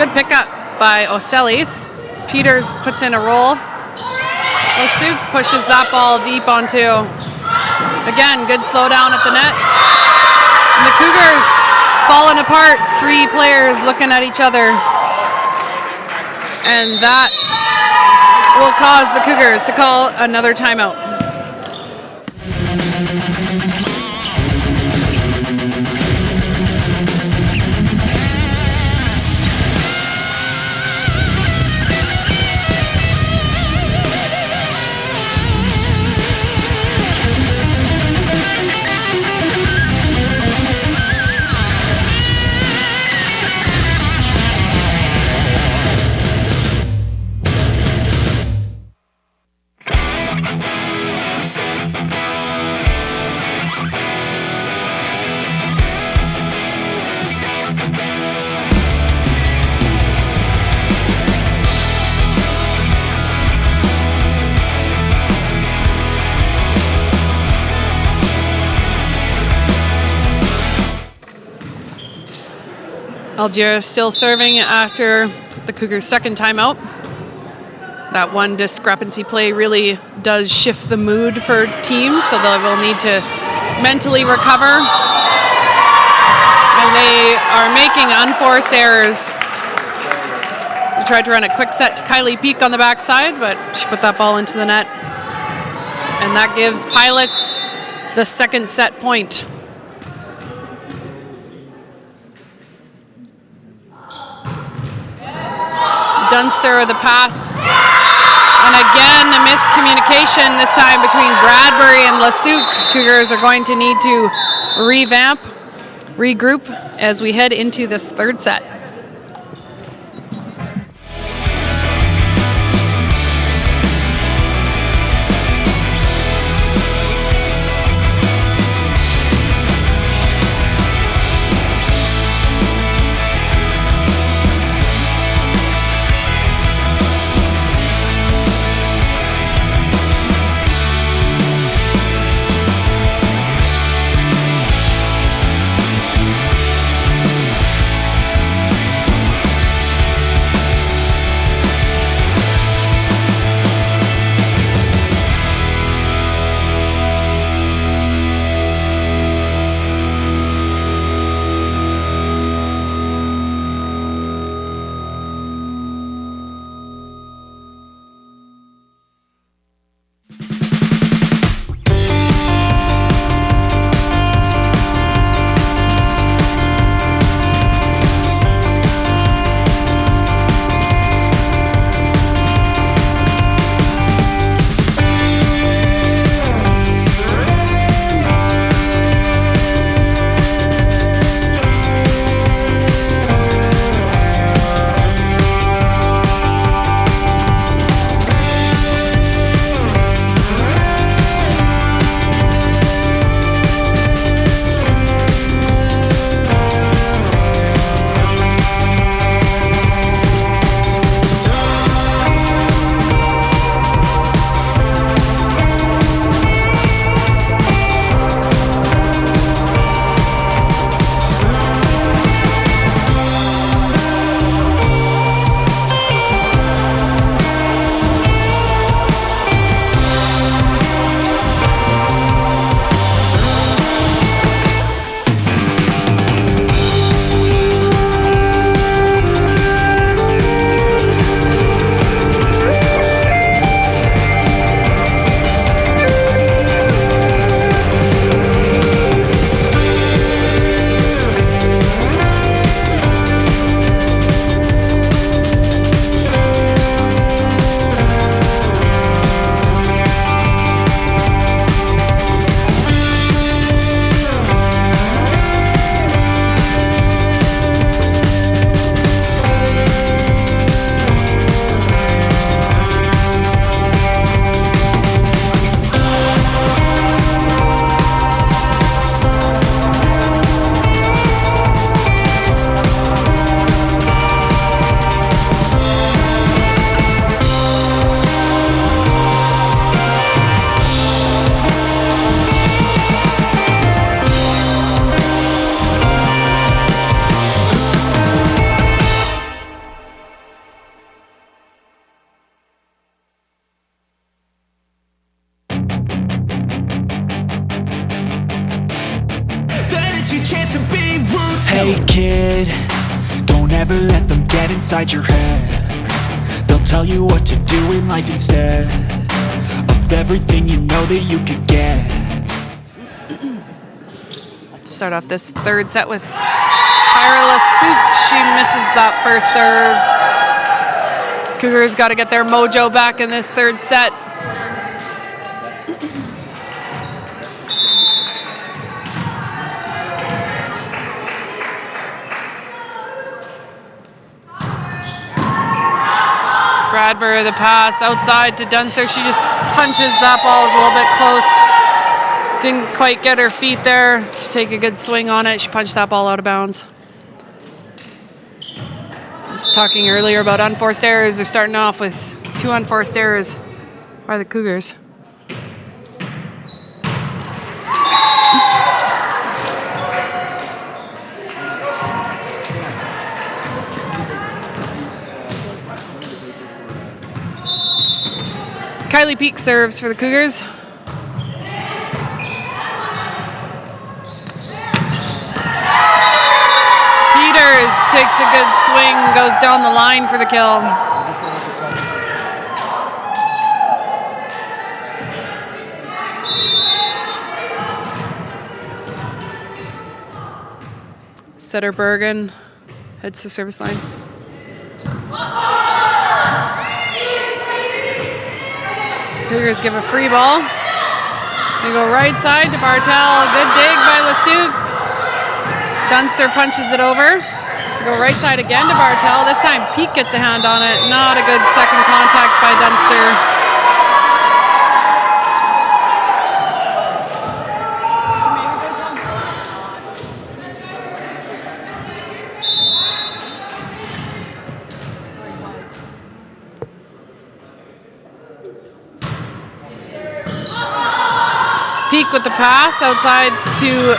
Good pickup by Oselis. Peters puts in a roll. Lasuk pushes that ball deep onto. Again, good slowdown at the net. And the Cougars falling apart. 3 players looking at each other. And that will cause the Cougars to call another timeout. Algira still serving after the Cougars' second timeout. That one discrepancy play really does shift the mood for teams, so they will need to mentally recover. And they are making unforced errors. They tried to run a quick set to Kylie Peak on the backside, but she put that ball into the net. And that gives Pilots the second set point. Dunster with the pass. And again, a miscommunication this time between Bradbury and Lasuk. Cougars are going to need to regroup as we head into this third set. Hey kid, don't ever let them get inside your head. They'll tell you what to do in life instead of everything you know that you could get. Start off this third set with Tyra Lasuk. She misses that first serve. Cougars got to get their mojo back in this third set. Bradbury, the pass outside to Dunster. She just punches that ball. Is a little bit close. Didn't quite get her feet there to take a good swing on it. She punched that ball out of bounds. I was talking earlier about unforced errors. They're starting off with 2 unforced errors by the Cougars. Kylie Peak serves for the Cougars. Peters takes a good swing, goes down the line for the kill. Setter Bergen heads to service line. Cougars give a free ball. They go right side to Bartel. Good dig by Lasuk. Dunster punches it over. They go right side again to Bartel. This time Peak gets a hand on it. Not a good second contact by Dunster. Peak with the pass outside to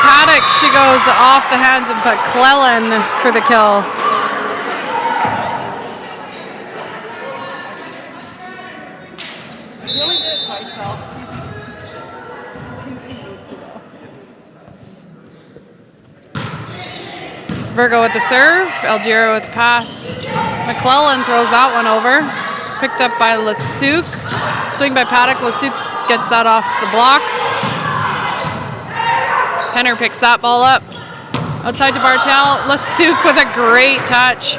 Paddock. She goes off the hands of McClellan for the kill. Virgo with the serve. Algira with the pass. McClellan throws that one over. Picked up by Lasuk. Swing by Paddock. Lasuk gets that off the block. Penner picks that ball up. Outside to Bartel. Lasuk with a great touch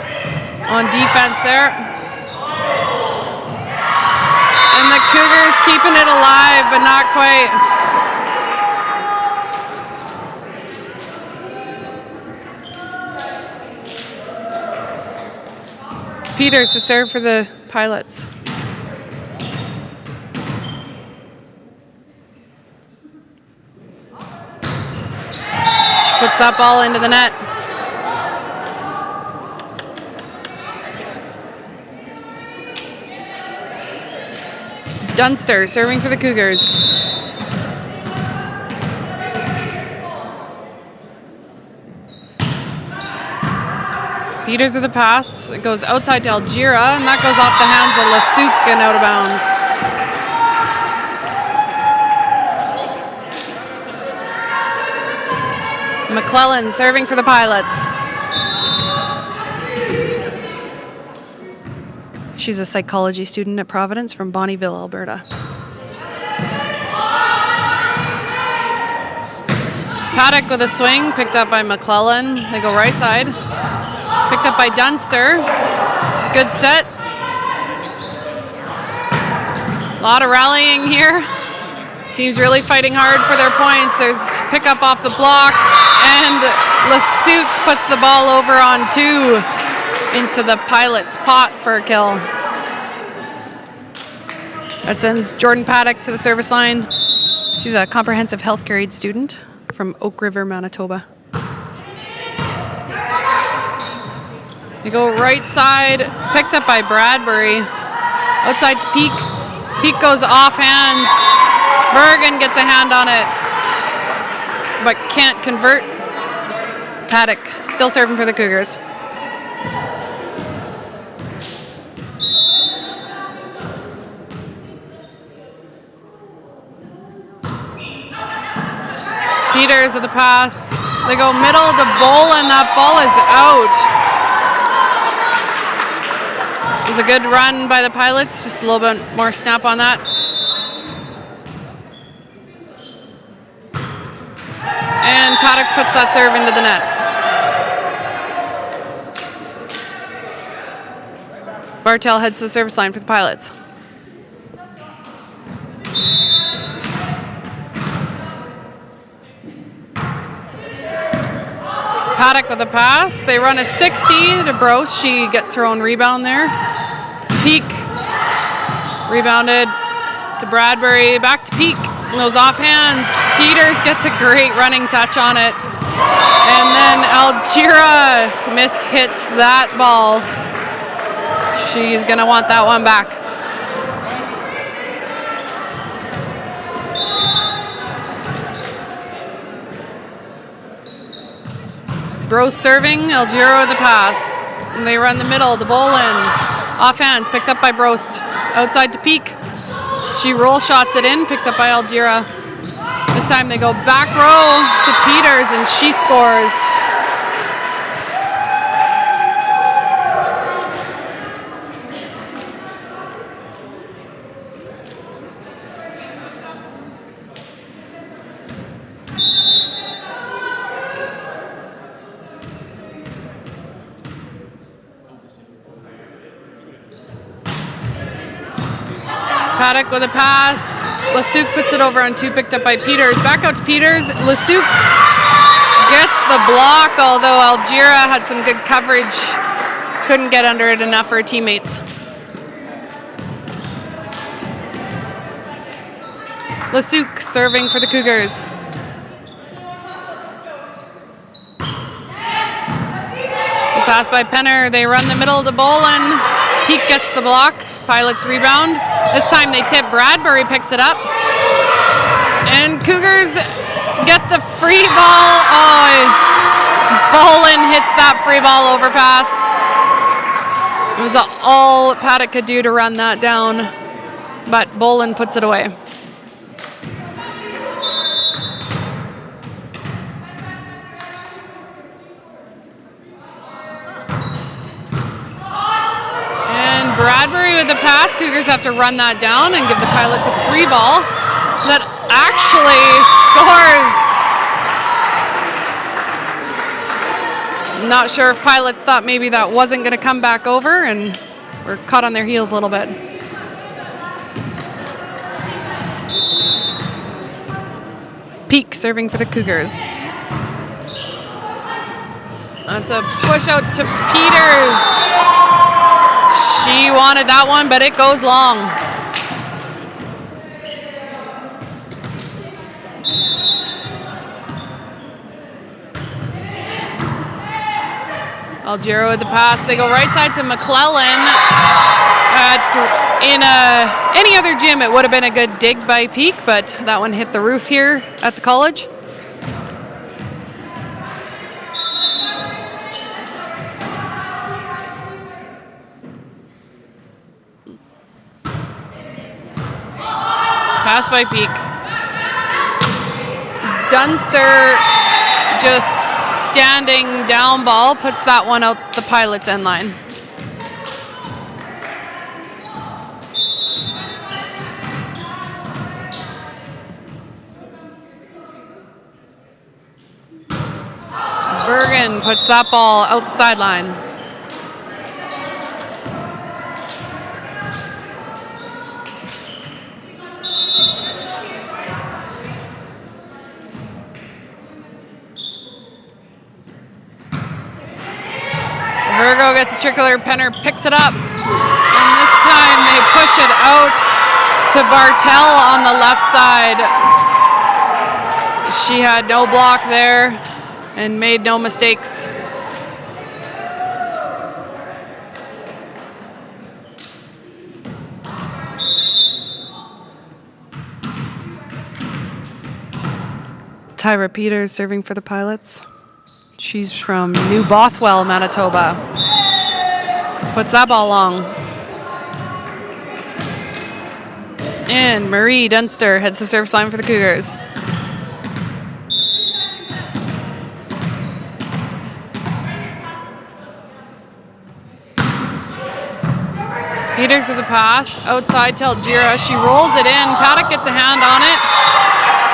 on defense there. And the Cougars keeping it alive, but not quite. Peters to serve for the Pilots. Puts that ball into the net. Dunster serving for the Cougars. Peters with the pass. It goes outside to Algira, and that goes off the hands of Lasuk and out of bounds. McClellan serving for the Pilots. She's a psychology student at Providence from Bonnyville, Alberta. Paddock with a swing, picked up by McClellan. They go right side. Picked up by Dunster. It's a good set. A lot of rallying here. Team's really fighting hard for their points. There's pickup off the block, and Lasuk puts the ball over on 2 into the Pilots' pot for a kill. That sends Jordan Paddock to the service line. She's a comprehensive healthcare aid student from Oak River, Manitoba. We go right side, picked up by Bradbury. Outside to Peak. Peak goes off hands. Bergen gets a hand on it, but can't convert. Paddock still serving for the Cougars. Peters with the pass. They go middle to Bolin. That ball is out. It was a good run by the Pilots. Just a little bit more snap on that. And Paddock puts that serve into the net. Bartel heads to the service line for the Pilots. Paddock with a pass. They run a 60 to Brose. She gets her own rebound there. Peak. Rebounded to Bradbury. Back to Peak. Those offhands. Peters gets a great running touch on it. And then Algira mishits that ball. She's going to want that one back. Brose serving, Algira with the pass. And they run the middle to Bolin. Offhands, picked up by Brost. Outside to Peak. She roll shots it in, picked up by Algira. This time they go back row to Peters and she scores. Paddock with a pass. Lasuc puts it over on two, picked up by Peters. Back out to Peters. Lasuc gets the block, although Algira had some good coverage. Couldn't get under it enough for her teammates. Lasuc serving for the Cougars. The pass by Penner. They run the middle to Bolin. Peak gets the block. Pilots rebound. This time they tip. Bradbury picks it up. And Cougars get the free ball. Oh, Bolin hits that free ball overpass. It was all Paddock could do to run that down, but Bolin puts it away. Bradbury with the pass. Cougars have to run that down and give the Pilots a free ball that actually scores. I'm not sure if Pilots thought maybe that wasn't going to come back over and were caught on their heels a little bit. Peak serving for the Cougars. That's a push out to Peters. She wanted that one, but it goes long. Algira with the pass. They go right side to McClellan. In any other gym, it would have been a good dig by Peak, but that one hit the roof here at the college. Pass by Peak. Dunster just standing down ball, puts that one out the Pilots' end line. Bergen puts that ball out the sideline. Virgo gets a trickler. Penner picks it up. And this time they push it out to Bartel on the left side. She had no block there and made no mistakes. Tyra Peters serving for the Pilots. She's from New Bothwell, Manitoba. Puts that ball long. And Marie Dunster heads to service line for the Cougars. Peters with the pass, outside to Algira. She rolls it in. Paddock gets a hand on it,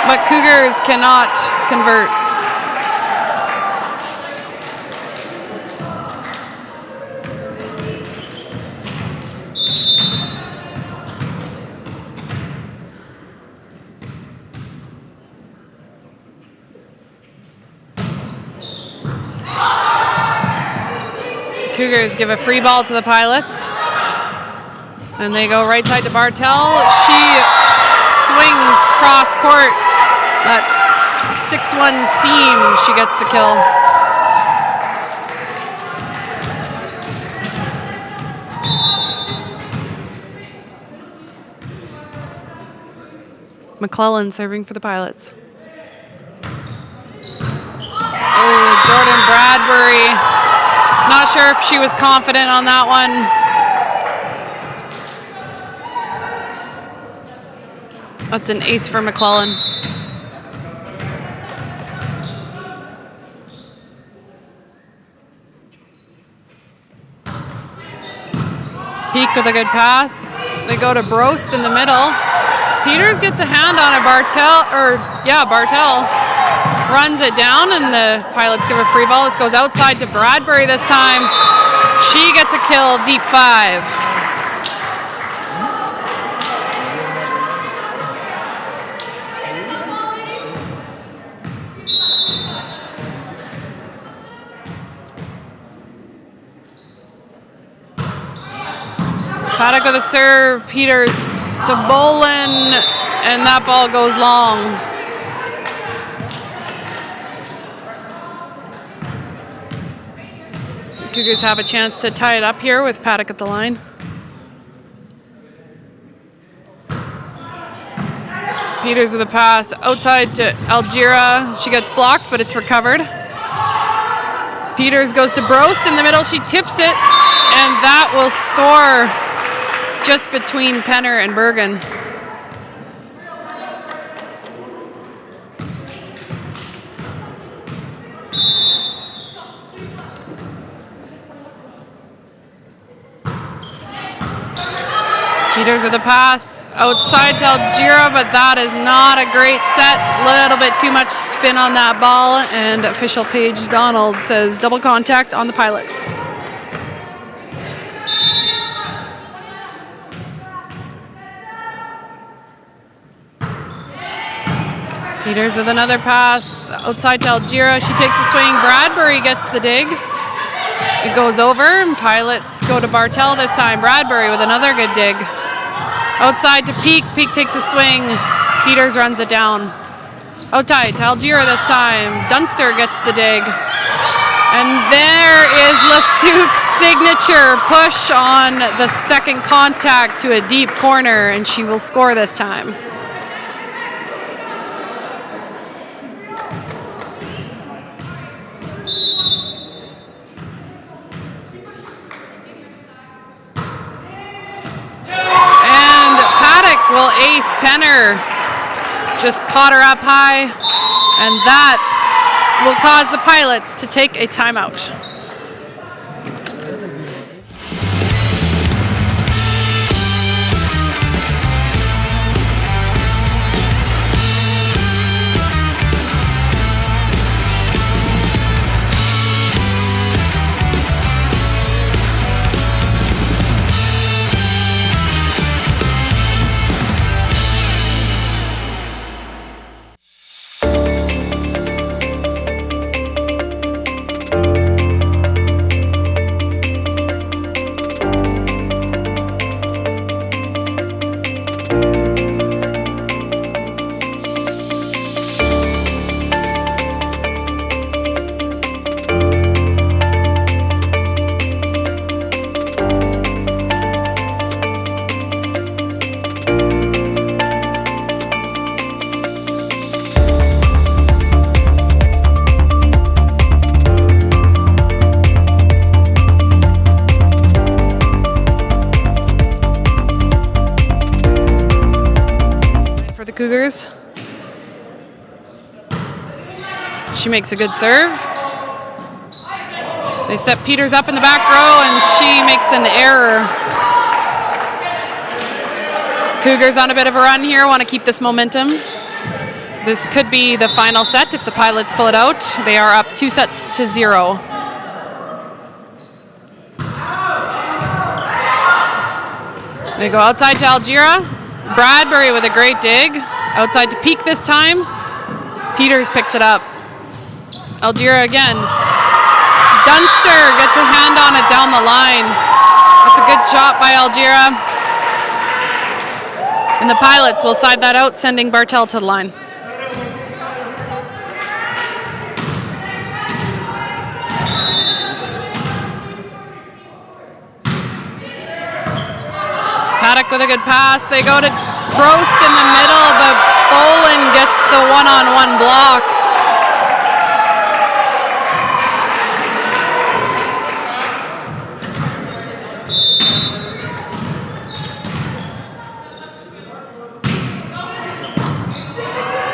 but Cougars cannot convert. Cougars give a free ball to the Pilots. And they go right side to Bartel. She swings cross court. That 6-1 seam, she gets the kill. McClellan serving for the Pilots. Oh, Jordan Bradbury. Not sure if she was confident on that one. That's an ace for McClellan. Peak with a good pass. They go to Brost in the middle. Peters gets a hand on it. Bartel runs it down, and the Pilots give a free ball. This goes outside to Bradbury this time. She gets a kill, deep 5. Paddock with a serve. Peters to Bolin, and that ball goes long. Cougars have a chance to tie it up here with Paddock at the line. Peters with a pass outside to Algira. She gets blocked, but it's recovered. Peters goes to Brost in the middle. She tips it, and that will score just between Penner and Bergen. Peters with a pass outside to Algira, but that is not a great set. A little bit too much spin on that ball, and official Paige Donald says double contact on the Pilots. Peters with another pass outside to Algira. She takes a swing. Bradbury gets the dig. It goes over, and Pilots go to Bartel this time. Bradbury with another good dig. Outside to Peak. Peak takes a swing. Peters runs it down. Outside to Algira this time. Dunster gets the dig. And there is Lasuk's signature push on the second contact to a deep corner, and she will score this time. Will ace Penner. Just caught her up high, and that will cause the Pilots to take a timeout. Cougars. She makes a good serve. They set Peters up in the back row, and she makes an error. Cougars on a bit of a run here, want to keep this momentum. This could be the final set if the Pilots pull it out. They are up 2-0. They go outside to Algira. Bradbury with a great dig. Outside to Peak this time. Peters picks it up. Algira again. Dunster gets a hand on it down the line. That's a good shot by Algira. And the Pilots will side that out, sending Bartel to the line. Paddock with a good pass. They go to Prost in the middle, but Bolin gets the one-on-one block.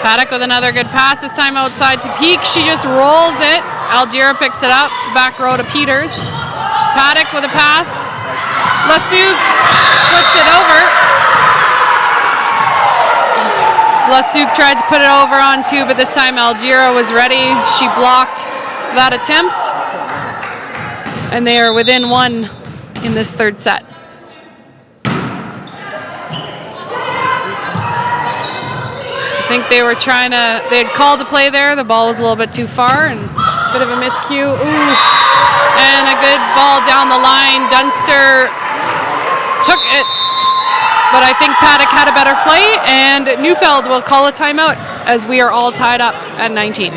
Paddock with another good pass, this time outside to Peak. She just rolls it. Algira picks it up. Back row to Peters. Paddock with a pass. Lasuk puts it over. Lasuk tried to put it over on two, but this time Algira was ready. She blocked that attempt. And they are within one in this third set. I think they were trying to, they had called a play there. The ball was a little bit too far and a bit of a miscue. Ooh. And a good ball down the line. Dunster took it, but I think Paddock had a better play, and Neufeld will call a timeout as we are all tied up at 19.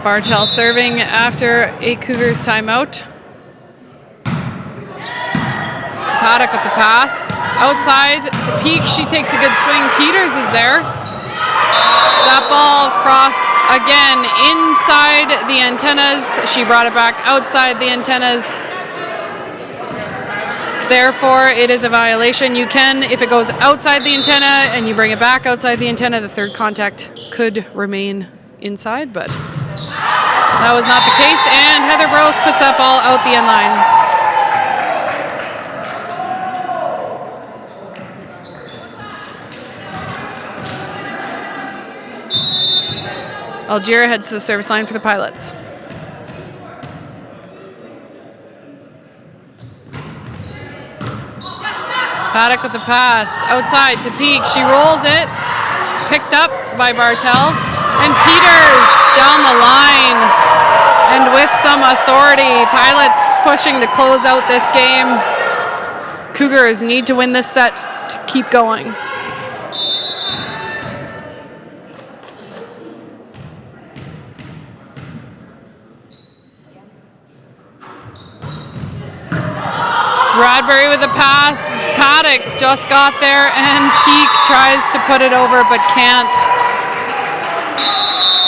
Bartel serving after a Cougars timeout. Paddock with the pass. Outside to Peak. She takes a good swing. Peters is there. That ball crossed again inside the antennas. She brought it back outside the antennas. Therefore, it is a violation. You can, if it goes outside the antenna and you bring it back outside the antenna, the third contact could remain inside, but that was not the case, and Heather Brose puts that ball out the end line. Algira heads to the service line for the Pilots. Paddock with the pass, outside to Peak. She rolls it, picked up by Bartel. And Peters down the line, and with some authority. Pilots pushing to close out this game. Cougars need to win this set to keep going. Bradbury with the pass. Paddock just got there, and Peak tries to put it over but can't.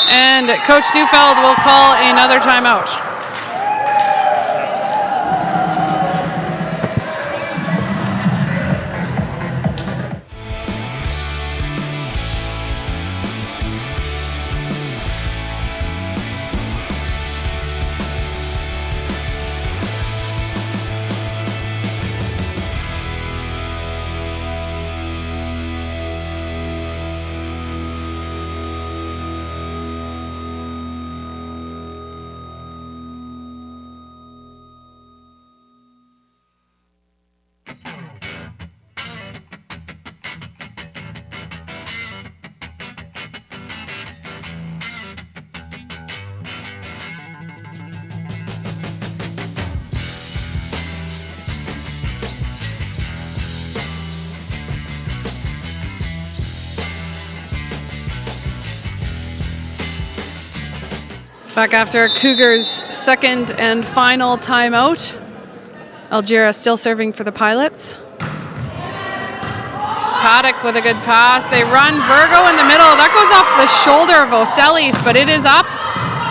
And Coach Neufeld will call another timeout. Back after Cougars' second and final timeout. Algira still serving for the Pilots. Paddock with a good pass. They run Virgo in the middle. That goes off the shoulder of Oselis, but it is up.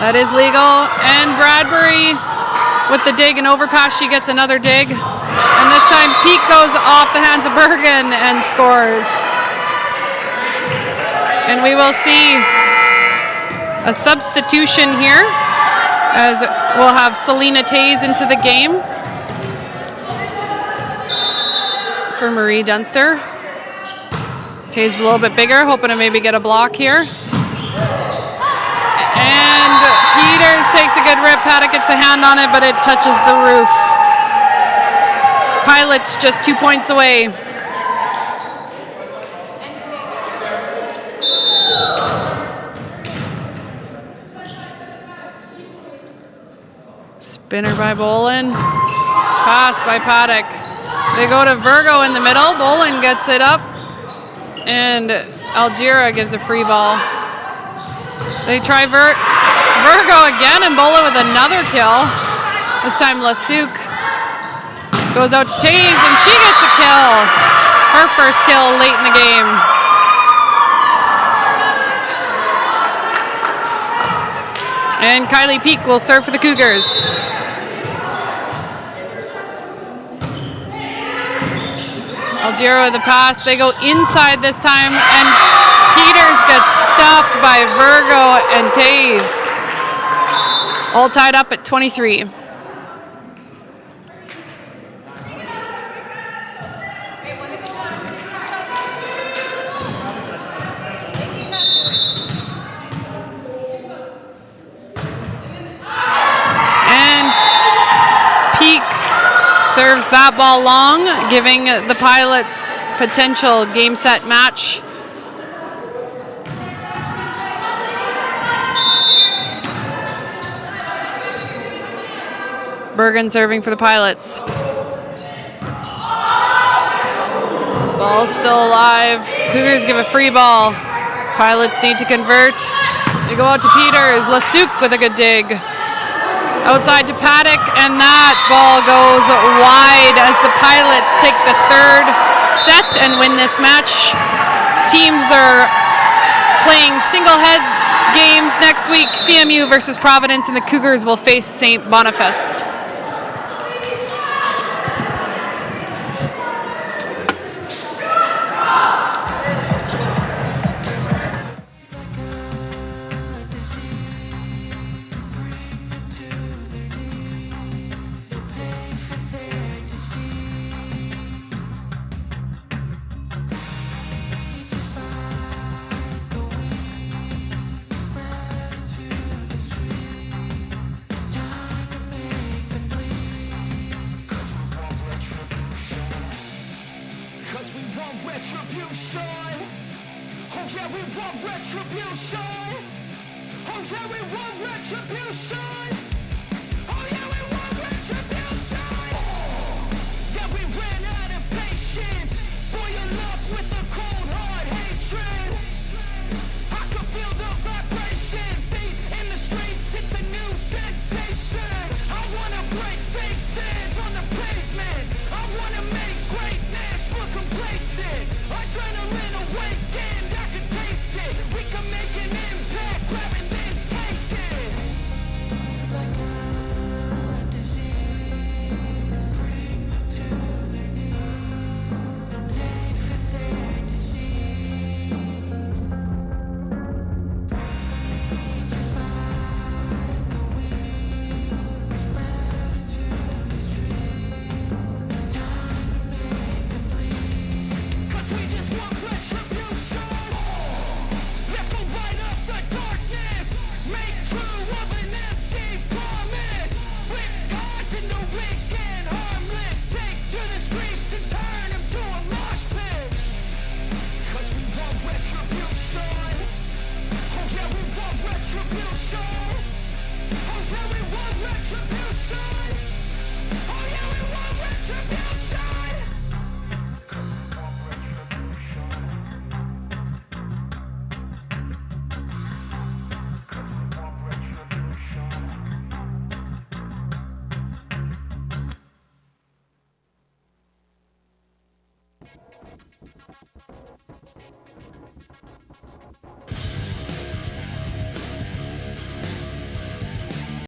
That is legal. And Bradbury with the dig and overpass. She gets another dig. And this time Peak goes off the hands of Bergen and scores. And we will see a substitution here as we'll have Selena Tays into the game for Marie Dunster. Tays is a little bit bigger, hoping to maybe get a block here. And Peters takes a good rip. Paddock gets a hand on it, but it touches the roof. Pilots just 2 points away. Spinner by Bolin. Pass by Paddock. They go to Virgo in the middle. Bolin gets it up. And Algira gives a free ball. They try Virgo again, and Bolin with another kill. This time Lasuk goes out to Tays, and she gets a kill. Her first kill late in the game. And Kylie Peak will serve for the Cougars. Algira with the pass. They go inside this time, and Peters gets stuffed by Virgo and Taves. All tied up at 23. Serves that ball long, giving the Pilots potential game set match. Bergen serving for the Pilots. Ball's still alive. Cougars give a free ball. Pilots need to convert. They go out to Peters. Lasuk with a good dig. Outside to Paddock, and that ball goes wide as the Pilots take the third set and win this match. Teams are playing single head games next week. CMU versus Providence, and the Cougars will face St. Boniface.